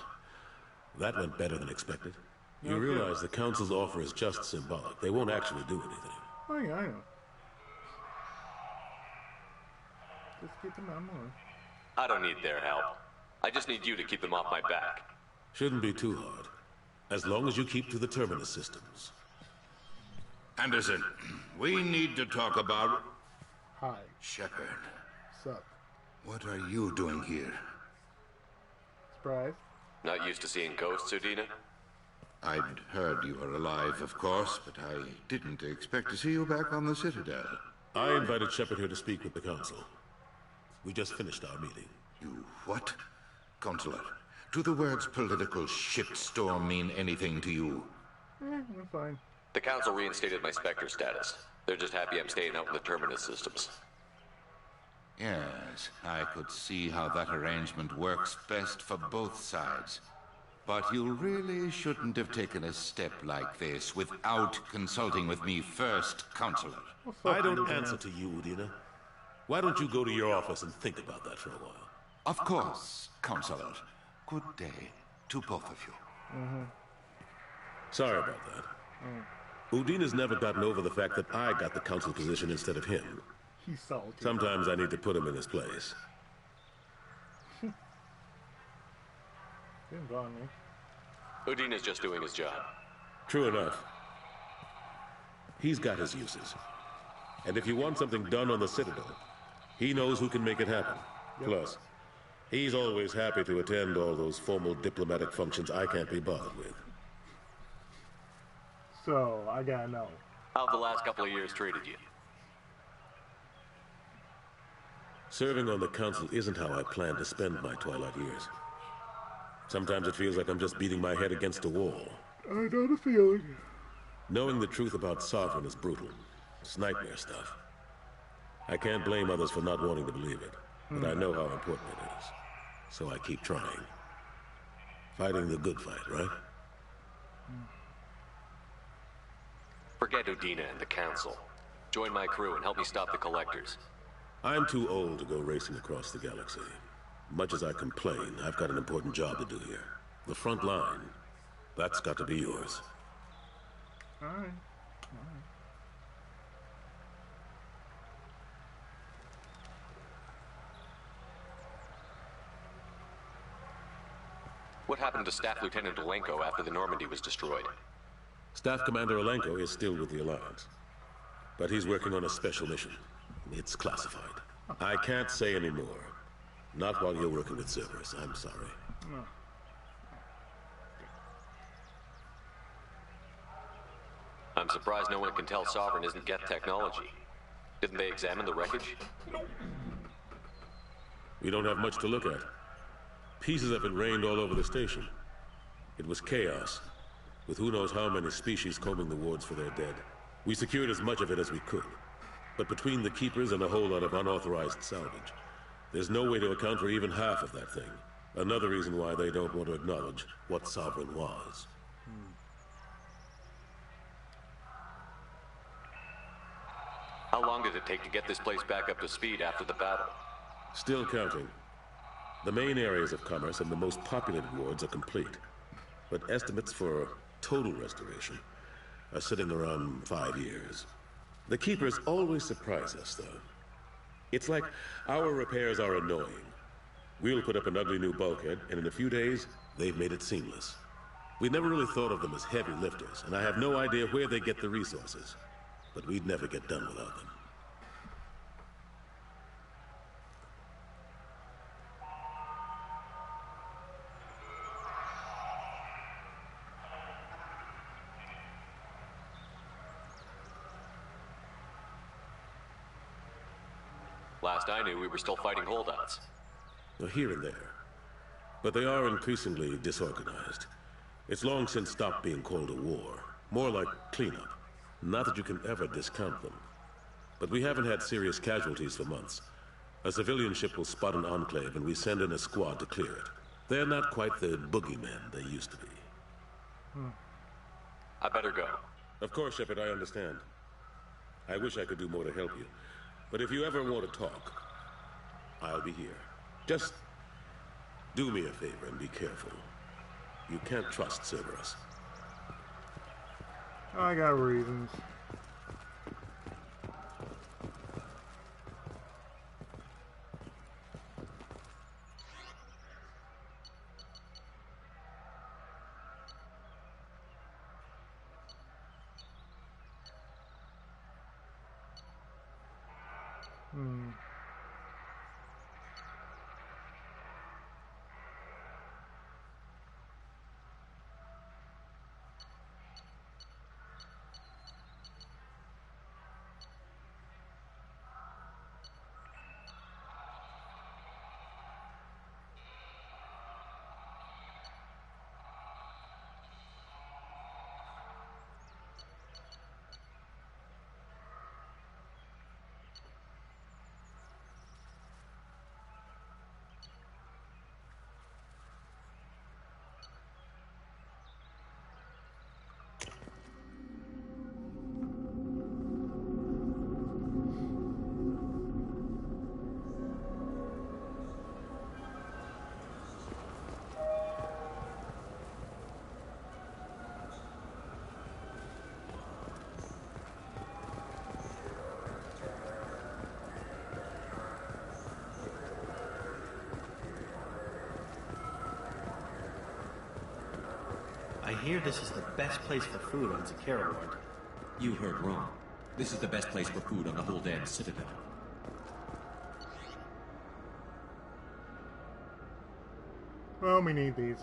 that went better than expected. You realize the Council's offer is just symbolic. They won't actually do anything. Oh yeah, I know. Just get them out more. I don't need their help. I just need you to keep them off my back. Shouldn't be too hard. As long as you keep to the Terminus systems. Anderson, we need to talk about... Hi. Shepard. What's up? What are you doing here? Surprise. Not used to seeing ghosts, Udina? I'd heard you were alive, of course, but I didn't expect to see you back on the Citadel. I invited Shepard here to speak with the Council. We just finished our meeting. You what? Counselor, do the words political shitstorm mean anything to you? I'm fine. The Council reinstated my Spectre status. They're just happy I'm staying out in the Terminus systems. Yes, I could see how that arrangement works best for both sides. But you really shouldn't have taken a step like this without consulting with me first, Counselor. I don't answer to you, Udina. Why don't you go to your office and think about that for a while? Of course, Counselor. Good day to both of you. Sorry about that. Udina's never gotten over the fact that I got the Council position instead of him. He's salty. Sometimes I need to put him in his place. Didn't bother me. Udina's just doing his job. True enough. He's got his uses. And if you want something done on the Citadel, he knows who can make it happen. Yep. Plus, he's always happy to attend all those formal diplomatic functions I can't be bothered with. So, I gotta know. How have the last couple of years treated you? Serving on the Council isn't how I plan to spend my twilight years. Sometimes it feels like I'm just beating my head against a wall. I know the feeling. Knowing the truth about Sovereign is brutal. It's nightmare stuff. I can't blame others for not wanting to believe it, but I know how important it is. So I keep trying. Fighting the good fight, right? Forget Udina and the Council. Join my crew and help me stop the Collectors. I'm too old to go racing across the galaxy. Much as I complain, I've got an important job to do here. The front line. That's got to be yours. All right. What happened to Staff Lieutenant Alenko after the Normandy was destroyed? Staff Commander Alenko is still with the Alliance. But he's working on a special mission. It's classified. I can't say any more. Not while you're working with Cerberus, I'm sorry. No. I'm surprised no one can tell Sovereign isn't Geth technology. Didn't they examine the wreckage? We don't have much to look at. Pieces of it rained all over the station. It was chaos, with who knows how many species combing the wards for their dead. We secured as much of it as we could. But between the Keepers and a whole lot of unauthorized salvage, there's no way to account for even half of that thing. Another reason why they don't want to acknowledge what Sovereign was. How long did it take to get this place back up to speed after the battle? Still counting. The main areas of commerce and the most populated wards are complete. But estimates for total restoration are sitting around 5 years. The Keepers always surprise us, though. It's like our repairs are annoying. We'll put up an ugly new bulkhead, and in a few days, they've made it seamless. We never really thought of them as heavy lifters, and I have no idea where they get the resources. But we'd never get done without them. Last I knew, we were still fighting holdouts. Here and there. But they are increasingly disorganized. It's long since stopped being called a war. More like cleanup. Not that you can ever discount them. But we haven't had serious casualties for months. A civilian ship will spot an enclave and we send in a squad to clear it. They're not quite the boogeymen they used to be. I better go. Of course, Shepard, I understand. I wish I could do more to help you. But if you ever want to talk, I'll be here. Just do me a favor and be careful. You can't trust Cerberus. I got reasons. I hear this is the best place for food on Zakera Ward. You heard wrong. This is the best place for food on the whole damn Citadel. Well, we need these.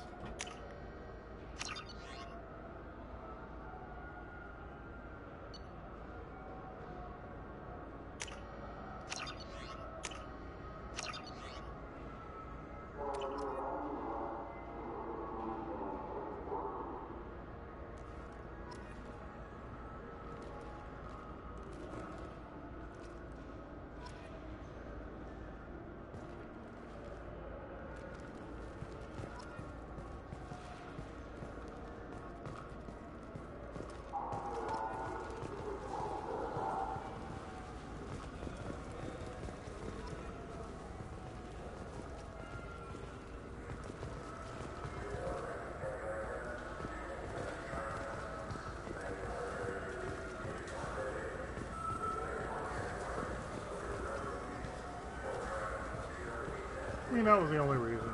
think that was the only reason.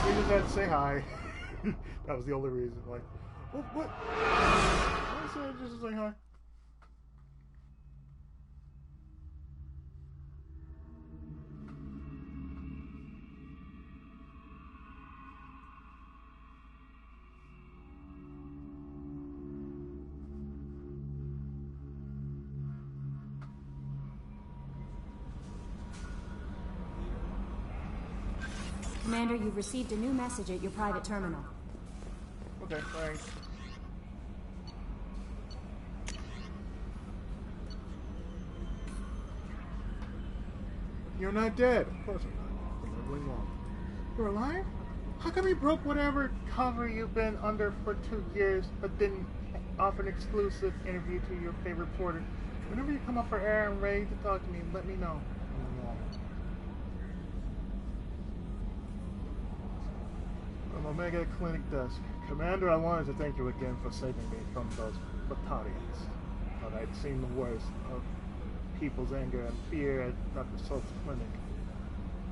We just had to say hi. That was the only reason. Like, what? Why did I just say hi? Commander, you've received a new message at your private terminal. Okay, thanks. You're not dead. Of course I'm not. I'm not doing wrong. You're alive? How come you broke whatever cover you've been under for 2 years, but didn't offer an exclusive interview to your favorite reporter? Whenever you come up for air and ready to talk to me, let me know. I'm wrong. From Omega Clinic Desk. Commander, I wanted to thank you again for saving me from those Batarians. But I'd seen the worst of people's anger and fear at Dr. Salt's clinic.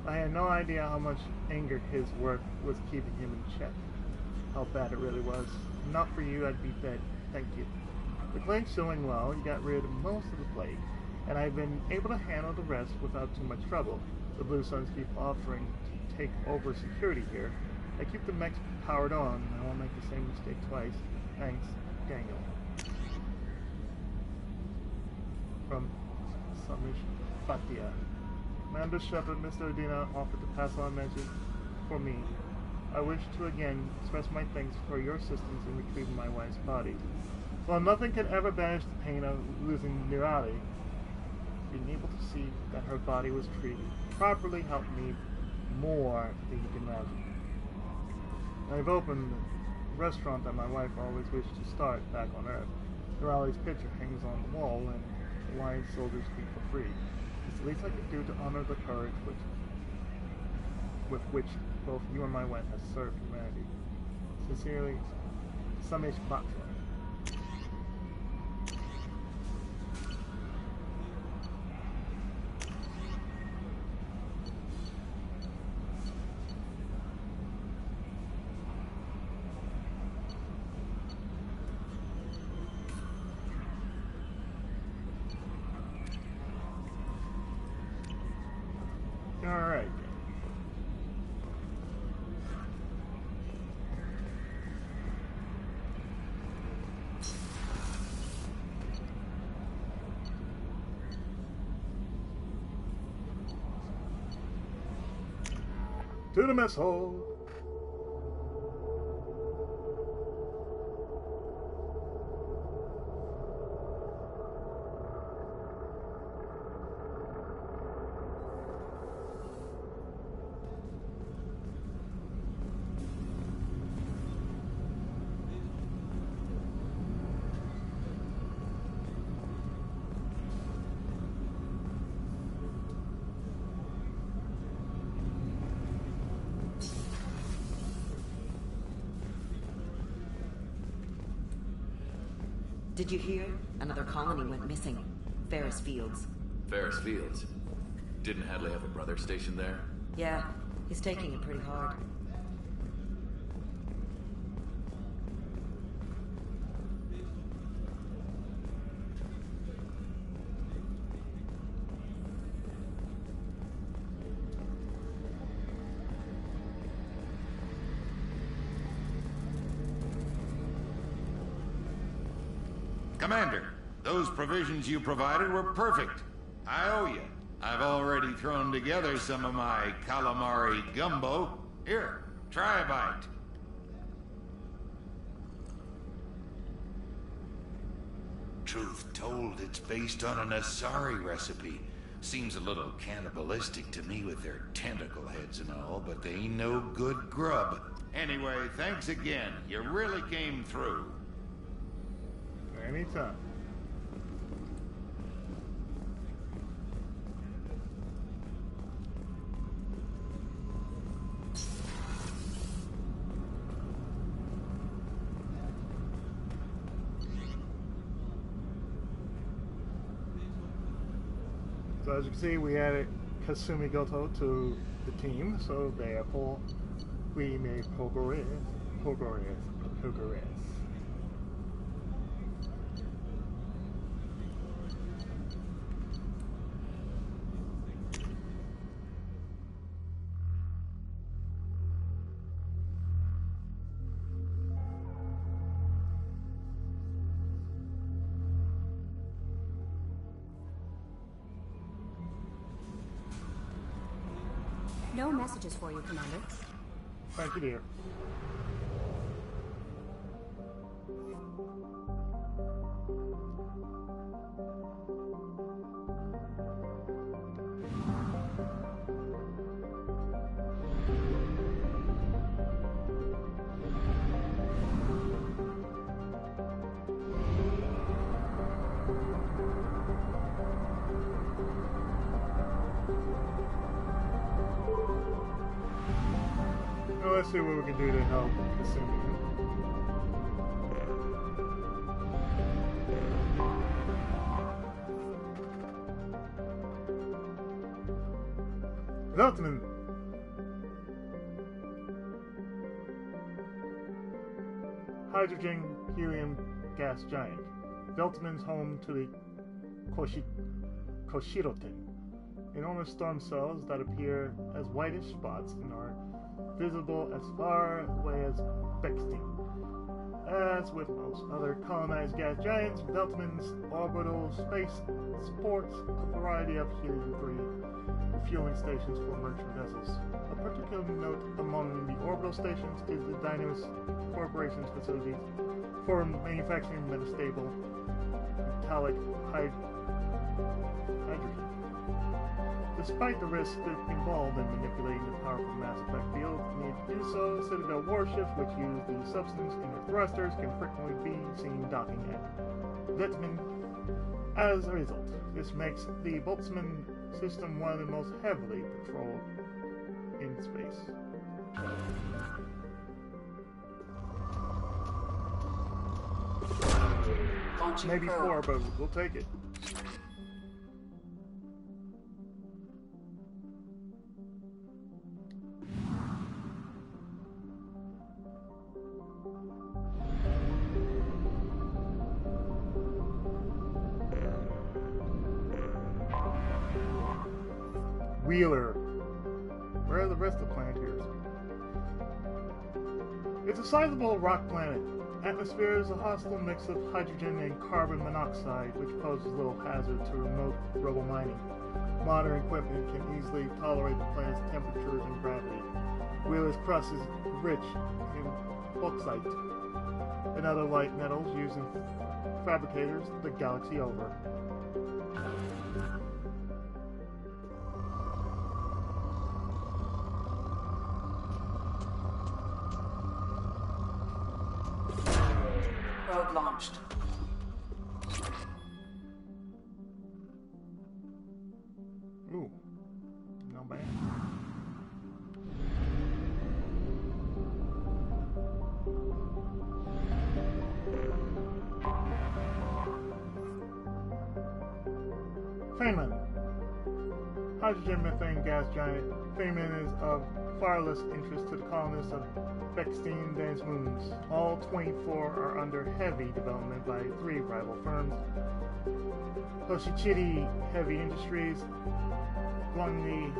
I had no idea how much anger his work was keeping him in check. How bad it really was. Not for you, I'd be dead. Thank you. The clinic's doing well. You got rid of most of the plague, and I've been able to handle the rest without too much trouble. The Blue Suns keep offering to take over security here. I keep the mechs powered on. I won't make the same mistake twice. Thanks, Daniel. From Samish Bhatia. Commander Shepard, Mr. Udina offered to pass on a message for me. I wish to again express my thanks for your assistance in retrieving my wife's body. While nothing can ever banish the pain of losing Nirali, being able to see that her body was treated properly helped me more than you can imagine. I've opened the restaurant that my wife always wished to start back on Earth. Nirali's picture hangs on the wall, and Alliance soldiers eat for free. It's the least I could do to honor the courage with which both you and my wife have served humanity. Sincerely, Samish Bhatia. Alright. To the mess hall. Did you hear? Another colony went missing. Ferris Fields. Ferris Fields? Didn't Hadley have a brother stationed there? Yeah, he's taking it pretty hard. Commander, those provisions you provided were perfect. I owe you. I've already thrown together some of my calamari gumbo. Here, try a bite. Truth told, it's based on an Asari recipe. Seems a little cannibalistic to me with their tentacle heads and all, but they ain't no good grub. Anyway, thanks again. You really came through. Anytime. So as you can see, we added Kasumi Goto to the team, so therefore we may progress. No messages for you, Commander. Thank you, dear. Well, let's see what we can do to help Kasumi. Veltman. Hydrogen helium gas giant. Veltman's home to the Koshiroten, enormous storm cells that appear as whitish spots and are visible as far away as Beckstein. As with most other colonized gas giants, Veltman's orbital space supports a variety of helium-3 refueling stations for merchant vessels. A particular note among the orbital stations is the Dynamis Corporation's facilities for manufacturing metastable metallic hydrogen. Despite the risks involved in manipulating the powerful mass effect field needed to do so, Citadel warships which use the substance in their thrusters can frequently be seen docking at Veltman. As a result, this makes the Boltzmann system one of the most heavily patrolled in space. Maybe 4, but we'll take it. Wheeler. Where are the rest of the Planeteers? It's a sizable rock planet. Atmosphere is a hostile mix of hydrogen and carbon monoxide, which poses little hazard to remote rubble mining. Modern equipment can easily tolerate the planet's temperatures and gravity. Wheeler's crust is rich in bauxite and other light metals used in fabricators the galaxy over. Probe launched. Ooh, no bad. Feynman. Hydrogen methane gas giant. Feynman is of far less interest to the colonists of Beckstein than its moons. All 24 are under heavy development by 3 rival firms: Hoshichiri Heavy Industries, Guangni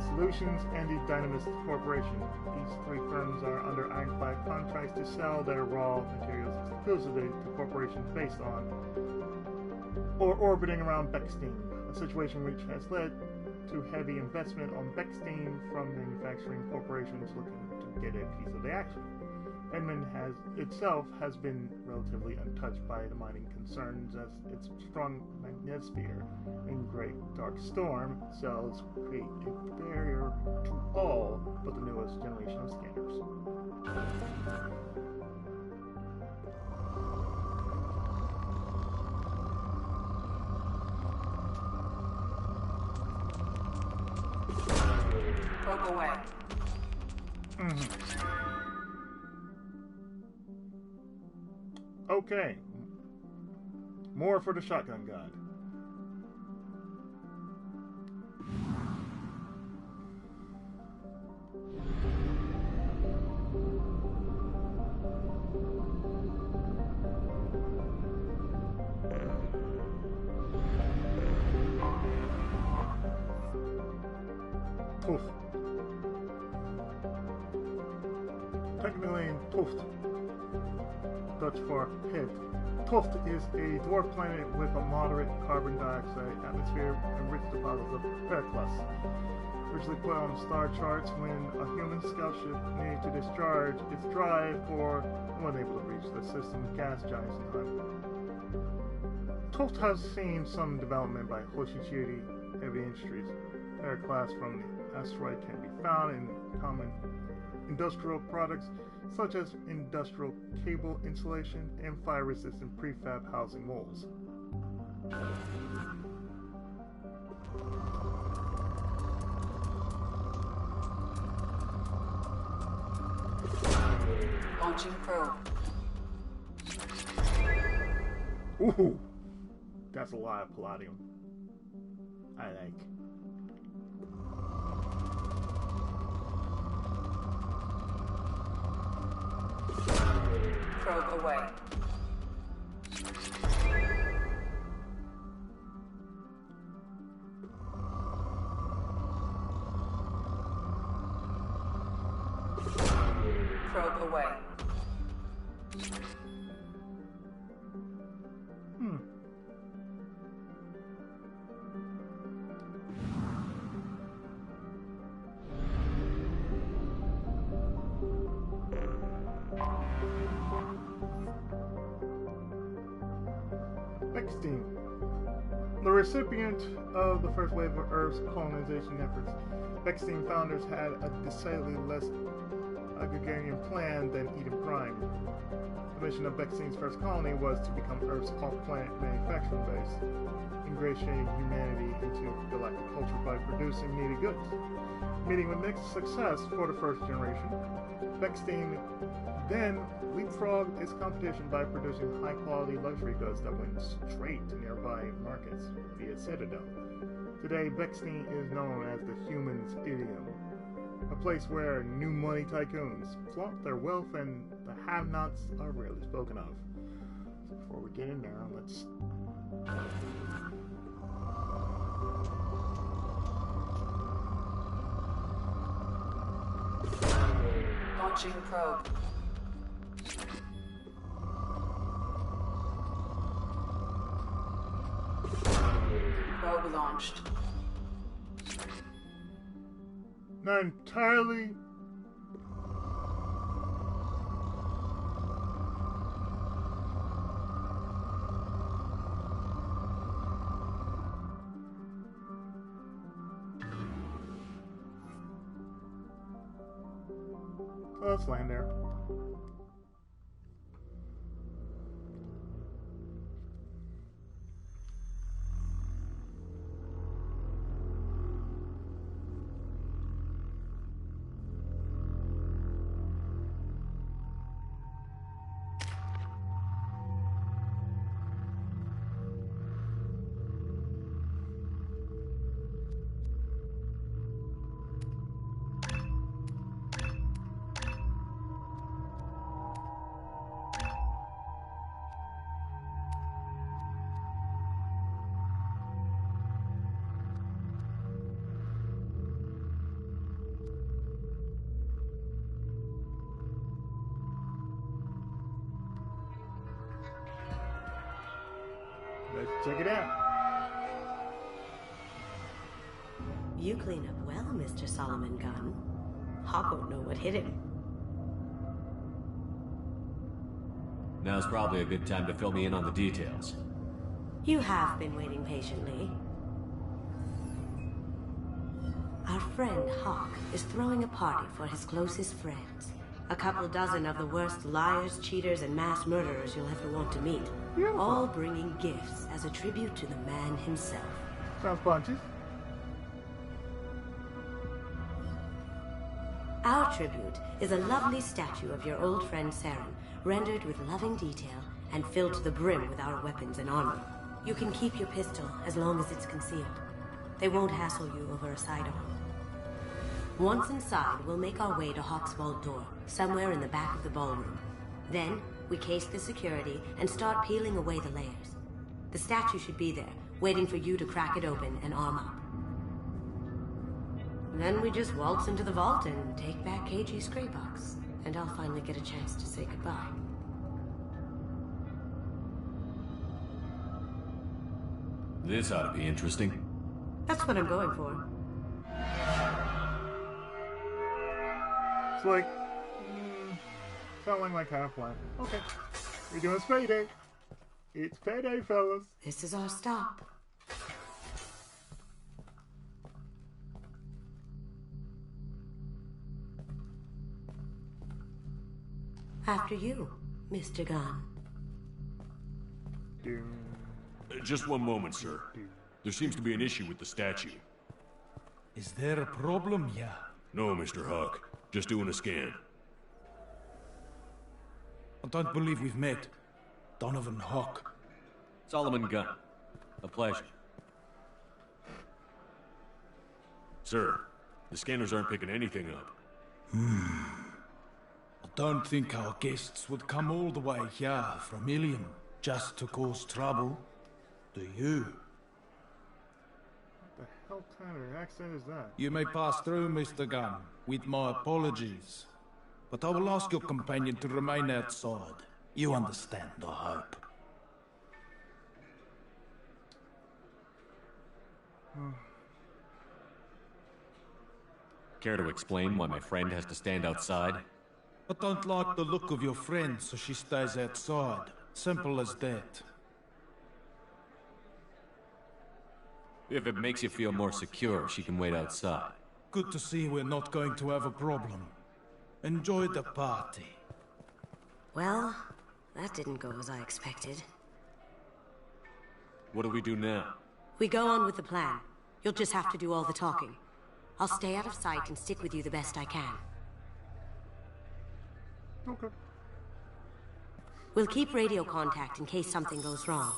Solutions, and the Dynamis Corporation. These 3 firms are under ironclad contracts to sell their raw materials exclusively to corporations based on or orbiting around Beckstein, a situation which has led to heavy investment on Beckstein from manufacturing corporations looking to get a piece of the action. Feynman has been relatively untouched by the mining concerns, as its strong magnetosphere and great dark storm cells create a barrier to all but the newest generation of scanners. Probe away. Okay. More for the shotgun god. Toft. Technically Toft, Dutch for head. Toft is a dwarf planet with a moderate carbon dioxide atmosphere and rich deposits of Periclus. Originally put on star charts when a human scout ship needed to discharge its drive or wasn't able to reach the system gas giants in time. Toft has seen some development by Hoshichiri Heavy Industries. Periclus from the asteroid can be found in common industrial products such as industrial cable insulation and fire-resistant prefab housing molds. Launching probe. Ooh, that's a lot of palladium. I like. Probe away. Probe away. Bechstein. The recipient of the first wave of Earth's colonization efforts, Bechstein founders had a decidedly less agrarian plan than Eden Prime. The mission of Bechstein's first colony was to become Earth's off-planet manufacturing base, ingratiating humanity into galactic culture by producing needed goods. Meeting with mixed success for the first generation, Bechstein then leapfrogged its competition by producing high-quality luxury goods that went straight to nearby markets via Citadel. Today, Bechstein is known as the Human's Idiom, a place where new money tycoons flaunt their wealth and the have-nots are rarely spoken of. So before we get in there, let's... Launching probe. Probe launched. Not entirely. Let's land there. Let's check it out. You clean up well, Mr. Solomon Gunn. Hawk won't know what hit him. Now's probably a good time to fill me in on the details. You have been waiting patiently. Our friend Hawk is throwing a party for his closest friends. A couple dozen of the worst liars, cheaters, and mass murderers you'll ever want to meet. Beautiful. All bringing gifts as a tribute to the man himself. Sounds punchy. Our tribute is a lovely statue of your old friend Saren, rendered with loving detail and filled to the brim with our weapons and armor. You can keep your pistol as long as it's concealed. They won't hassle you over a sidearm. Once inside, we'll make our way to Hawk's vault door, somewhere in the back of the ballroom. Then, we case the security and start peeling away the layers. The statue should be there, waiting for you to crack it open and arm up. Then we just waltz into the vault and take back KG's gray box. And I'll finally get a chance to say goodbye. This ought to be interesting. That's what I'm going for. It's like, sounding like half plan. Okay, we're doing payday. It's payday, fellas. This is our stop. After you, Mr. Gunn. Just one moment, sir. There seems to be an issue with the statue. Is there a problem, yeah? No, Mr. Hawk. Just doing a scan. I don't believe we've met. Donovan Hawk. Solomon Gunn. A pleasure. Sir, the scanners aren't picking anything up. I don't think our guests would come all the way here from Ilium just to cause trouble. Do you? What the hell kind of accent is that? You may pass through, Mr. Gunn, with my apologies. But I will ask your companion to remain outside. You understand, I hope. Care to explain why my friend has to stand outside? I don't like the look of your friend, so she stays outside. Simple as that. If it makes you feel more secure, she can wait outside. Good to see we're not going to have a problem. Enjoy the party. Well, that didn't go as I expected. What do we do now? We go on with the plan. You'll just have to do all the talking. I'll stay out of sight and stick with you the best I can. Okay. We'll keep radio contact in case something goes wrong.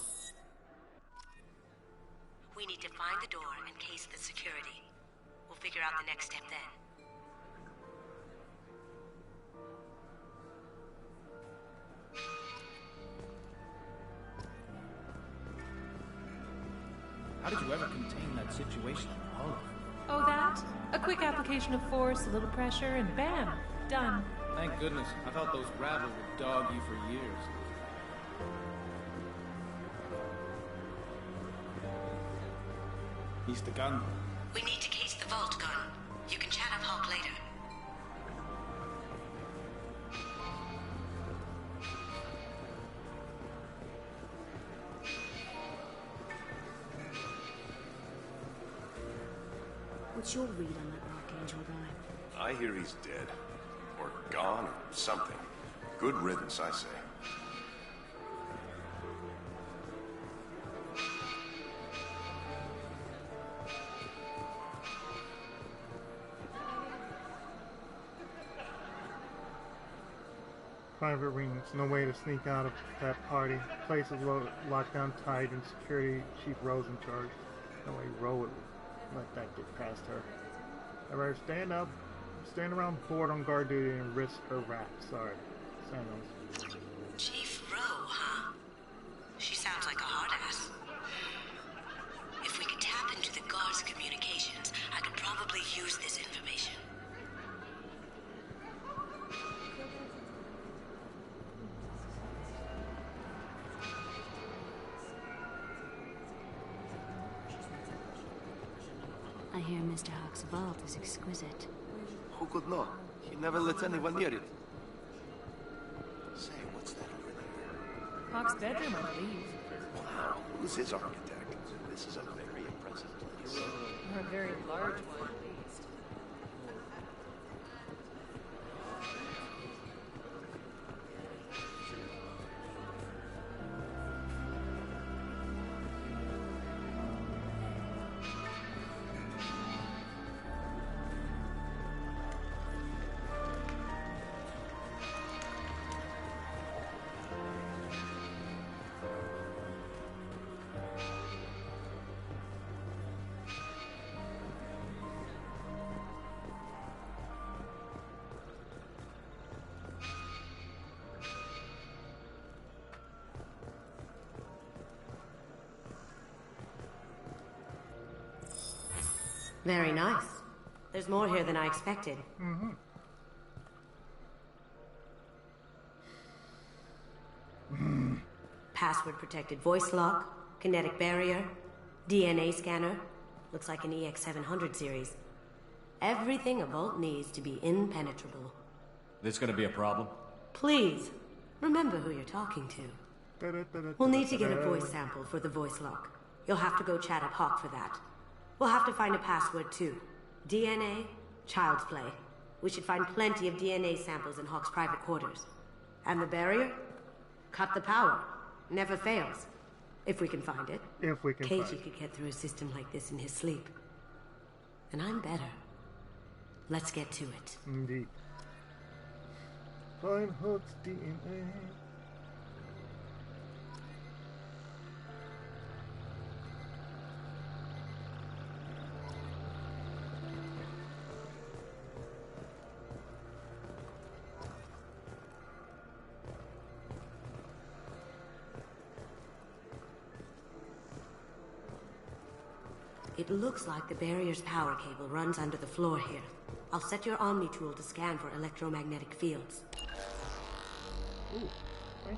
We need to find the door and case the security. We'll figure out the next step then. How did you ever contain that situation in the Hollow? Oh, that? A quick application of force, a little pressure, and bam! Done. Thank goodness. I thought those gravel would dog you for years. Mr. Gunn. We need to case the vault, Gunn. You can chat up Hawk later. What's your read on that Archangel guy? I hear he's dead. Or gone, or something. Good riddance, I say. Private rings, no way to sneak out of that party. Place is locked down tight and security chief Rose in charge. No way Ro would let that get past her. I'd rather stand up, stand around bored on guard duty and risk her wrath. Sorry. Sanos. Chief Ro, huh? She sounds like a hard ass. If we could tap into the guard's communications, I could probably use this information. I hear Mr. Hawk's vault is exquisite. Who could know? He never lets anyone near it. Say, what's that over there? Hawk's bedroom, I believe. Wow, who's his architect? This is a very impressive place. Or a very large one, at least. Very nice. There's more here than I expected. Password-protected voice lock, kinetic barrier, DNA scanner. Looks like an EX700 series. Everything a vault needs to be impenetrable. This gonna be a problem? Please, remember who you're talking to. We'll need to get a voice sample for the voice lock. You'll have to go chat up Hawk for that. We'll have to find a password too. DNA, child's play. We should find plenty of DNA samples in Hawk's private quarters. And the barrier? Cut the power. Never fails. If we can find it. If we can find KG it. could get through a system like this in his sleep. And I'm better. Let's get to it. Indeed. Find Hawk's DNA. It looks like the barrier's power cable runs under the floor here. I'll set your Omni tool to scan for electromagnetic fields. Ooh. Okay.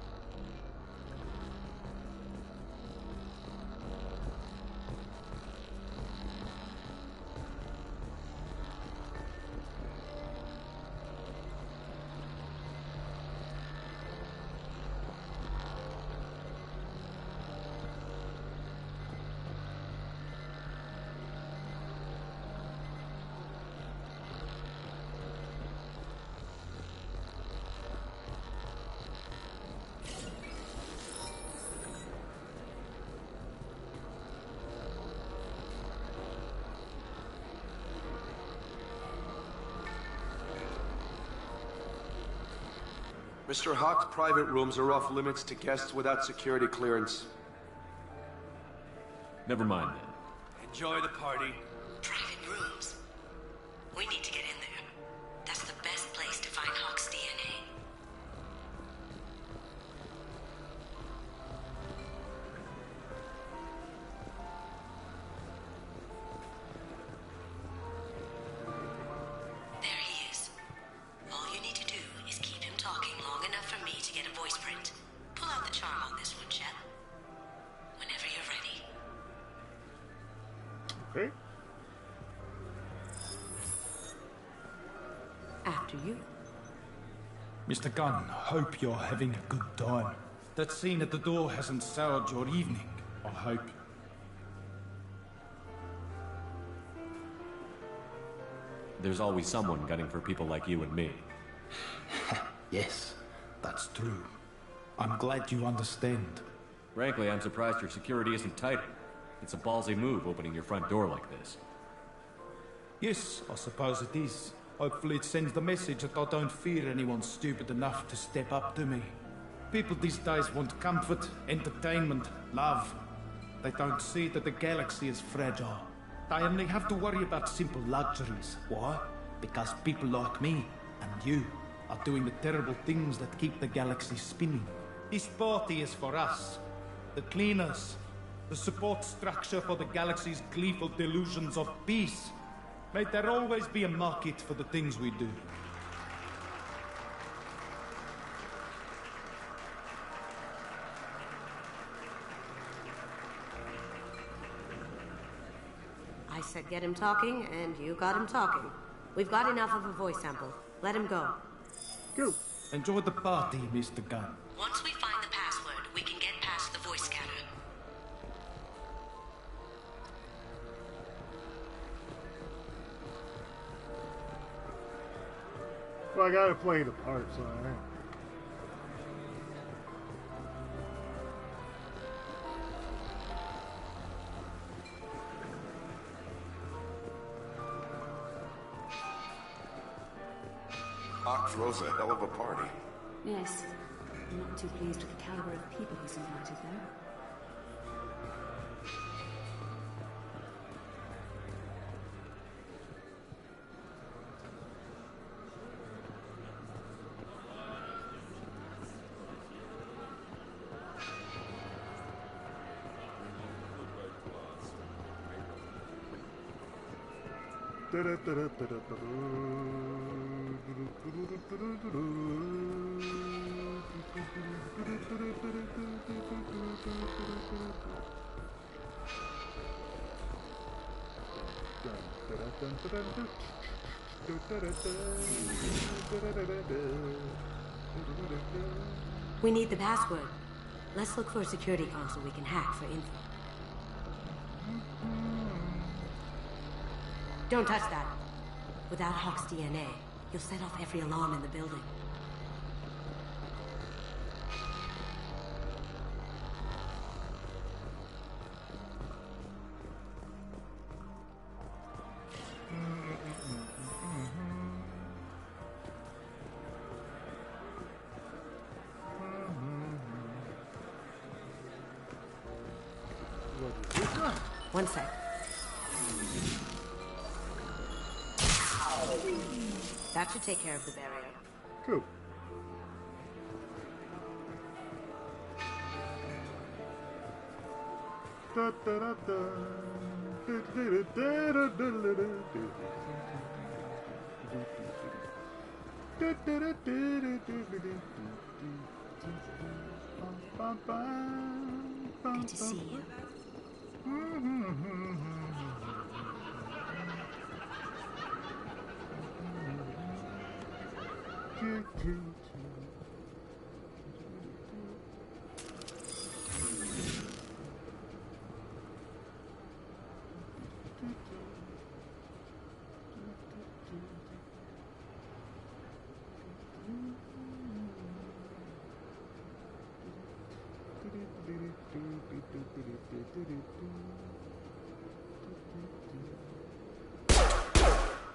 Mr. Hawk's private rooms are off limits to guests without security clearance. Never mind then. Enjoy the party. Private rooms. We need to get in there. That's the best place to find Hawk's DNA. There he is. All you need to do is keep him talking long enough for me to get a voice print. Pull out the charm on this one, Chet. Whenever you're ready. Okay. After you. Mr. Gunn, hope you're having a good time. That scene at the door hasn't soured your evening, I hope. There's always someone gunning for people like you and me. Yes, that's true. I'm glad you understand. Frankly, I'm surprised your security isn't tighter. It's a ballsy move opening your front door like this. Yes, I suppose it is. Hopefully it sends the message that I don't fear anyone stupid enough to step up to me. People these days want comfort, entertainment, love. They don't see that the galaxy is fragile. They only have to worry about simple luxuries. Why? Because people like me and you are doing the terrible things that keep the galaxy spinning. This party is for us, the cleaners, the support structure for the galaxy's gleeful delusions of peace. May there always be a market for the things we do. I said get him talking, and you got him talking. We've got enough of a voice sample. Let him go. Go. Enjoy the party, Mr. Gunn. Once we find the password, we can get past the voice scanner. Well, I gotta play the part, so alright. Hawk throws a hell of a party. Yes. I'm not too pleased with the caliber of people he's invited, though. We need the password. Let's look for a security console we can hack for info. Don't touch that. Without Hawk's DNA, you'll set off every alarm in the building. One sec. That should take care of the barrier. Cool. Good to see you.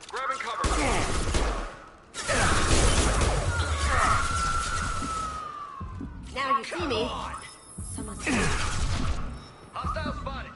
Grabbing cover. Now you see me. Someone's Hostile spotted.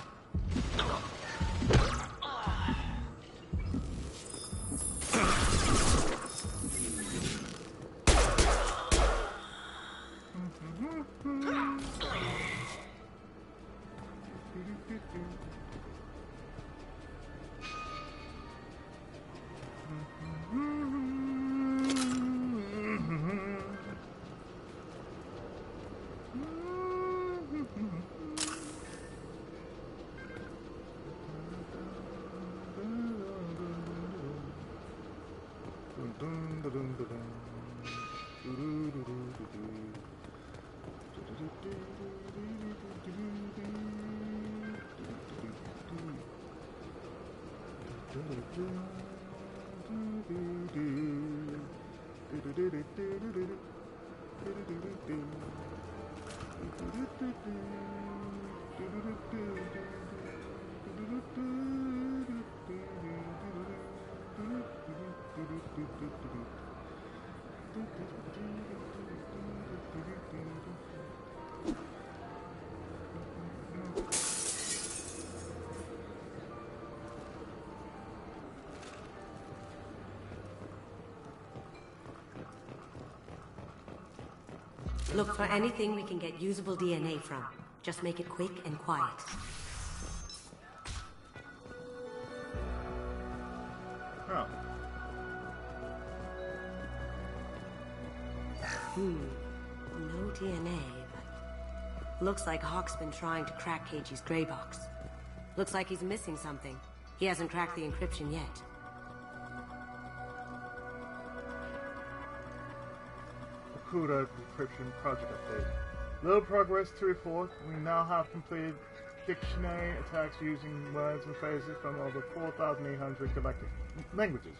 Look for anything we can get usable DNA from. Just make it quick and quiet. Oh. No DNA, but... Looks like Hawk's been trying to crack Keiji's gray box. Looks like he's missing something. He hasn't cracked the encryption yet. Okuda Decryption Project Update. Little progress to report. We now have completed dictionary attacks using words and phrases from over 4,800 collected languages.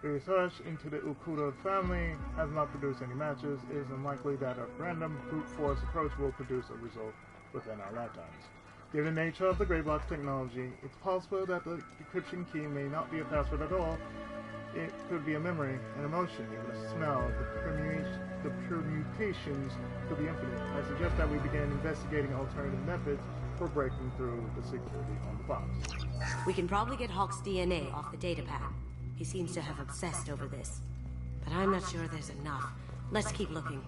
Research into the Okuda family has not produced any matches. It is unlikely that a random brute force approach will produce a result within our lifetimes. Given the nature of the Grey Box technology, it's possible that the decryption key may not be a password at all. It could be a memory, an emotion, even a smell. The permutations could be infinite. I suggest that we begin investigating alternative methods for breaking through the security on the box. We can probably get Hawk's DNA off the datapad. He seems to have obsessed over this. But I'm not sure there's enough. Let's keep looking.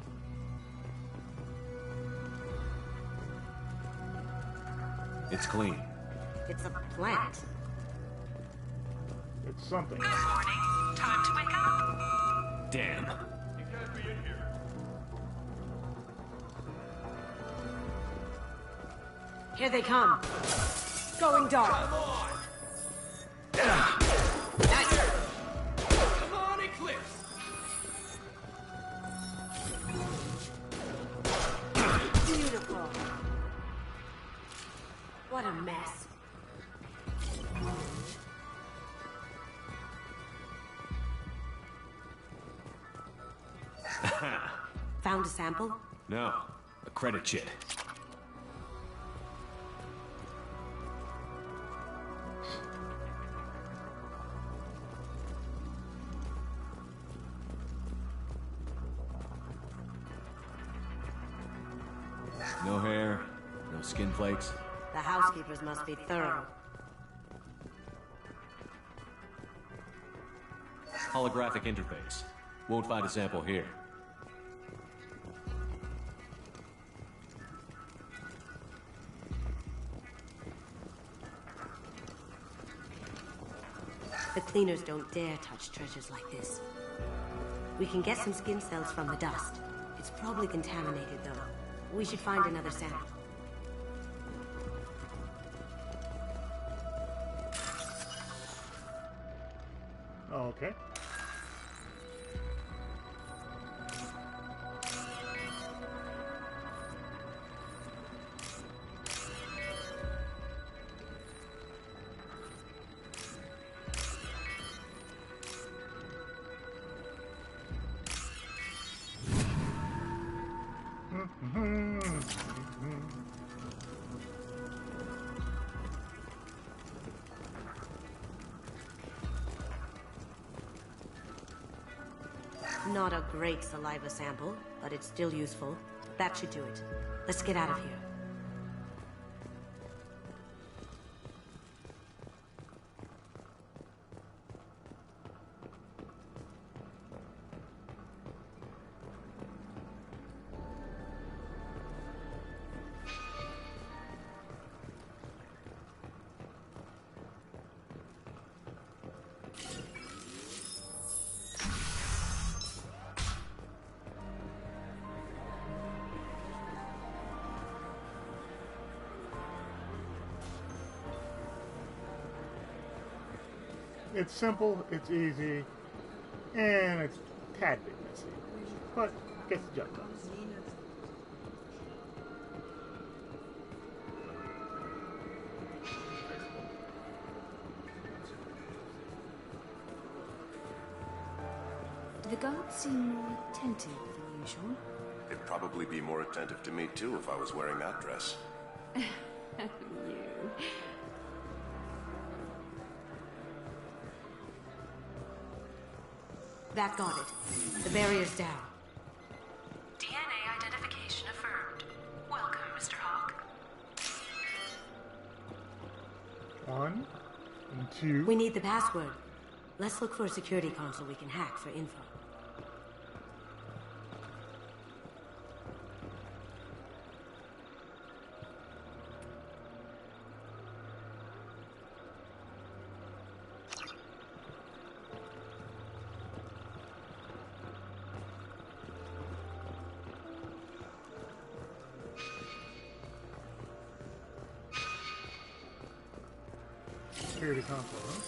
It's clean. It's a plant. It's something. Good morning. Time to wake up. Damn. You can't be in here. Here they come. Going dark. Come on! Come on, Eclipse! Beautiful. What a mess. Found a sample? No. A credit chit. No hair, no skin flakes. The housekeepers must be thorough. Holographic interface. Won't find a sample here. The cleaners don't dare touch treasures like this. We can get some skin cells from the dust. It's probably contaminated, though. We should find another sample. Okay. Not a great saliva sample, but it's still useful. That should do it. Let's get out of here. It's simple, it's easy, and it's a tad bit messy, but gets the job done. Do the guards seem more attentive than usual? They'd probably be more attentive to me too if I was wearing that dress. You. That got it. The barrier's down. DNA identification affirmed. Welcome, Mr. Hawk. 1 and 2. We need the password. Let's look for a security console we can hack for info. Security console, huh?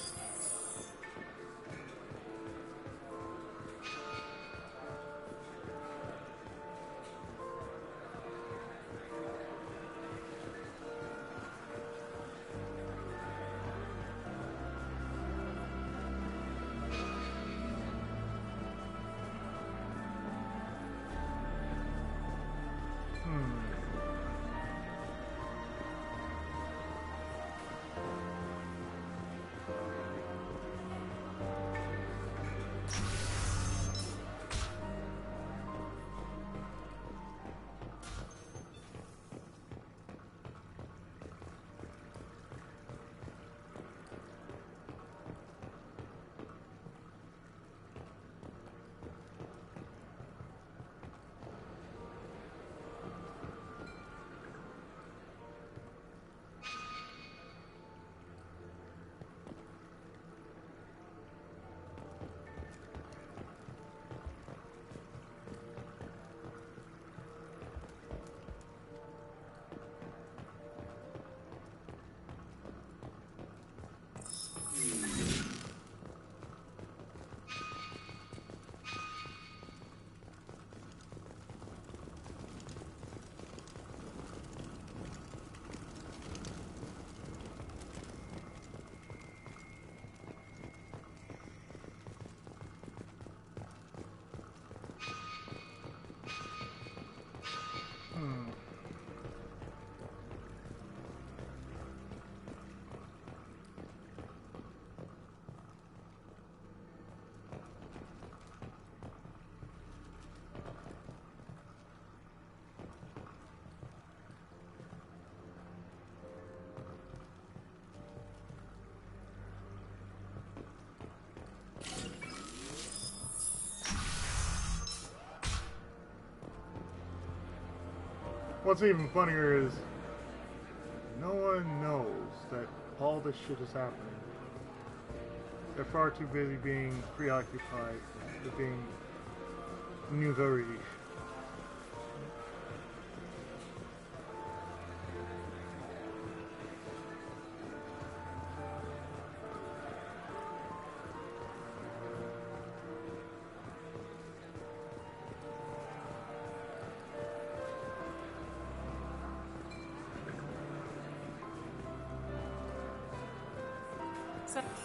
what's even funnier is no one knows that all this shit is happening. They're far too busy being preoccupied with being nouveau-riche.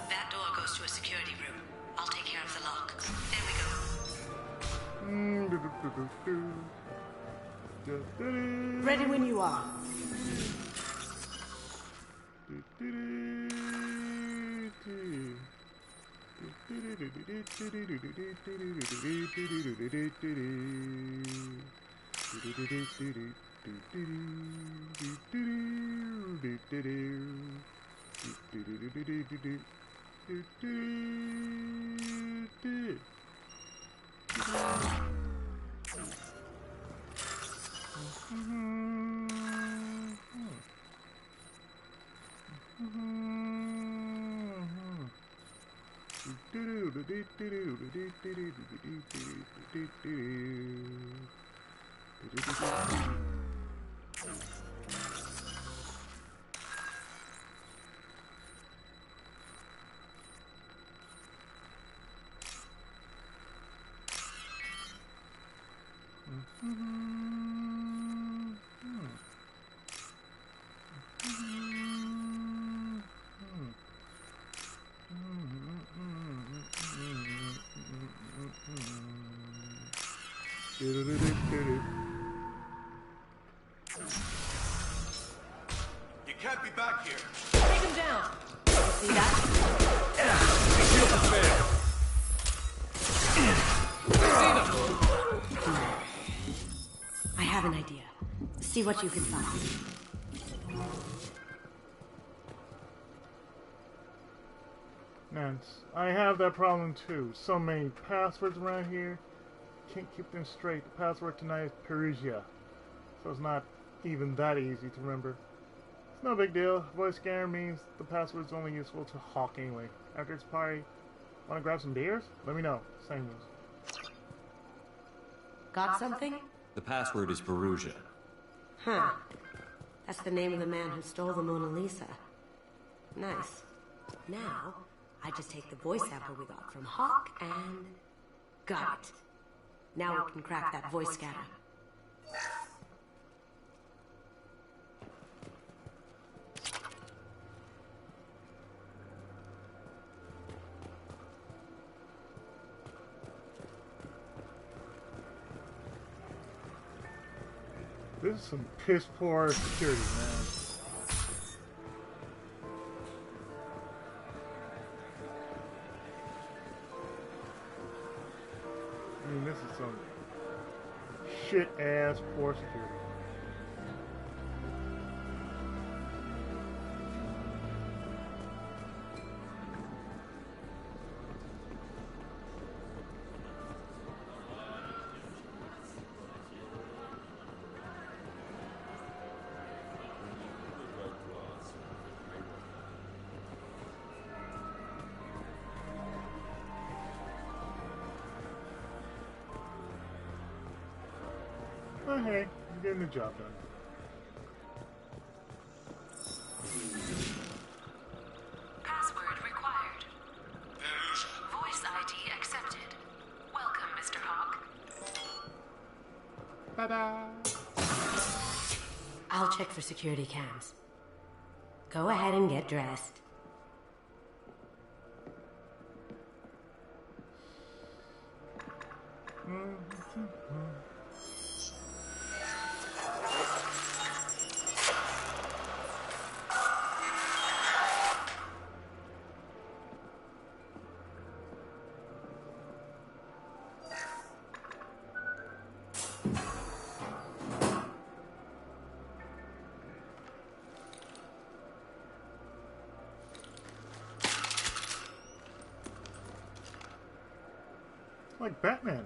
That door goes to a security room. I'll take care of the lock. There we go. Ready when you are. You can't be back here. Take him down. See that? I have an idea. See what you can find. Nance, I have that problem too. So many passwords around here. Can't keep them straight. The password tonight is Perugia. So it's not even that easy to remember. It's no big deal. Voice scanner means the password's only useful to Hawk anyway. After its party, wanna grab some beers? Let me know. Same news. Got something? The password is Perugia. Huh. That's the name of the man who stole the Mona Lisa. Nice. Now, I just take the voice sample we got from Hawk and... got it. Now we can crack that voice scanner. This is some piss poor security, man. I mean, this is some shit ass poor security. Oh, hey, I'm getting the job done. Password required. Voice ID accepted. Welcome, Mr. Hawk. Bye-bye. I'll check for security cams. Go ahead and get dressed. Like Batman.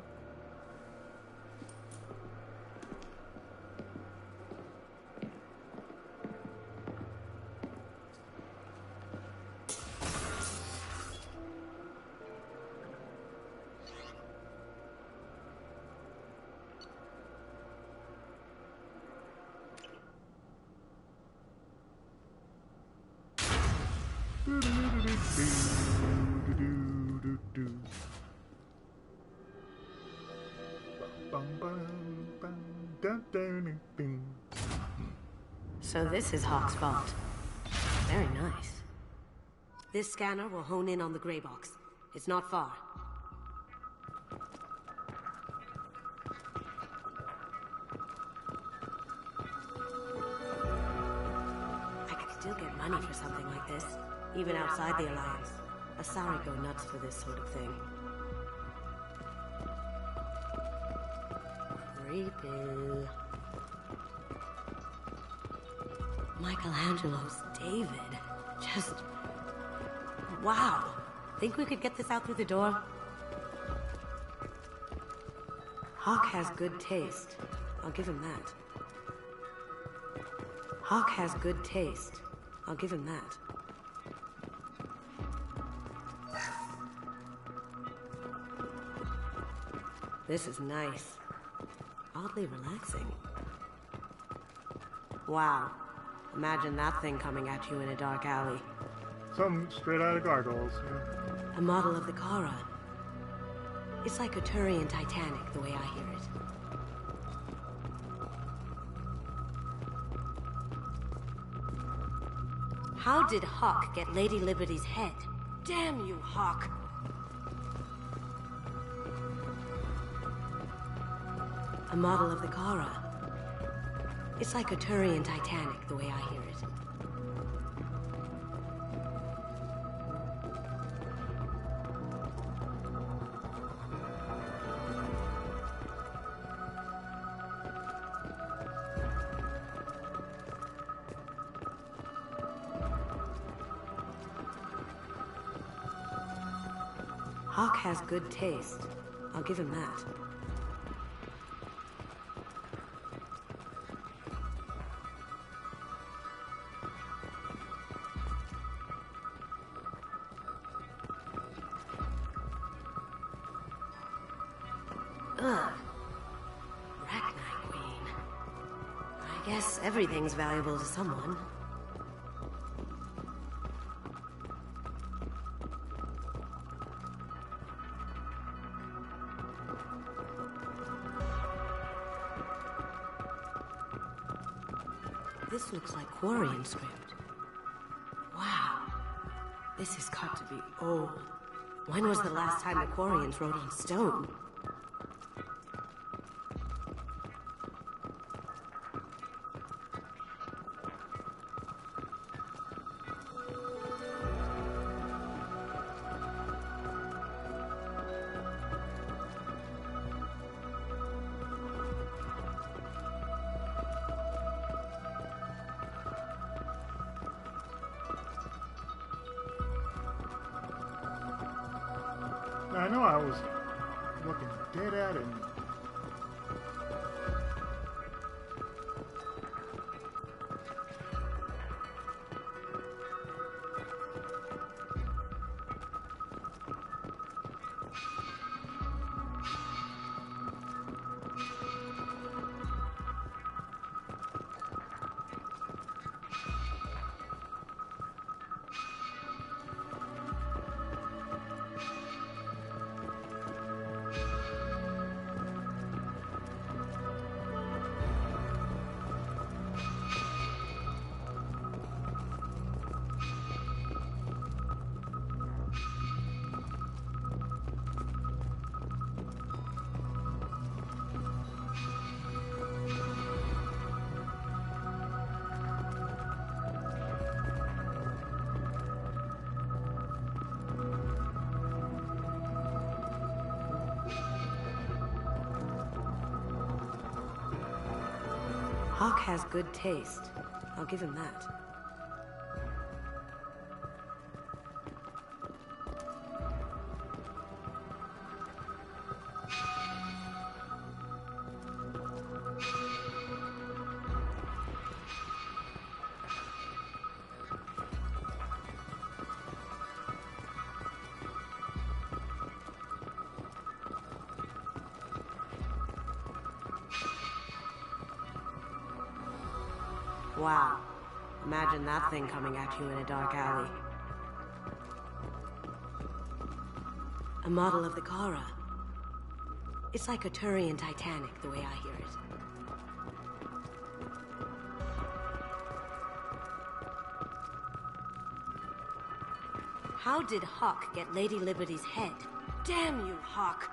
So this is Hawk's vault. Very nice. This scanner will hone in on the gray box. It's not far. I could still get money for something like this, even outside the Alliance. Asari go nuts for this sort of thing. Creepy. Michelangelo's David. Just... wow. Think we could get this out through the door? Hawk has good taste. I'll give him that. Hawk has good taste. I'll give him that. This is nice. Oddly relaxing. Wow. Imagine that thing coming at you in a dark alley. Something straight out of Gargoyles. Yeah. A model of the Kara. It's like a Turian Titanic, the way I hear it. How did Hawk get Lady Liberty's head? Damn you, Hawk! A model of the Kara. It's like a Turian Titanic, the way I hear it. Hawk has good taste. I'll give him that. Ugh. Rachni Queen. I guess everything's valuable to someone. This looks like Quarian script. Wow. This has got to be old. When was the last time the Quarians wrote on stone? I know I was looking dead at him. Hawk has good taste. I'll give him that. Wow. Imagine that thing coming at you in a dark alley. A model of the Kara. It's like a Turian Titanic, the way I hear it. How did Hawk get Lady Liberty's head? Damn you, Hawk!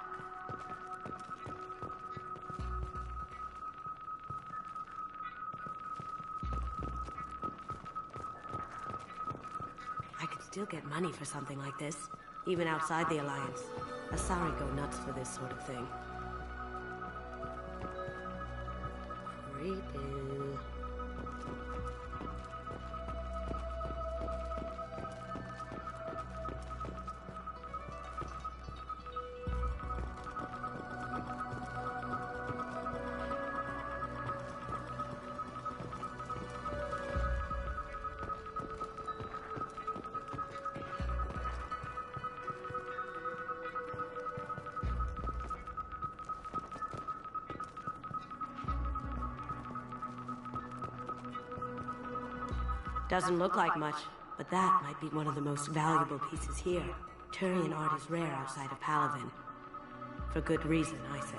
I could still get money for something like this, even outside the Alliance. Asari go nuts for this sort of thing. Creepy. Doesn't look like much, but that might be one of the most valuable pieces here. Turian art is rare outside of Palaven. For good reason, I say.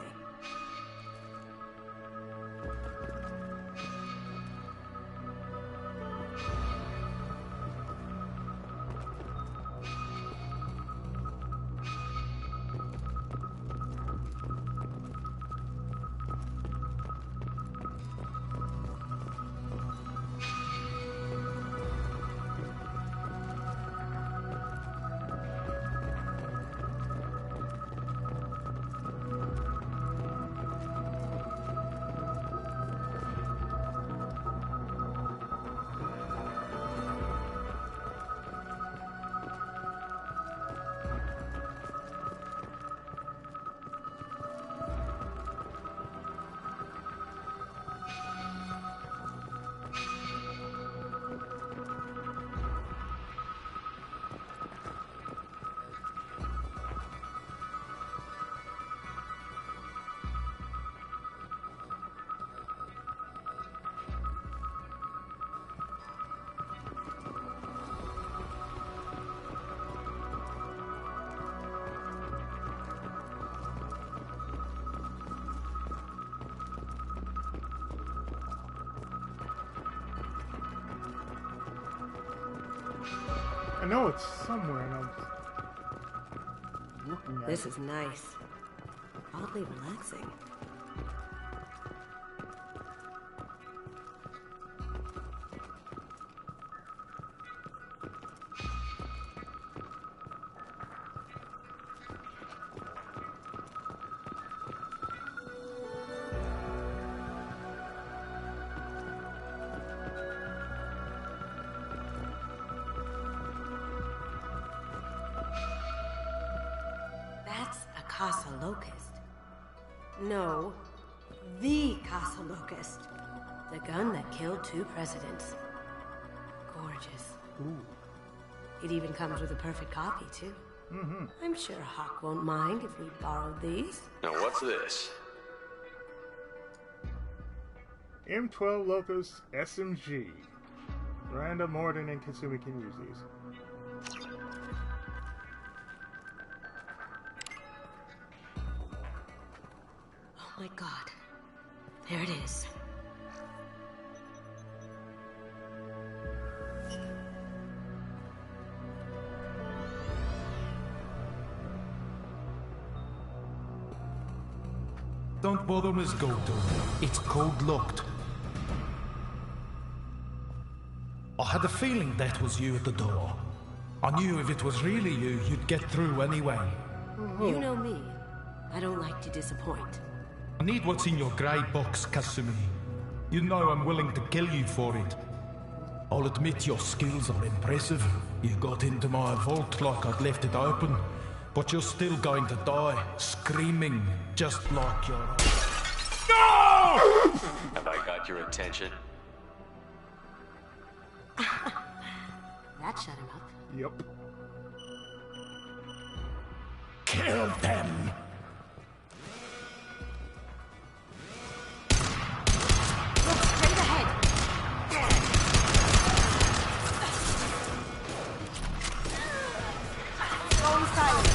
I know it's somewhere, and I'm looking at This it. is nice. Oddly relaxing. That's a Casa Locust. No, the Casa Locust. The gun that killed 2 presidents. Gorgeous. Ooh. It even comes with a perfect copy, too. Mm-hmm. I'm sure Hawk won't mind if we borrowed these. Now what's this? M12 Locust SMG. Miranda, Morden, and Kasumi can use these. Oh my god. There it is. Don't bother, Miss Goto. It's code locked. I had a feeling that was you at the door. I knew if it was really you, you'd get through anyway. You know me. I don't like to disappoint. I need what's in your grey box, Kasumi. You know I'm willing to kill you for it. I'll admit your skills are impressive. You got into my vault like I'd left it open. But you're still going to die, screaming, just like your... No! Have I got your attention? That shut him up. Yep. Kill them! Look straight ahead! Going silent.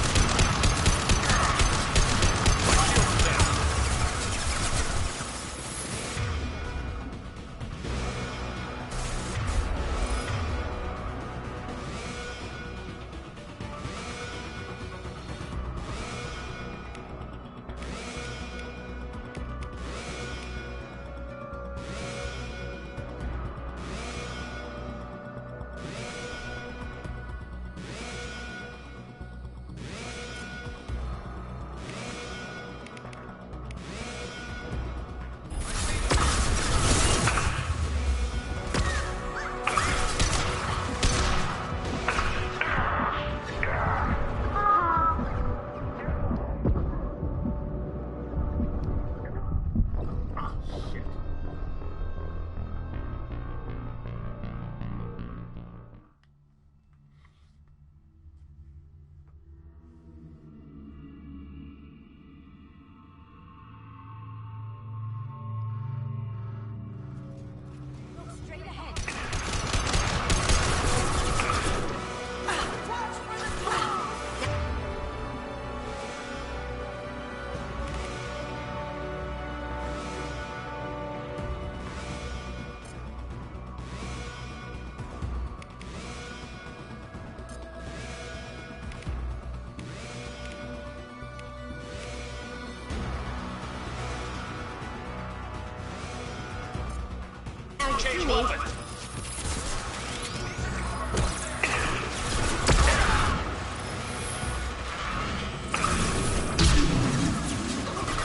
me.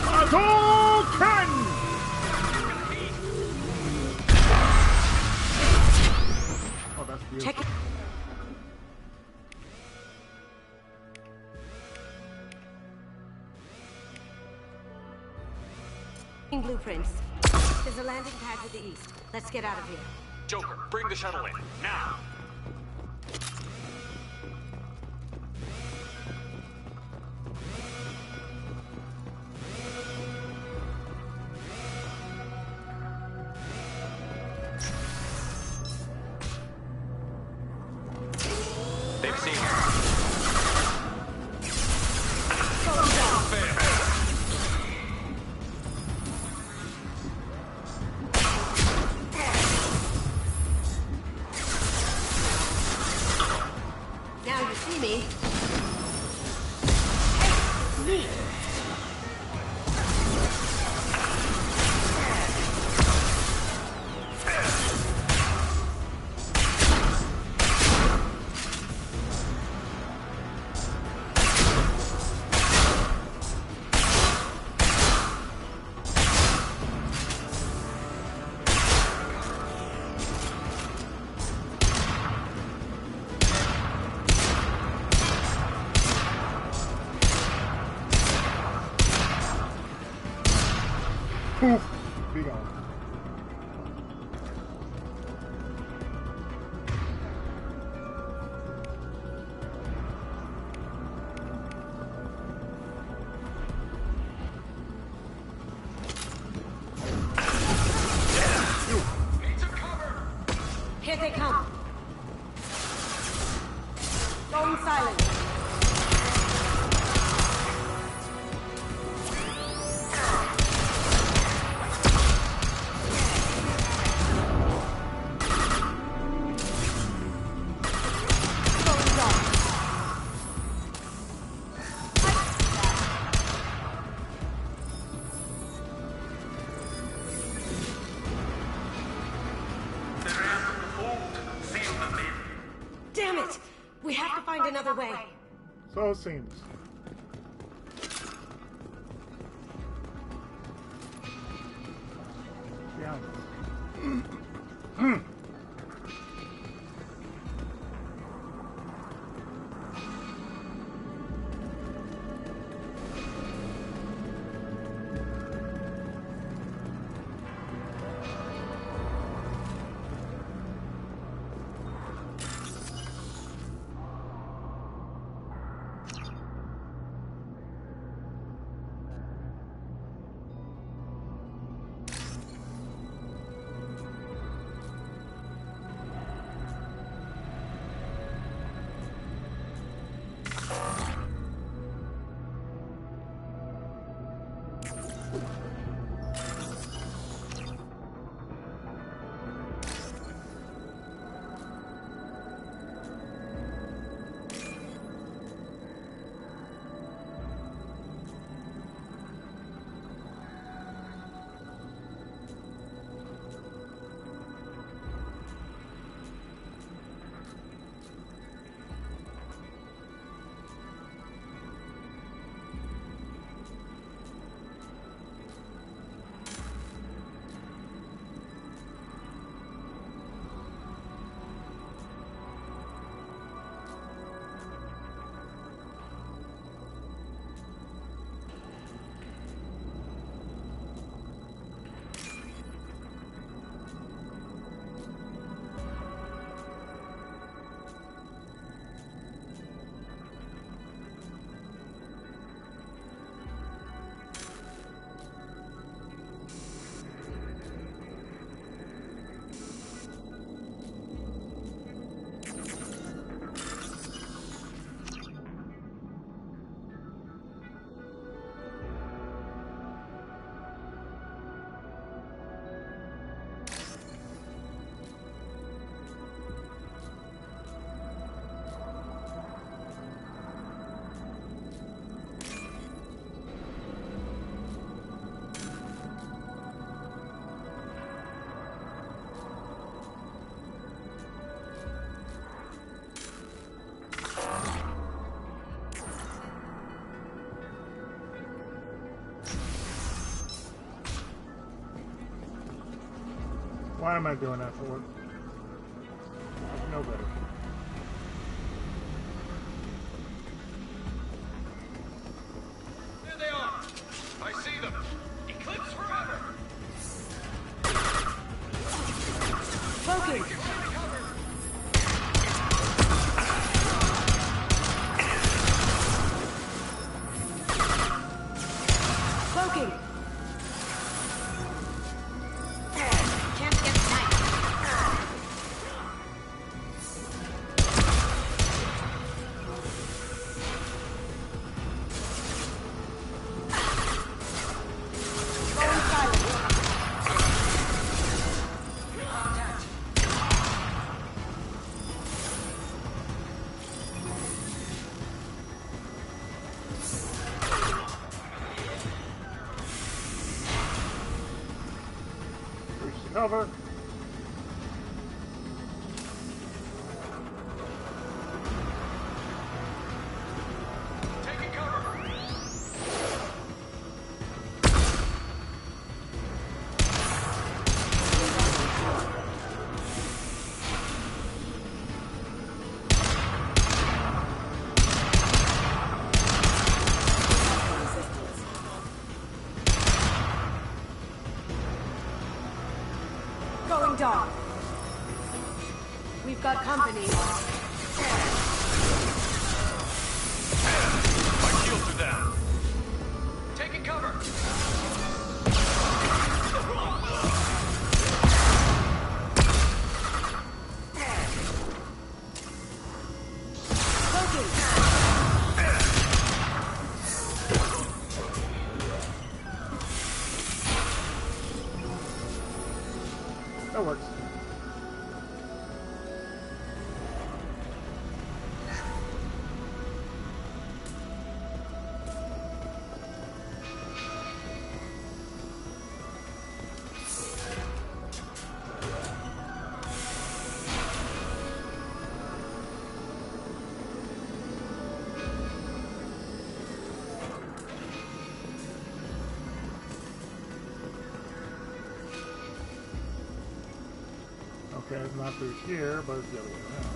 Hadouken! Oh, that's beautiful. Check it. Blueprints. There's a landing pad to the east. Let's get out of here. Joker, bring the shuttle in, now! They've seen us. Now you see me. Hey, me. Poof! Be gone. Here they come. Going silent. Damn it! We have to find another way. So it seems. Yeah. Why am I doing that for? I know better. There they are! I see them! Eclipse forever! Focus! Cloaking! Can't get sniped. Going silent. Cover. Taking cover! Going dark. We've got company. My shields are down. Taking cover! That works. Okay, it's not through here, but it's the other way around.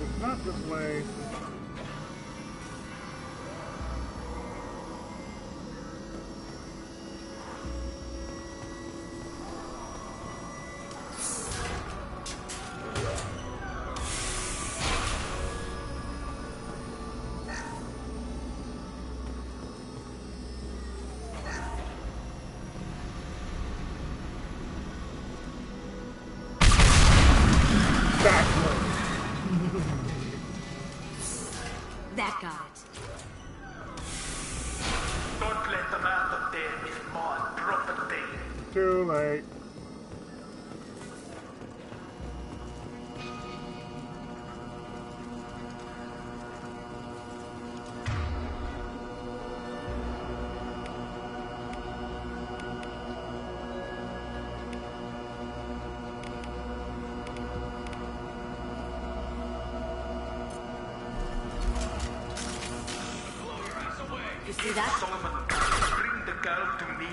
It's not this way. That got it. Don't let them out of there, Miss Maud. Property. Too late. You see that? Solomon, bring the girl to me.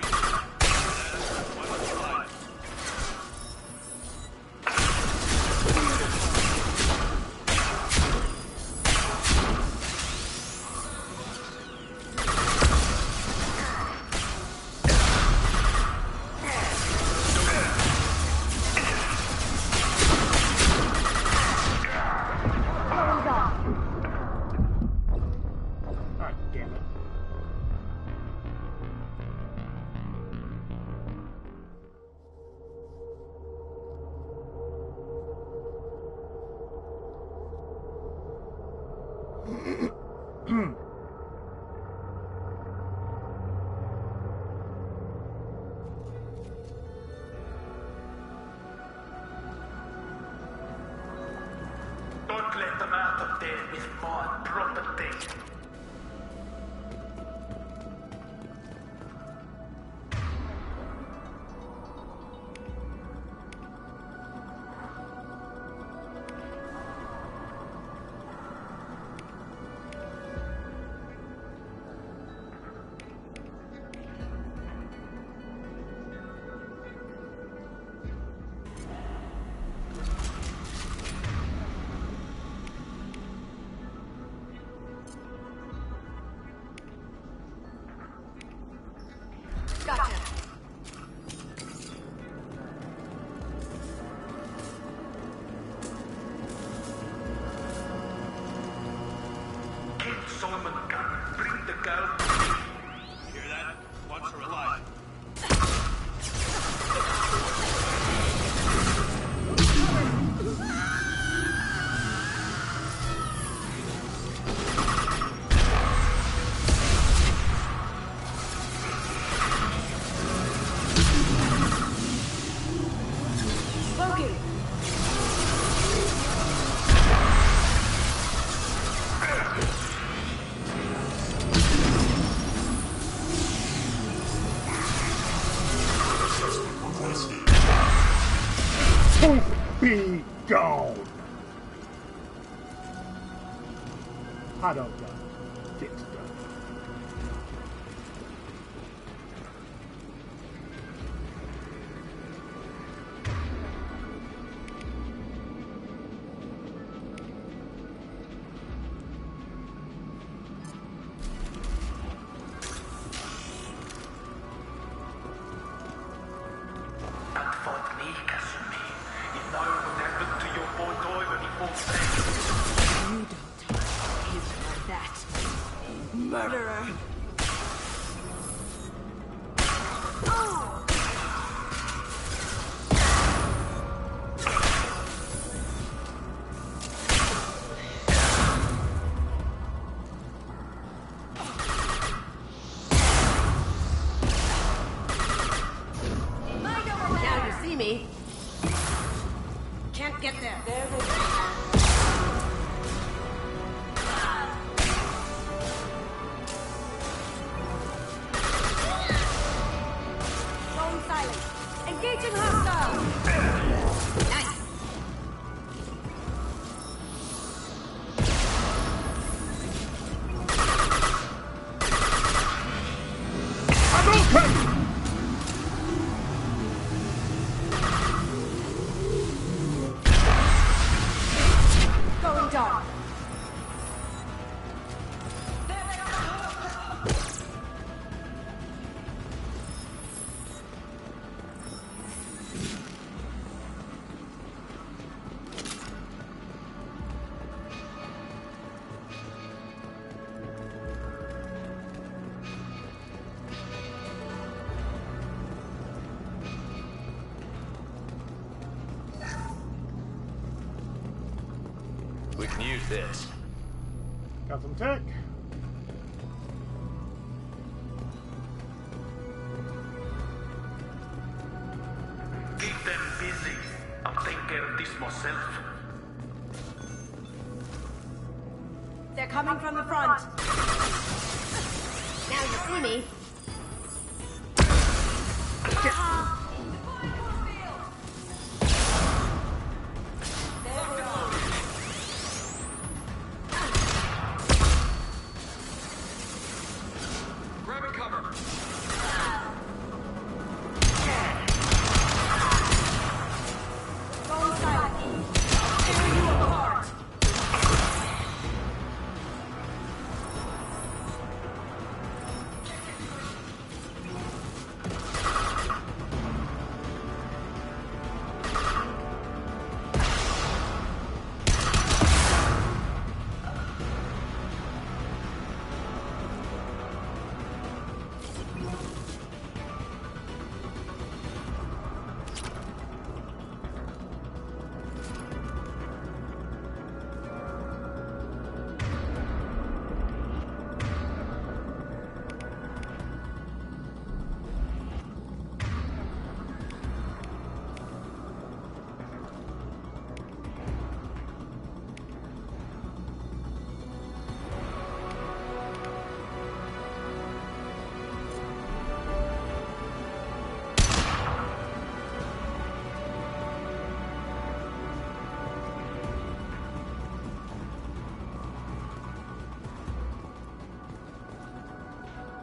Don't let them out of there with more property. Gotcha. Kill Solomon Gunn. Bring the girl. Hear that? Wants her alive. Smoking. Be gone. Hot dog gun. Get done. That fought me, Kasumi. You know what happened to your boy toy when he falls back. You don't talk to him like that. Murderer. Now you see me. Can't get there. There we go. Phone silent. Engaging hostile. Nice. Going dark. We can use this. Got some tech. Keep them busy. I'll take care of this myself. They're coming from the front. Now you see me. Grabbing cover. Going silent. Tear you apart.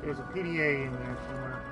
There's a PDA in there somewhere.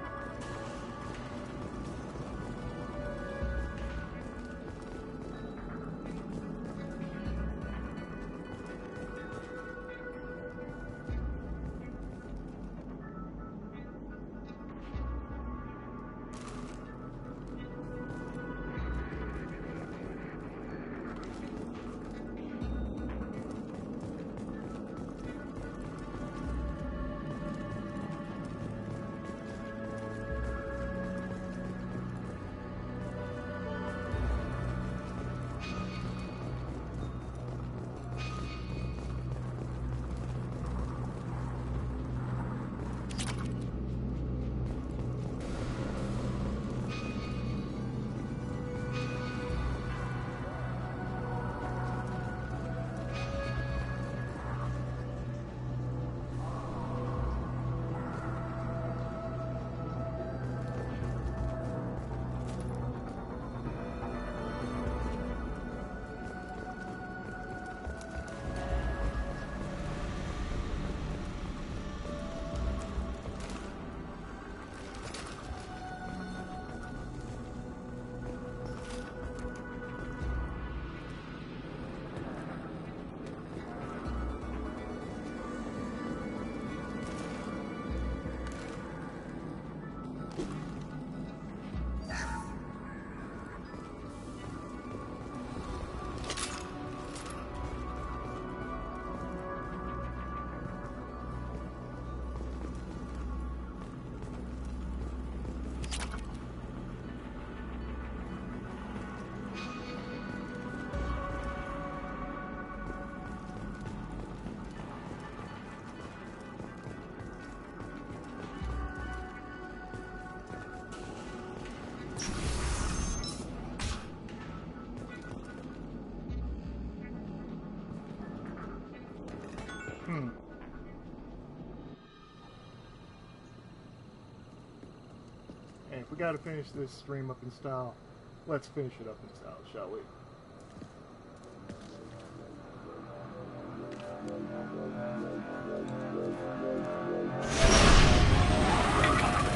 Hey, if we gotta finish this stream up in style, let's finish it up in style, shall we?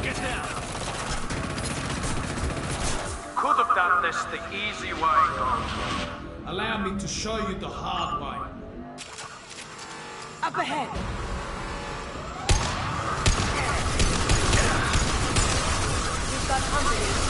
Get down! Could have done this the easy way, Ghost. Allow me to show you the hard way. Up ahead! We've got company.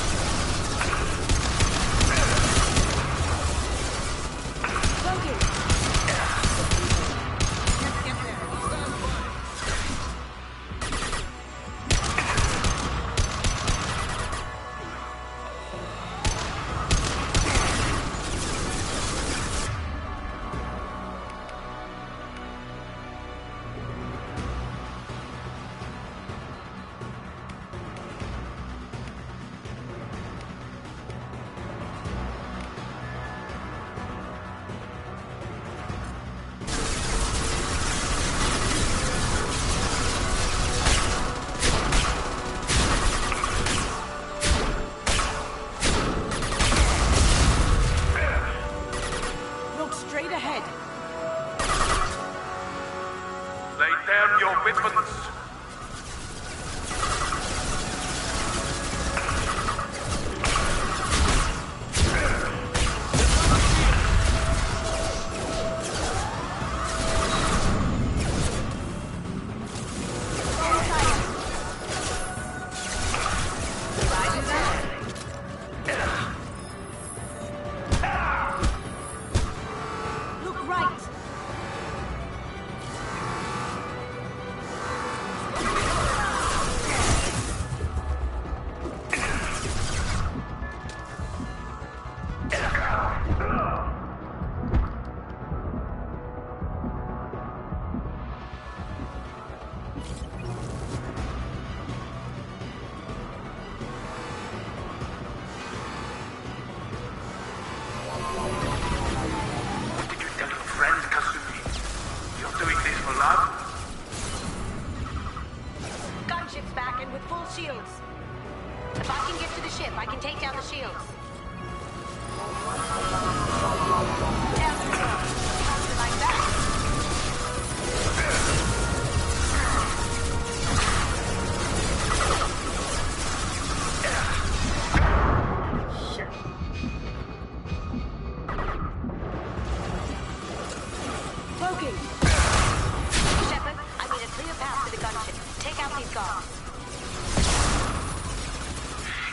guard.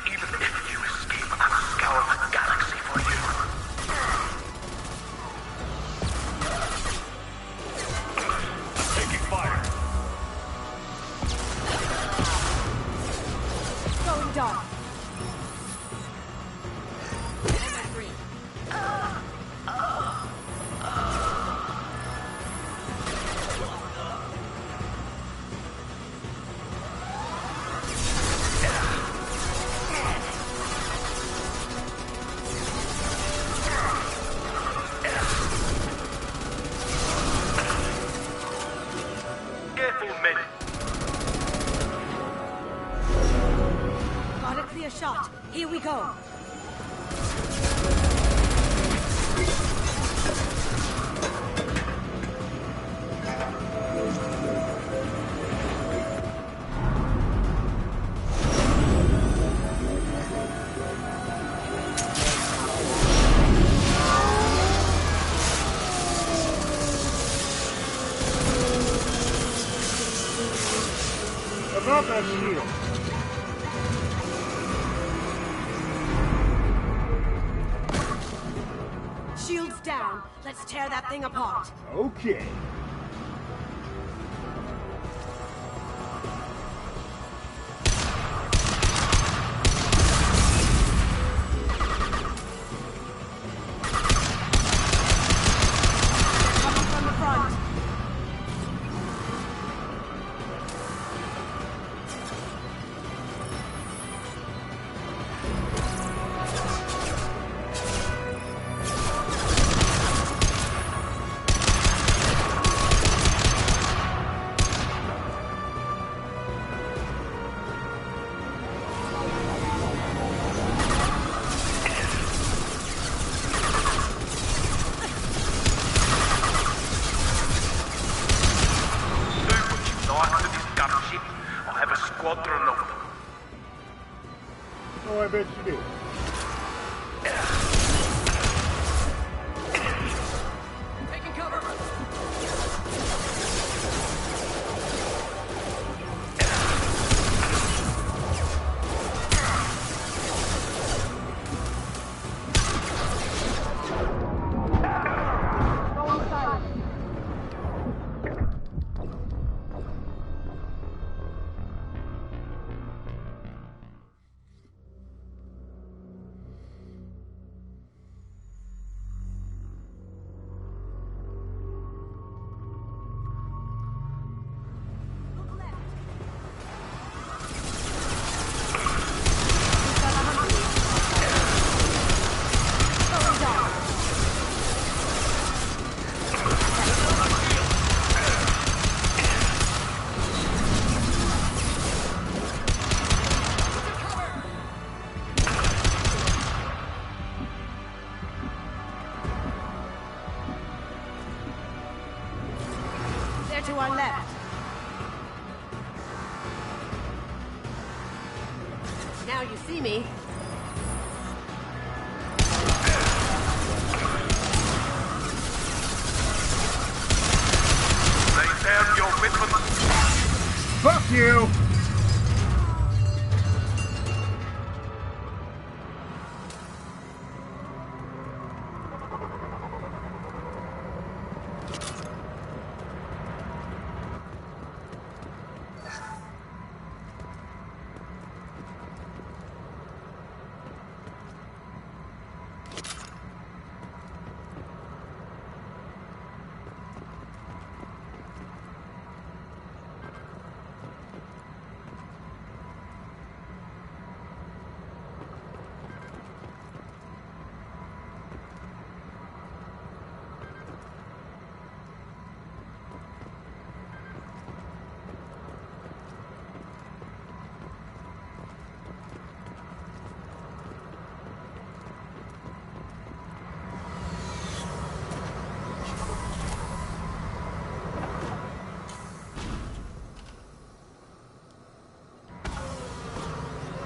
Even if you escape, I'll scour the galaxy for you. Taking fire. Going dark. Careful, men. Got a clear shot. Here we go. About that shield. Shields down. Let's tear that thing apart. Okay. Coming from the front. Squadron of them. Oh, I bet you do. Taking cover. They're to our left. Now you see me. Lay down your weapons. Fuck you!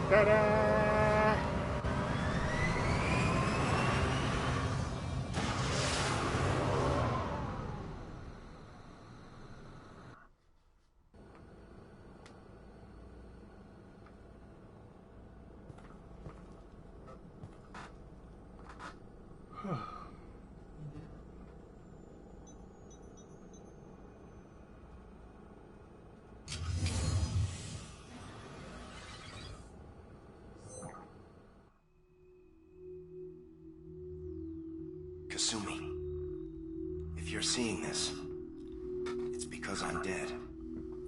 Ta-da! Kasumi, if you're seeing this, it's because I'm dead.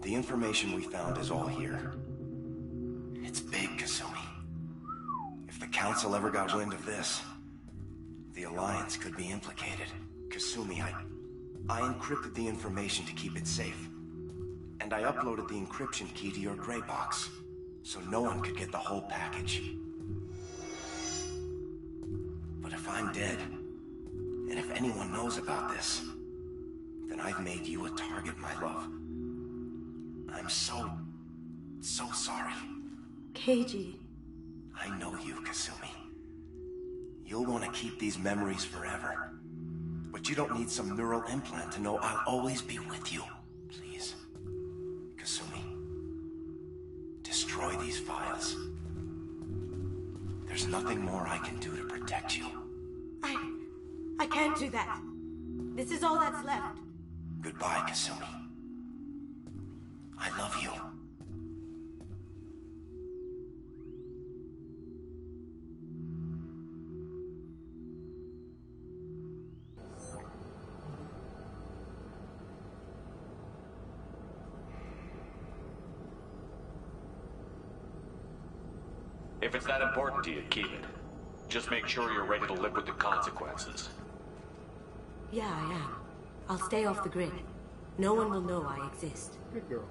The information we found is all here. It's big, Kasumi. If the Council ever got wind of this, the Alliance could be implicated. Kasumi, I encrypted the information to keep it safe. And I uploaded the encryption key to your gray box, so no one could get the whole package. But if I'm dead, and if anyone knows about this, then I've made you a target, my love. I'm so sorry. Keiji. I know you, Kasumi. You'll want to keep these memories forever. But you don't need some neural implant to know I'll always be with you. Please. Kasumi. Destroy these files. There's nothing more I can do to protect you. I can't do that. This is all that's left. Goodbye, Kasumi. I love you. If it's that important to you, keep it. Just make sure you're ready to live with the consequences. Yeah, I am. I'll stay off the grid. No one will know I exist. Good girl.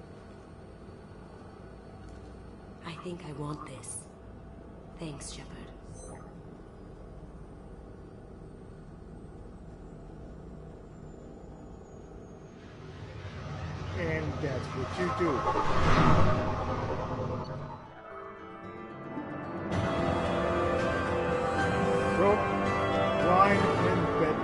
I think I want this. Thanks, Shepard. And that's what you do. Rope, line, and bed.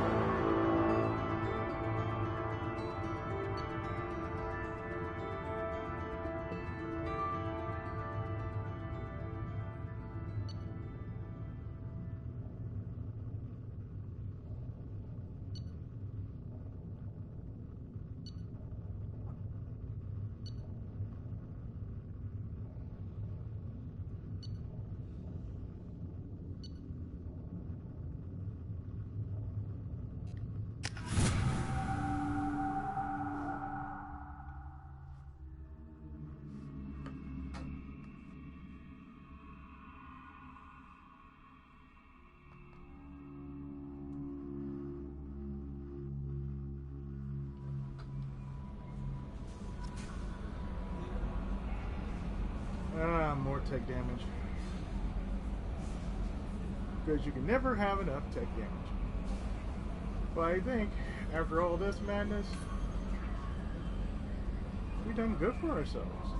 More tech damage. Because you can never have enough tech damage. But I think, after all this madness, we've done good for ourselves.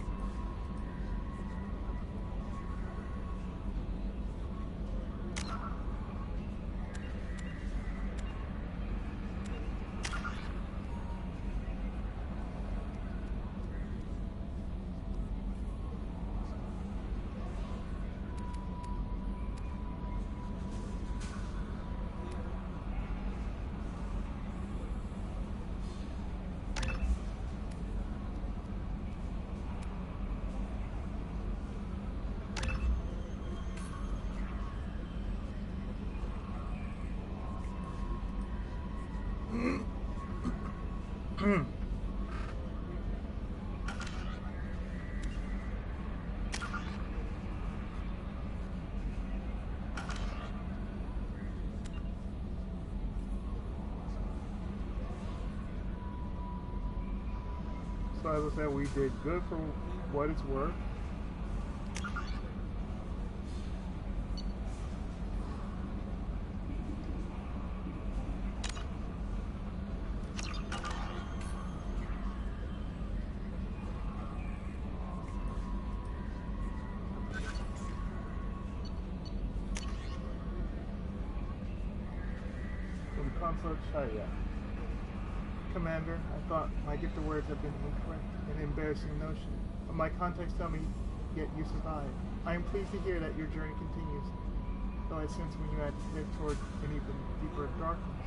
So as I said, we did good for what it's worth. From Consort Shaya. Commander, I thought my gift of words had been incorrect, an embarrassing notion. But my contacts tell me, yet you survived. I am pleased to hear that your journey continues, though I sense when you had to head toward an even deeper darkness.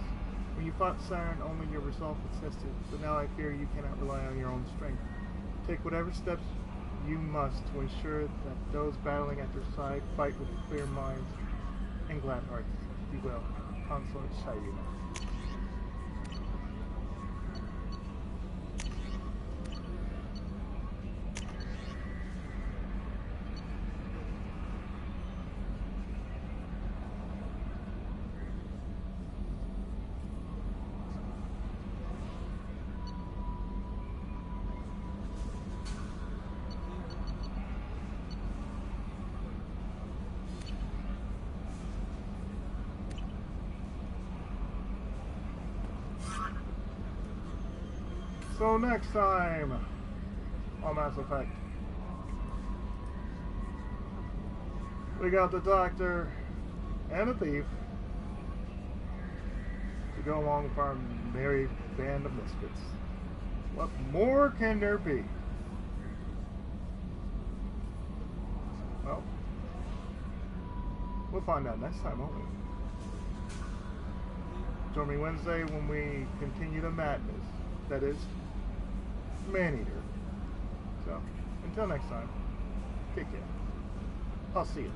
When you fought Siren, only your resolve was tested, but now I fear you cannot rely on your own strength. Take whatever steps you must to ensure that those battling at your side fight with clear minds and glad hearts. Be well. Consort Shayuna. So next time on Mass Effect, we got the Doctor and a thief to go along with our merry band of misfits. What more can there be? Well, we'll find out next time, won't we? Join me Wednesday when we continue the madness that is Maneater. So, until next time, take care. I'll see you.